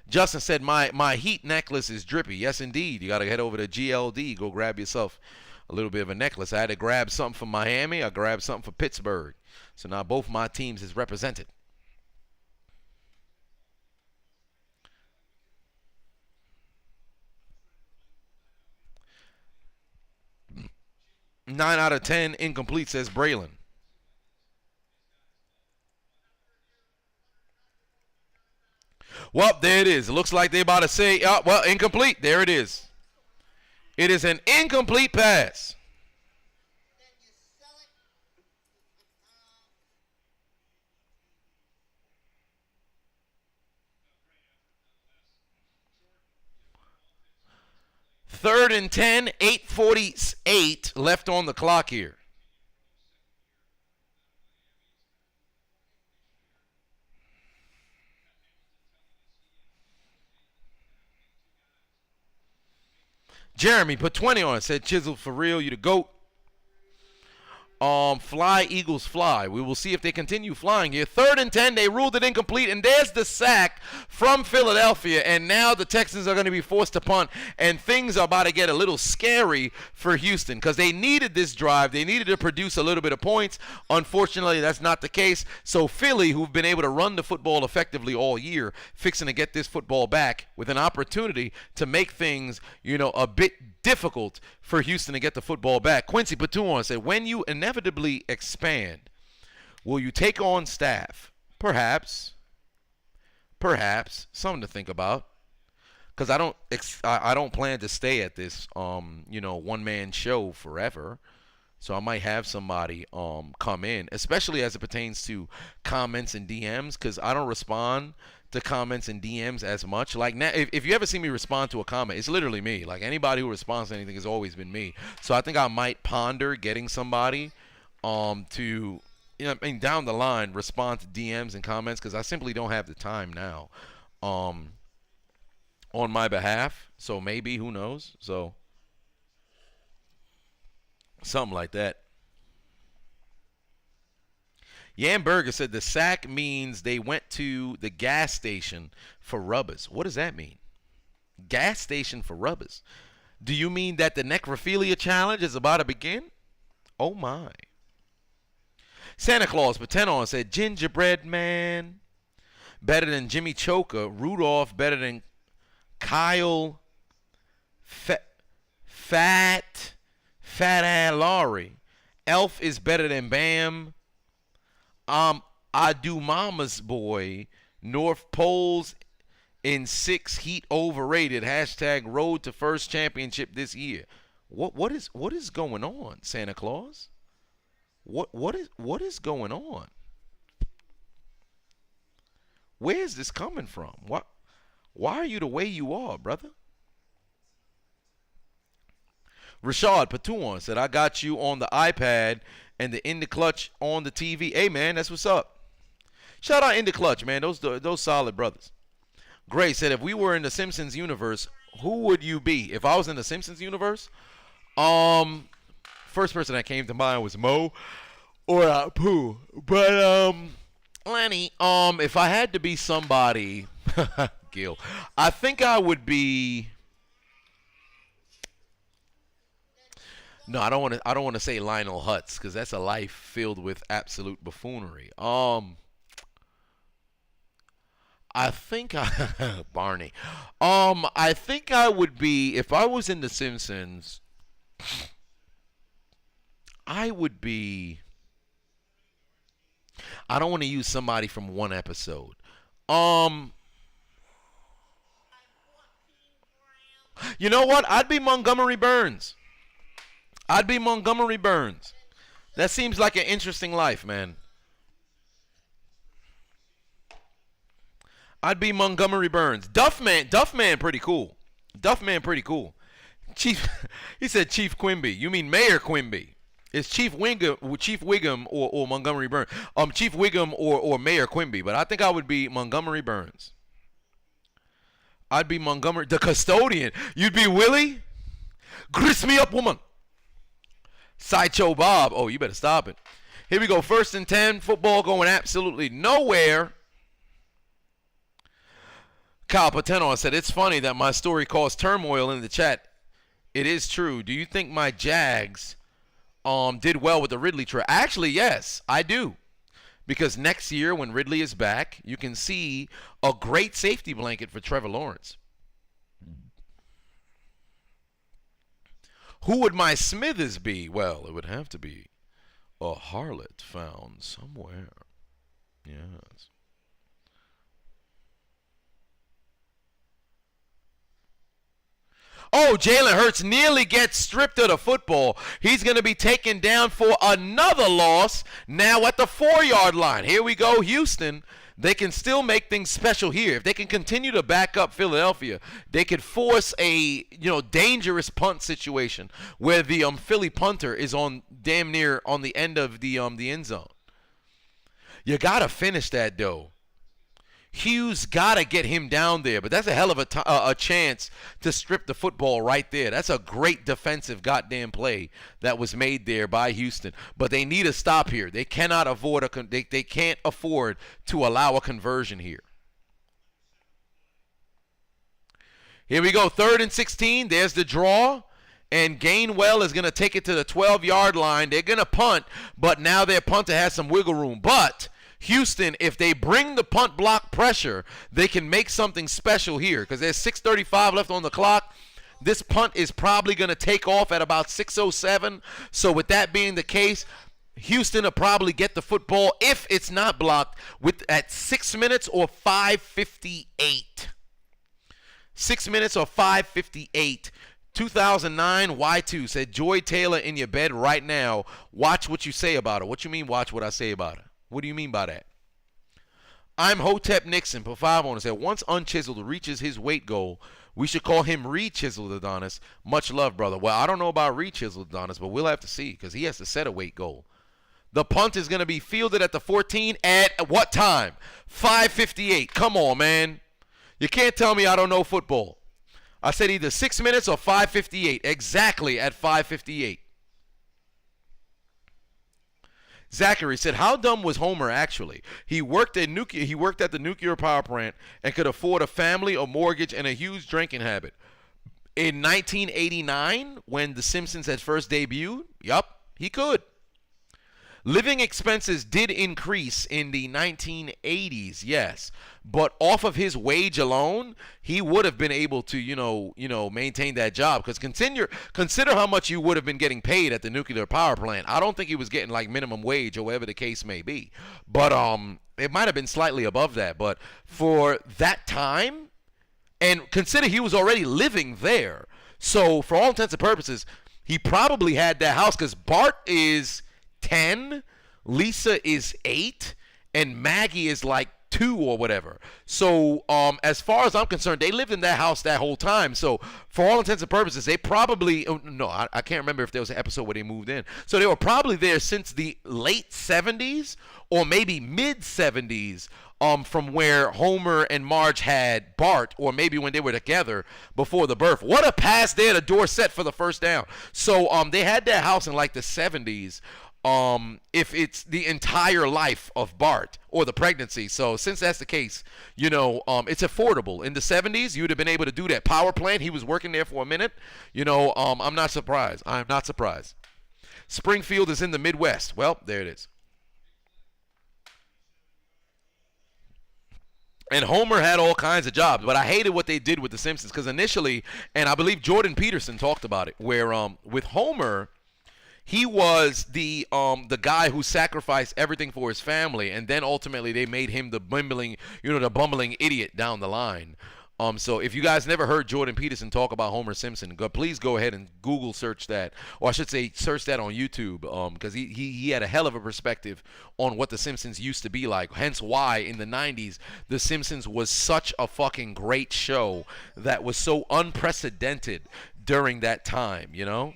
Justin said, my heat necklace is drippy. Yes, indeed. You got to head over to GLD. Go grab yourself a little bit of a necklace. I had to grab something from Miami. I grabbed something for Pittsburgh. So now both my teams is represented. Nine out of 10 incomplete, says Braylon. Well, there it is. It looks like they're about to say, well, incomplete. There it is. It is an incomplete pass. Third and 10, 8:48 left on the clock here. Jeremy put 20 on it. Said Chiseled for real. You the GOAT. Fly, Eagles, fly. We will see if they continue flying here. Third and 10. They ruled it incomplete. And there's the sack from Philadelphia. And now the Texans are going to be forced to punt. And things are about to get a little scary for Houston because they needed this drive. They needed to produce a little bit of points. Unfortunately, that's not the case. So Philly, who've been able to run the football effectively all year, fixing to get this football back with an opportunity to make things, a bit difficult for Houston to get the football back. Quincy Patuan said, when you inevitably expand, will you take on staff? Perhaps. Something to think about. Because I don't plan to stay at this one-man show forever. So I might have somebody come in, especially as it pertains to comments and DMs, because I don't respond to comments and DMs as much. Like now, if you ever see me respond to a comment, it's literally me. Like anybody who responds to anything has always been me. So I think I might ponder getting somebody to, down the line respond to DMs and comments because I simply don't have the time now on my behalf. So maybe, who knows? So something like that. Jan Berger said the sack means they went to the gas station for rubbers. What does that mean? Gas station for rubbers. Do you mean that the necrophilia challenge is about to begin? Oh my. Santa Claus put 10 on said gingerbread man better than Jimmy Choker. Rudolph better than Kyle Fat Laurie. Elf is better than Bam. I do mama's boy. North Poles in 6 heat overrated. # road to first championship this year. What is going on, Santa Claus? What is going on? Where is this coming from? Why are you the way you are, brother? Rashad Patuan said, I got you on the iPad and the In the Clutch on the TV. Hey, man, that's what's up. Shout out In the Clutch, man. Those solid brothers. Gray said, if we were in the Simpsons universe, who would you be? If I was in the Simpsons universe, first person that came to mind was Mo or Pooh. But, Lenny, if I had to be somebody, Gil, I think I would be... No, I don't want to say Lionel Hutz because that's a life filled with absolute buffoonery. I think Barney. I think I would be, if I was in The Simpsons, I would be. I don't want to use somebody from one episode. You know what? I'd be Montgomery Burns. That seems like an interesting life, man. I'd be Montgomery Burns. Duffman, pretty cool. Chief, he said Chief Quimby. You mean Mayor Quimby? It's Chief Wiggum or Montgomery Burns. Chief Wiggum or Mayor Quimby. But I think I would be Montgomery Burns. I'd be Montgomery, the custodian. You'd be Willie? Grist me up, woman. Sideshow Bob. Oh, you better stop it. Here we go. 1st and 10. Football going absolutely nowhere. Kyle Pateno said, it's funny that my story caused turmoil in the chat. It is true. Do you think my Jags did well with the Ridley trade? Actually, yes, I do. Because next year when Ridley is back, you can see a great safety blanket for Trevor Lawrence. Who would my Smithers be? Well, it would have to be a harlot found somewhere. Yes. Oh, Jalen Hurts nearly gets stripped of the football. He's going to be taken down for another loss now at the 4-yard line. Here we go, Houston. They can still make things special here. If they can continue to back up Philadelphia, they could force a dangerous punt situation where the Philly punter is on damn near on the end of the end zone. You got to finish that, though. Hughes got to get him down there, but that's a hell of a chance to strip the football right there. That's a great defensive goddamn play that was made there by Houston. But they need a stop here. They cannot afford they can't afford to allow a conversion here. Here we go, 3rd and 16. There's the draw. And Gainwell is going to take it to the 12-yard line. They're going to punt, but now their punter has some wiggle room. But Houston, if they bring the punt block pressure, they can make something special here because there's 6:35 left on the clock. This punt is probably going to take off at about 6:07. So with that being the case, Houston will probably get the football if it's not blocked at 6 minutes or 5:58. 6 minutes or 5:58. 2009 Y2 said, Joy Taylor in your bed right now. Watch what you say about her. What you mean watch what I say about her? What do you mean by that? I'm Hotep Nixon. For 5 owners said, once Unchiseled reaches his weight goal, we should call him Re-Chiseled Adonis. Much love, brother. Well, I don't know about Re-Chiseled Adonis, but we'll have to see because he has to set a weight goal. The punt is going to be fielded at the 14 at what time? 5:58. Come on, man. You can't tell me I don't know football. I said either 6 minutes or 5:58. Exactly at 5:58. Zachary said, how dumb was Homer actually? He worked at the nuclear power plant and could afford a family, a mortgage, and a huge drinking habit. In 1989, when The Simpsons had first debuted, yup, he could. Living expenses did increase in the 1980s, yes, but off of his wage alone, he would have been able to, maintain that job. Because consider how much you would have been getting paid at the nuclear power plant. I don't think he was getting like minimum wage or whatever the case may be, but it might have been slightly above that. But for that time, and consider he was already living there, so for all intents and purposes, he probably had that house. Because Bart is 10, Lisa is 8, and Maggie is like 2 or whatever. So as far as I'm concerned, they lived in that house that whole time. So for all intents and purposes, they probably I can't remember if there was an episode where they moved in. So they were probably there since the late 70s or maybe mid 70s from where Homer and Marge had Bart, or maybe when they were together before the birth. What a pass there to Dorsett for the first down. So they had that house in like the 70s. If it's the entire life of Bart or the pregnancy. So since that's the case, it's affordable. In the 70s, you would have been able to do that. Power plant, he was working there for a minute. I'm not surprised. I'm not surprised. Springfield is in the Midwest. Well, there it is. And Homer had all kinds of jobs, but I hated what they did with The Simpsons because initially, and I believe Jordan Peterson talked about it, where with Homer, he was the guy who sacrificed everything for his family, and then ultimately they made him the bumbling idiot down the line. So if you guys never heard Jordan Peterson talk about Homer Simpson, please go ahead and Google search that, or I should say search that on YouTube, because he had a hell of a perspective on what The Simpsons used to be like. Hence why in the 90s, The Simpsons was such a fucking great show that was so unprecedented during that time, you know?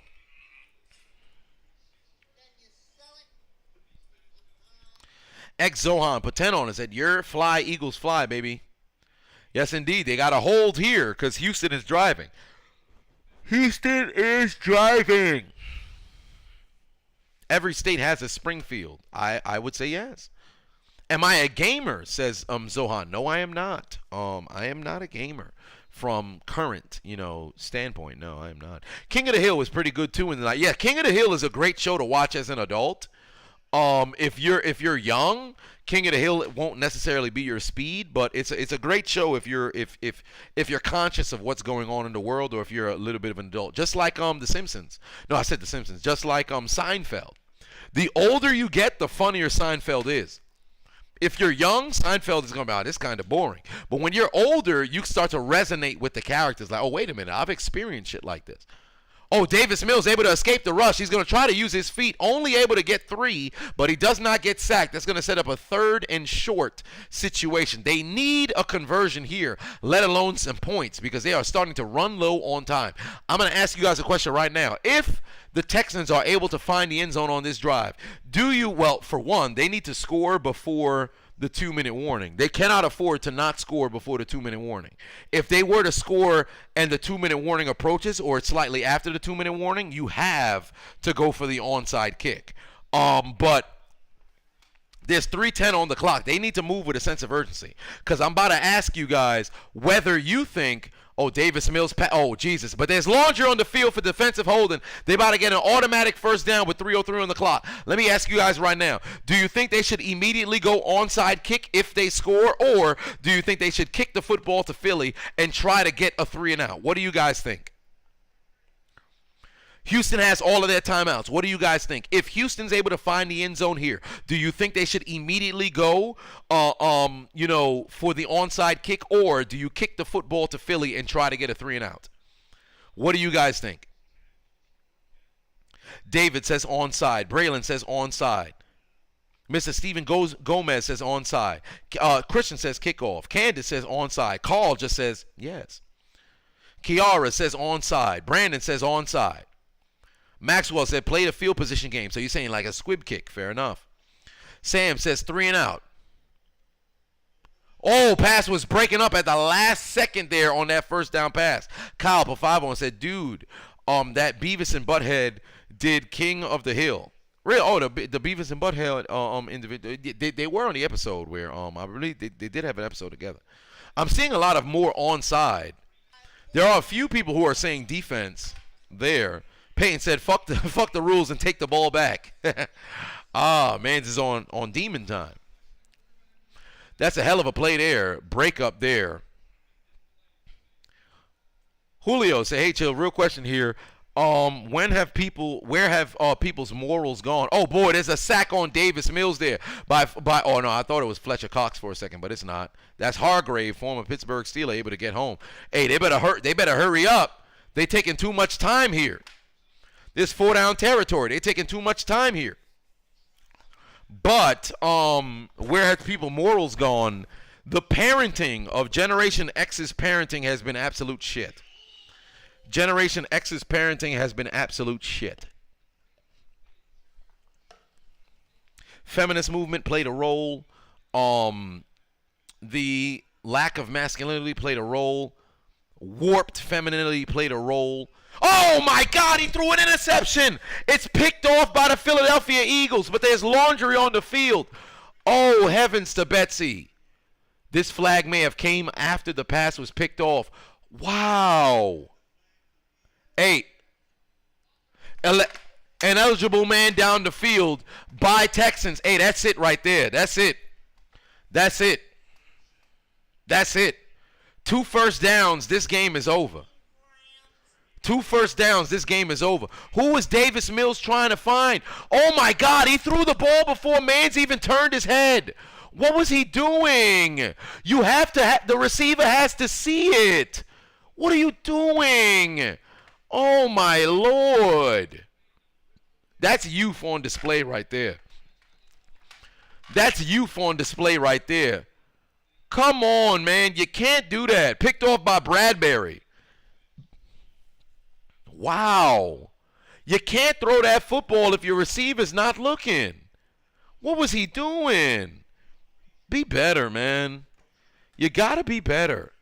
Ex Zohan put 10 on it, said, "You're fly, Eagles fly, baby." Yes, indeed. They got a hold here because Houston is driving. Houston is driving. Every state has a Springfield. I would say yes. Am I a gamer? Says Zohan. No, I am not. I am not a gamer from current, standpoint. No, I am not. King of the Hill was pretty good too in the night. Yeah, King of the Hill is a great show to watch as an adult. If you're young, King of the Hill, it won't necessarily be your speed, but it's a great show if you're conscious of what's going on in the world, or if you're a little bit of an adult. Just like The Simpsons. No, I said The Simpsons. Just like Seinfeld. The older you get, the funnier Seinfeld is. If you're young, Seinfeld is going to be, it's kind of boring. But when you're older, you start to resonate with the characters. Like, oh, wait a minute, I've experienced shit like this. Oh, Davis Mills able to escape the rush. He's going to try to use his feet. Only able to get 3, but he does not get sacked. That's going to set up a 3rd and short situation. They need a conversion here, let alone some points, because they are starting to run low on time. I'm going to ask you guys a question right now. If the Texans are able to find the end zone on this drive, well, for one, they need to score before the 2-minute warning. They cannot afford to not score before the 2-minute warning. If they were to score and the 2-minute warning approaches, or it's slightly after the 2-minute warning, you have to go for the onside kick. But there's 3:10 on the clock. They need to move with a sense of urgency, because I'm about to ask you guys whether you think, oh, Davis Mills, oh, Jesus. But there's laundry on the field for defensive holding. They about to get an automatic first down with 3:03 on the clock. Let me ask you guys right now. Do you think they should immediately go onside kick if they score, or do you think they should kick the football to Philly and try to get a 3-and-out? What do you guys think? Houston has all of their timeouts. What do you guys think? If Houston's able to find the end zone here, do you think they should immediately go, for the onside kick, or do you kick the football to Philly and try to get a 3-and-out? What do you guys think? David says onside. Braylon says onside. Mr. Steven Gomez says onside. Christian says kickoff. Candace says onside. Carl just says yes. Kiara says onside. Brandon says onside. Maxwell said play the field position game. So you're saying like a squib kick. Fair enough. Sam says 3-and-out. Oh, pass was breaking up at the last second there on that first down pass. Kyle put 5 on, said, dude, that Beavis and Butthead did King of the Hill. The Beavis and Butthead individual. They were on the episode where they did have an episode together. I'm seeing a lot of more onside. There are a few people who are saying defense there. Payton said, fuck the rules and take the ball back. Mans is on demon time. That's a hell of a play there. Break up there. Julio say, hey, Chill, real question here. Where have people's morals gone? Oh boy, there's a sack on Davis Mills there oh no, I thought it was Fletcher Cox for a second, but it's not. That's Hargrave, former Pittsburgh Steeler, able to get home. Hey, they better hurry up. They taking too much time here. This 4-down territory. They're taking too much time here. But where have people's morals gone? The parenting of Generation X's parenting has been absolute shit. Generation X's parenting has been absolute shit. Feminist movement played a role. The lack of masculinity played a role. Warped femininity played a role. Oh my God, he threw an interception. It's picked off by the Philadelphia Eagles, but there's laundry on the field. Oh, heavens to Betsy. This flag may have came after the pass was picked off. Wow. 8. An eligible man down the field by Texans. Hey, that's it right there. That's it. 2 first downs, this game is over. 2 first downs, this game is over. Who was Davis Mills trying to find? Oh my God, he threw the ball before Mans even turned his head. What was he doing? You have to, the receiver has to see it. What are you doing? Oh my Lord. That's youth on display right there. That's youth on display right there. Come on, man. You can't do that. Picked off by Bradbury. Wow. You can't throw that football if your receiver's not looking. What was he doing? Be better, man. You got to be better.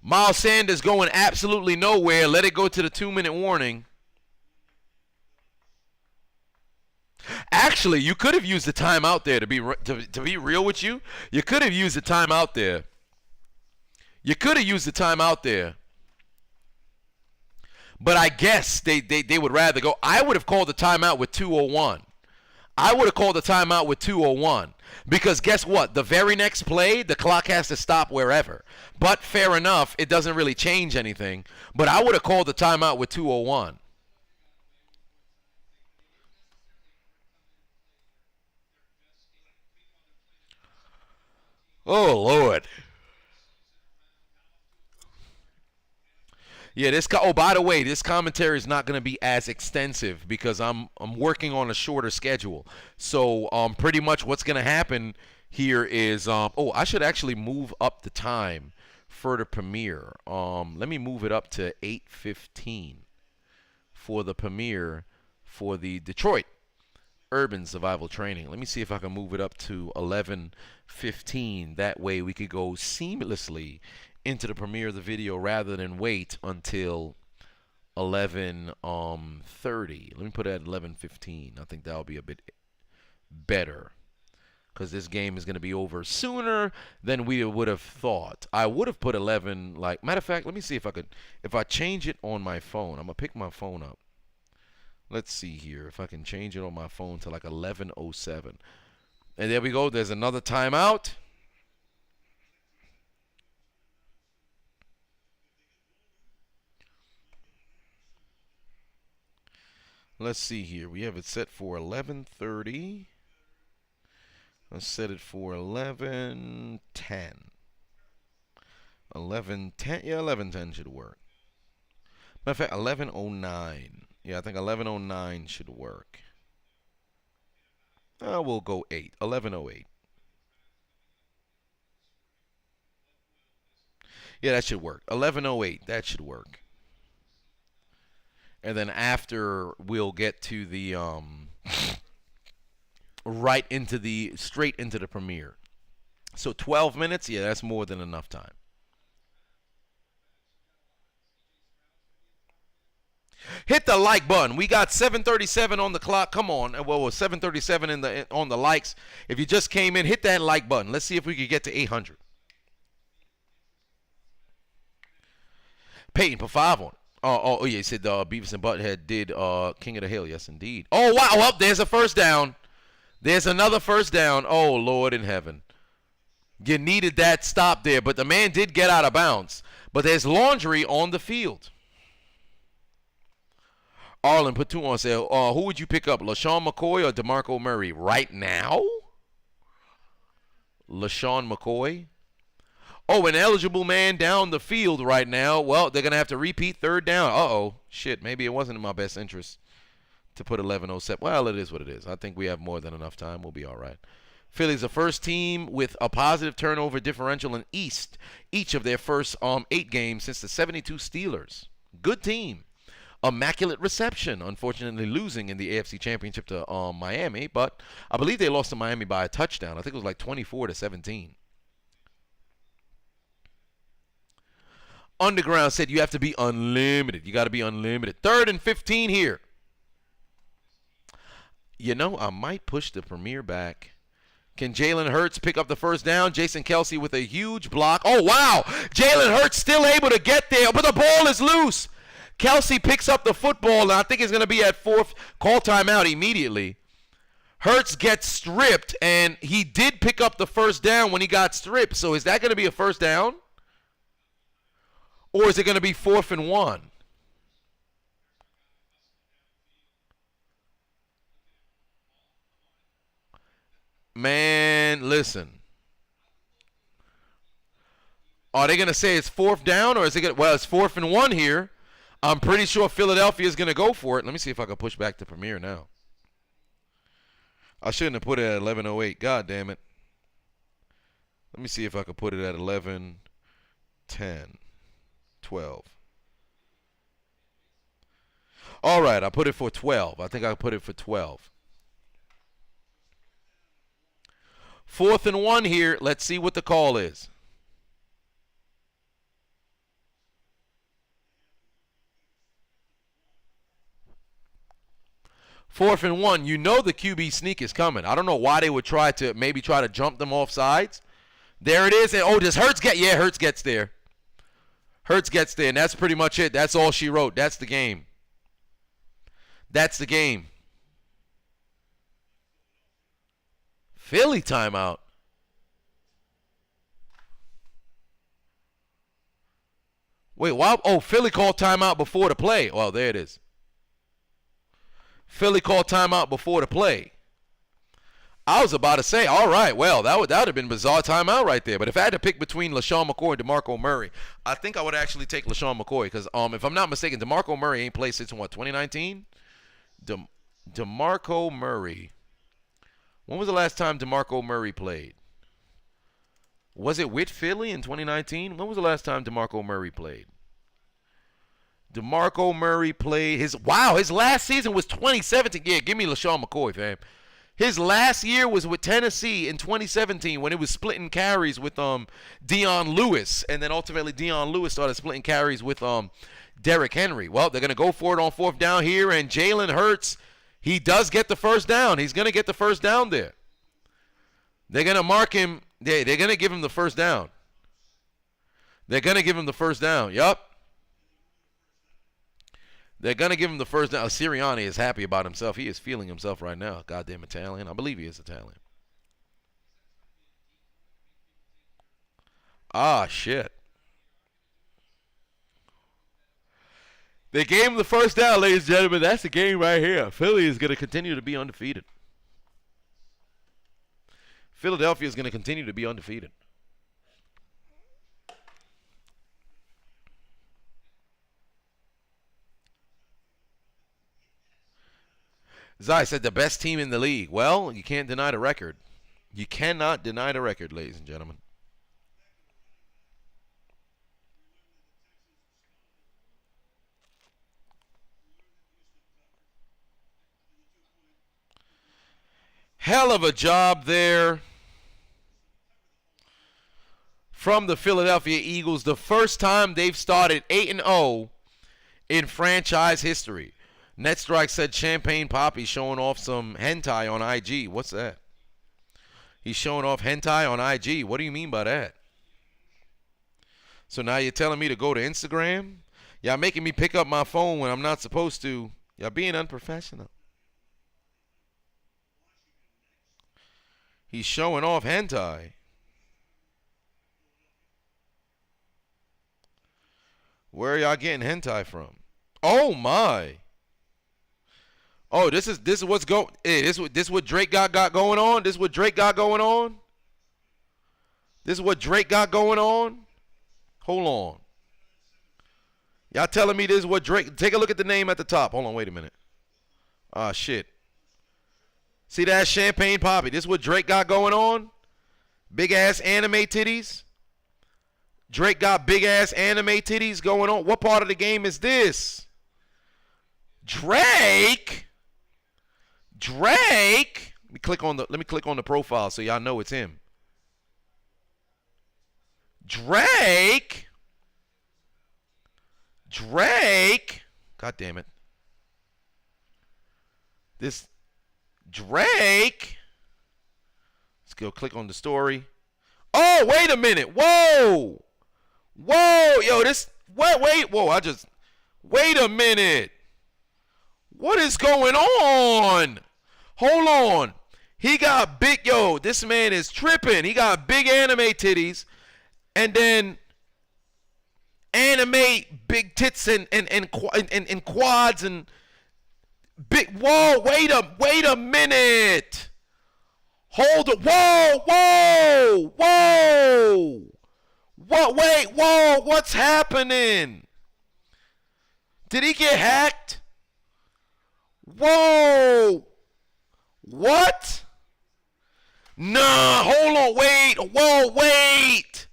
Miles Sanders going absolutely nowhere. Let it go to the 2-minute warning. Actually, you could have used the timeout there to be real with you. You could have used the timeout there. You could have used the timeout there. But I guess they would rather go. I would have called the timeout with 2:01. I would have called the timeout with 2:01. Because guess what? The very next play, the clock has to stop wherever. But fair enough, it doesn't really change anything. But I would have called the timeout with 2:01. Oh, Lord. Yeah, by the way, this commentary is not going to be as extensive because I'm working on a shorter schedule. So pretty much what's going to happen here is I should actually move up the time for the premiere. Let me move it up to 8:15 for the premiere for the Detroit Urban Survival Training. Let me see if I can move it up to 11:15. That way we could go seamlessly into the premiere of the video rather than wait until 11:30. Let me put it at 11:15. I think that'll be a bit better because this game is going to be over sooner than we would have thought. I would have put 11. Matter of fact, let me see if I change it on my phone. I'm gonna pick my phone up. Let's see here if I can change it on my phone to 11:07. And there we go. There's another timeout. Let's see here. We have it set for 11:30. Let's set it for 11:10. 11:10. Yeah, 11:10 should work. Matter of fact, 11:09. Yeah, I think 11:09 should work. We'll go 8. 11:08. Yeah, that should work. 11:08. That should work. And then after we'll get to the straight into the premiere. So 12 minutes, yeah, that's more than enough time. Hit the like button. We got 7:37 on the clock. Come on. Well, 7:37 on the likes. If you just came in, hit that like button. Let's see if we can get to 800. Peyton, put 5 on it. Oh, yeah, he said Beavis and Butthead did King of the Hill. Yes, indeed. Oh, wow. Well, there's a first down. There's another first down. Oh, Lord in heaven. You needed that stop there, but the man did get out of bounds. But there's laundry on the field. Arlen put 2 on sale. Who would you pick up, LaShawn McCoy or DeMarco Murray? Right now? LaShawn McCoy. Oh, an eligible man down the field right now. Well, they're going to have to repeat 3rd down. Uh-oh. Shit, maybe it wasn't in my best interest to put 11:07. Well, it is what it is. I think we have more than enough time. We'll be all right. Philly's the first team with a positive turnover differential in each of their first 8 games since the 72 Steelers. Good team. Immaculate reception, unfortunately losing in the AFC Championship to Miami, but I believe they lost to Miami by a touchdown. I think it was 24-17. Underground said you have to be unlimited. You got to be unlimited. 3rd and 15 here. You know, I might push the premiere back. Can Jalen Hurts pick up the first down? Jason Kelsey with a huge block. Oh, wow. Jalen Hurts still able to get there, but the ball is loose. Kelsey picks up the football, and I think it's going to be at 4th. Call timeout immediately. Hurts gets stripped, and he did pick up the first down when he got stripped. So is that going to be a first down? Or is it going to be 4th and 1? Man, listen. Are they going to say it's 4th down, or is it going to, well, it's 4th and 1 here. I'm pretty sure Philadelphia is going to go for it. Let me see if I can push back to premiere now. I shouldn't have put it at 11:08. God damn it. Let me see if I can put it at 11:10, 12. All right, I put it for 12. I think I put it for 12. 4th and 1 here. Let's see what the call is. 4th and 1. You know the QB sneak is coming. I don't know why they would try to jump them off sides. There it is. And, oh, does Hurts get? Yeah, Hurts gets there. Hurts gets there, and that's pretty much it. That's all she wrote. That's the game. That's the game. Philly timeout. Wait, why? Oh, Philly called timeout before the play. Oh, there it is. Philly called timeout before the play. I was about to say, all right, well, that would have been bizarre timeout right there. But if I had to pick between LaShawn McCoy and DeMarco Murray, I think I would actually take LaShawn McCoy because if I'm not mistaken, DeMarco Murray ain't played since, 2019? DeMarco Murray. When was the last time DeMarco Murray played? Was it with Philly in 2019? When was the last time DeMarco Murray played? DeMarco Murray played his last season was 2017. Yeah, give me LaShawn McCoy, fam. His last year was with Tennessee in 2017 when it was splitting carries with Deion Lewis, and then ultimately Deion Lewis started splitting carries with Derrick Henry. Well, they're gonna go for it on 4th down here, and Jalen Hurts, he does get the first down. He's gonna get the first down there. They're gonna mark him. They're gonna give him the first down. They're gonna give him the first down. Yup. They're going to give him the first down. Sirianni is happy about himself. He is feeling himself right now. Goddamn Italian. I believe he is Italian. Ah, shit. They gave him the first down, ladies and gentlemen. That's the game right here. Philly is going to continue to be undefeated. Philadelphia is going to continue to be undefeated. Zai said the best team in the league. Well, you can't deny the record. You cannot deny the record, ladies and gentlemen. Hell of a job there from the Philadelphia Eagles. The first time they've started 8-0 in franchise history. Netstrike said Champagne Poppy showing off some hentai on IG. What's that? He's showing off hentai on IG. What do you mean by that? So now you're telling me to go to Instagram? Y'all making me pick up my phone when I'm not supposed to. Y'all being unprofessional. He's showing off hentai. Where are y'all getting hentai from? Oh my. Oh, this is what's going. Hey, this what Drake got going on. This is what Drake got going on. This is what Drake got going on. Hold on. Y'all telling me this is what Drake? Take a look at the name at the top. Hold on, wait a minute. Ah, shit. See that Champagne Poppy? This is what Drake got going on. Big ass anime titties. Drake got big ass anime titties going on. What part of the game is this? Drake. Let me click on the profile so y'all know it's him. Drake. God damn it. This Drake. Let's go click on the story. Oh, wait a minute. Whoa. Yo, wait a minute. What is going on? Hold on. He got big, this man is tripping. He got big anime titties and then anime big tits and quads and big, whoa, wait a minute. Hold it. Whoa, what's happening? Did he get hacked? Whoa. What? Nah, hold on, wait.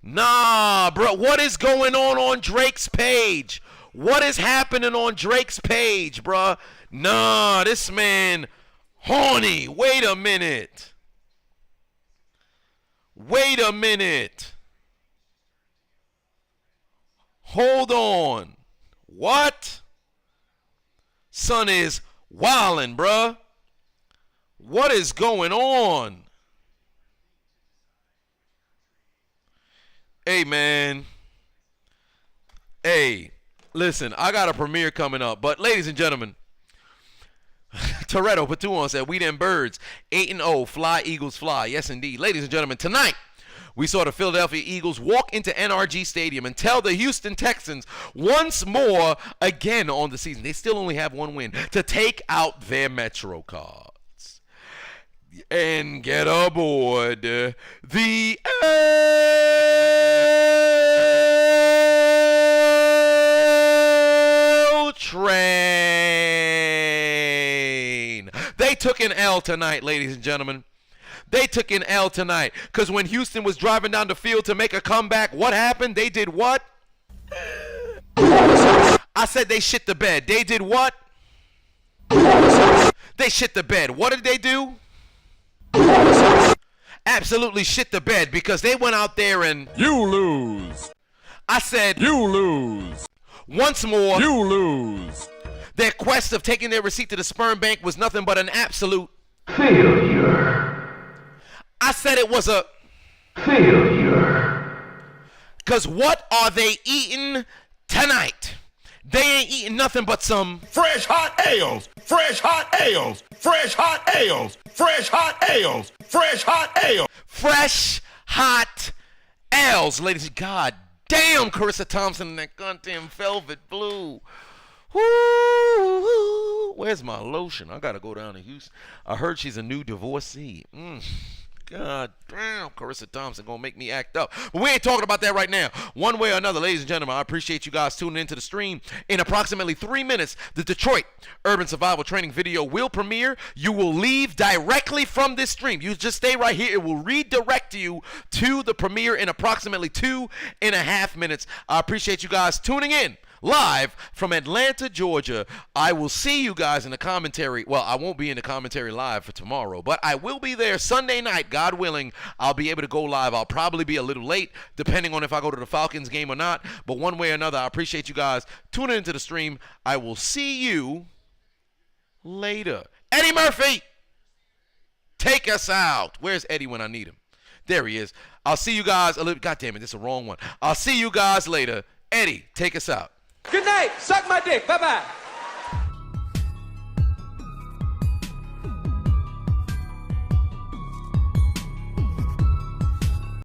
Nah, bro, what is going on Drake's page? What is happening on Drake's page, bruh? Nah, this man horny. Wait a minute. Wait a minute. Hold on. What? Son is wildin', bruh. What is going on? Hey, man. Hey, listen, I got a premiere coming up. But, ladies and gentlemen, Toretto Patuon said, we them birds, 8-0, fly, Eagles, fly. Yes, indeed. Ladies and gentlemen, tonight, we saw the Philadelphia Eagles walk into NRG Stadium and tell the Houston Texans once more, again on the season, they still only have one win, to take out their Metro cards and get aboard the L train. They took an L tonight, ladies and gentlemen. They took an L tonight because when Houston was driving down the field to make a comeback, what happened? They did what? I said they shit the bed. They did what? They shit the bed. What did they do? Absolutely shit the bed because they went out there and... You lose. I said... You lose. Once more... You lose. Their quest of taking their receipt to the sperm bank was nothing but an absolute... failure. I said it was a... failure. Because what are they eating tonight? They ain't eating nothing but some... Fresh hot ales. Fresh hot ales. Fresh hot ales. Fresh hot ales. Fresh hot ales. fresh, hot ales. Ladies, God damn, Carissa Thompson in that goddamn velvet blue. Woo, where's my lotion? I gotta go down to Houston. I heard she's a new divorcee. God damn, Carissa Thompson gonna make me act up. But we ain't talking about that right now. One way or another, ladies and gentlemen, I appreciate you guys tuning into the stream. In approximately 3 minutes, the Detroit Urban Survival Training video will premiere. You will leave directly from this stream. You just stay right here. It will redirect you to the premiere in approximately 2.5 minutes. I appreciate you guys tuning in. Live from Atlanta, Georgia. I will see you guys in the commentary. Well, I won't be in the commentary live for tomorrow, but I will be there Sunday night, God willing. I'll be able to go live. I'll probably be a little late, depending on if I go to the Falcons game or not. But one way or another, I appreciate you guys tuning into the stream. I will see you later. Eddie Murphy, take us out. Where's Eddie when I need him? There he is. I'll see you guys a little. God damn it, this is the wrong one. I'll see you guys later. Eddie, take us out. Good night. Suck my dick. Bye-bye.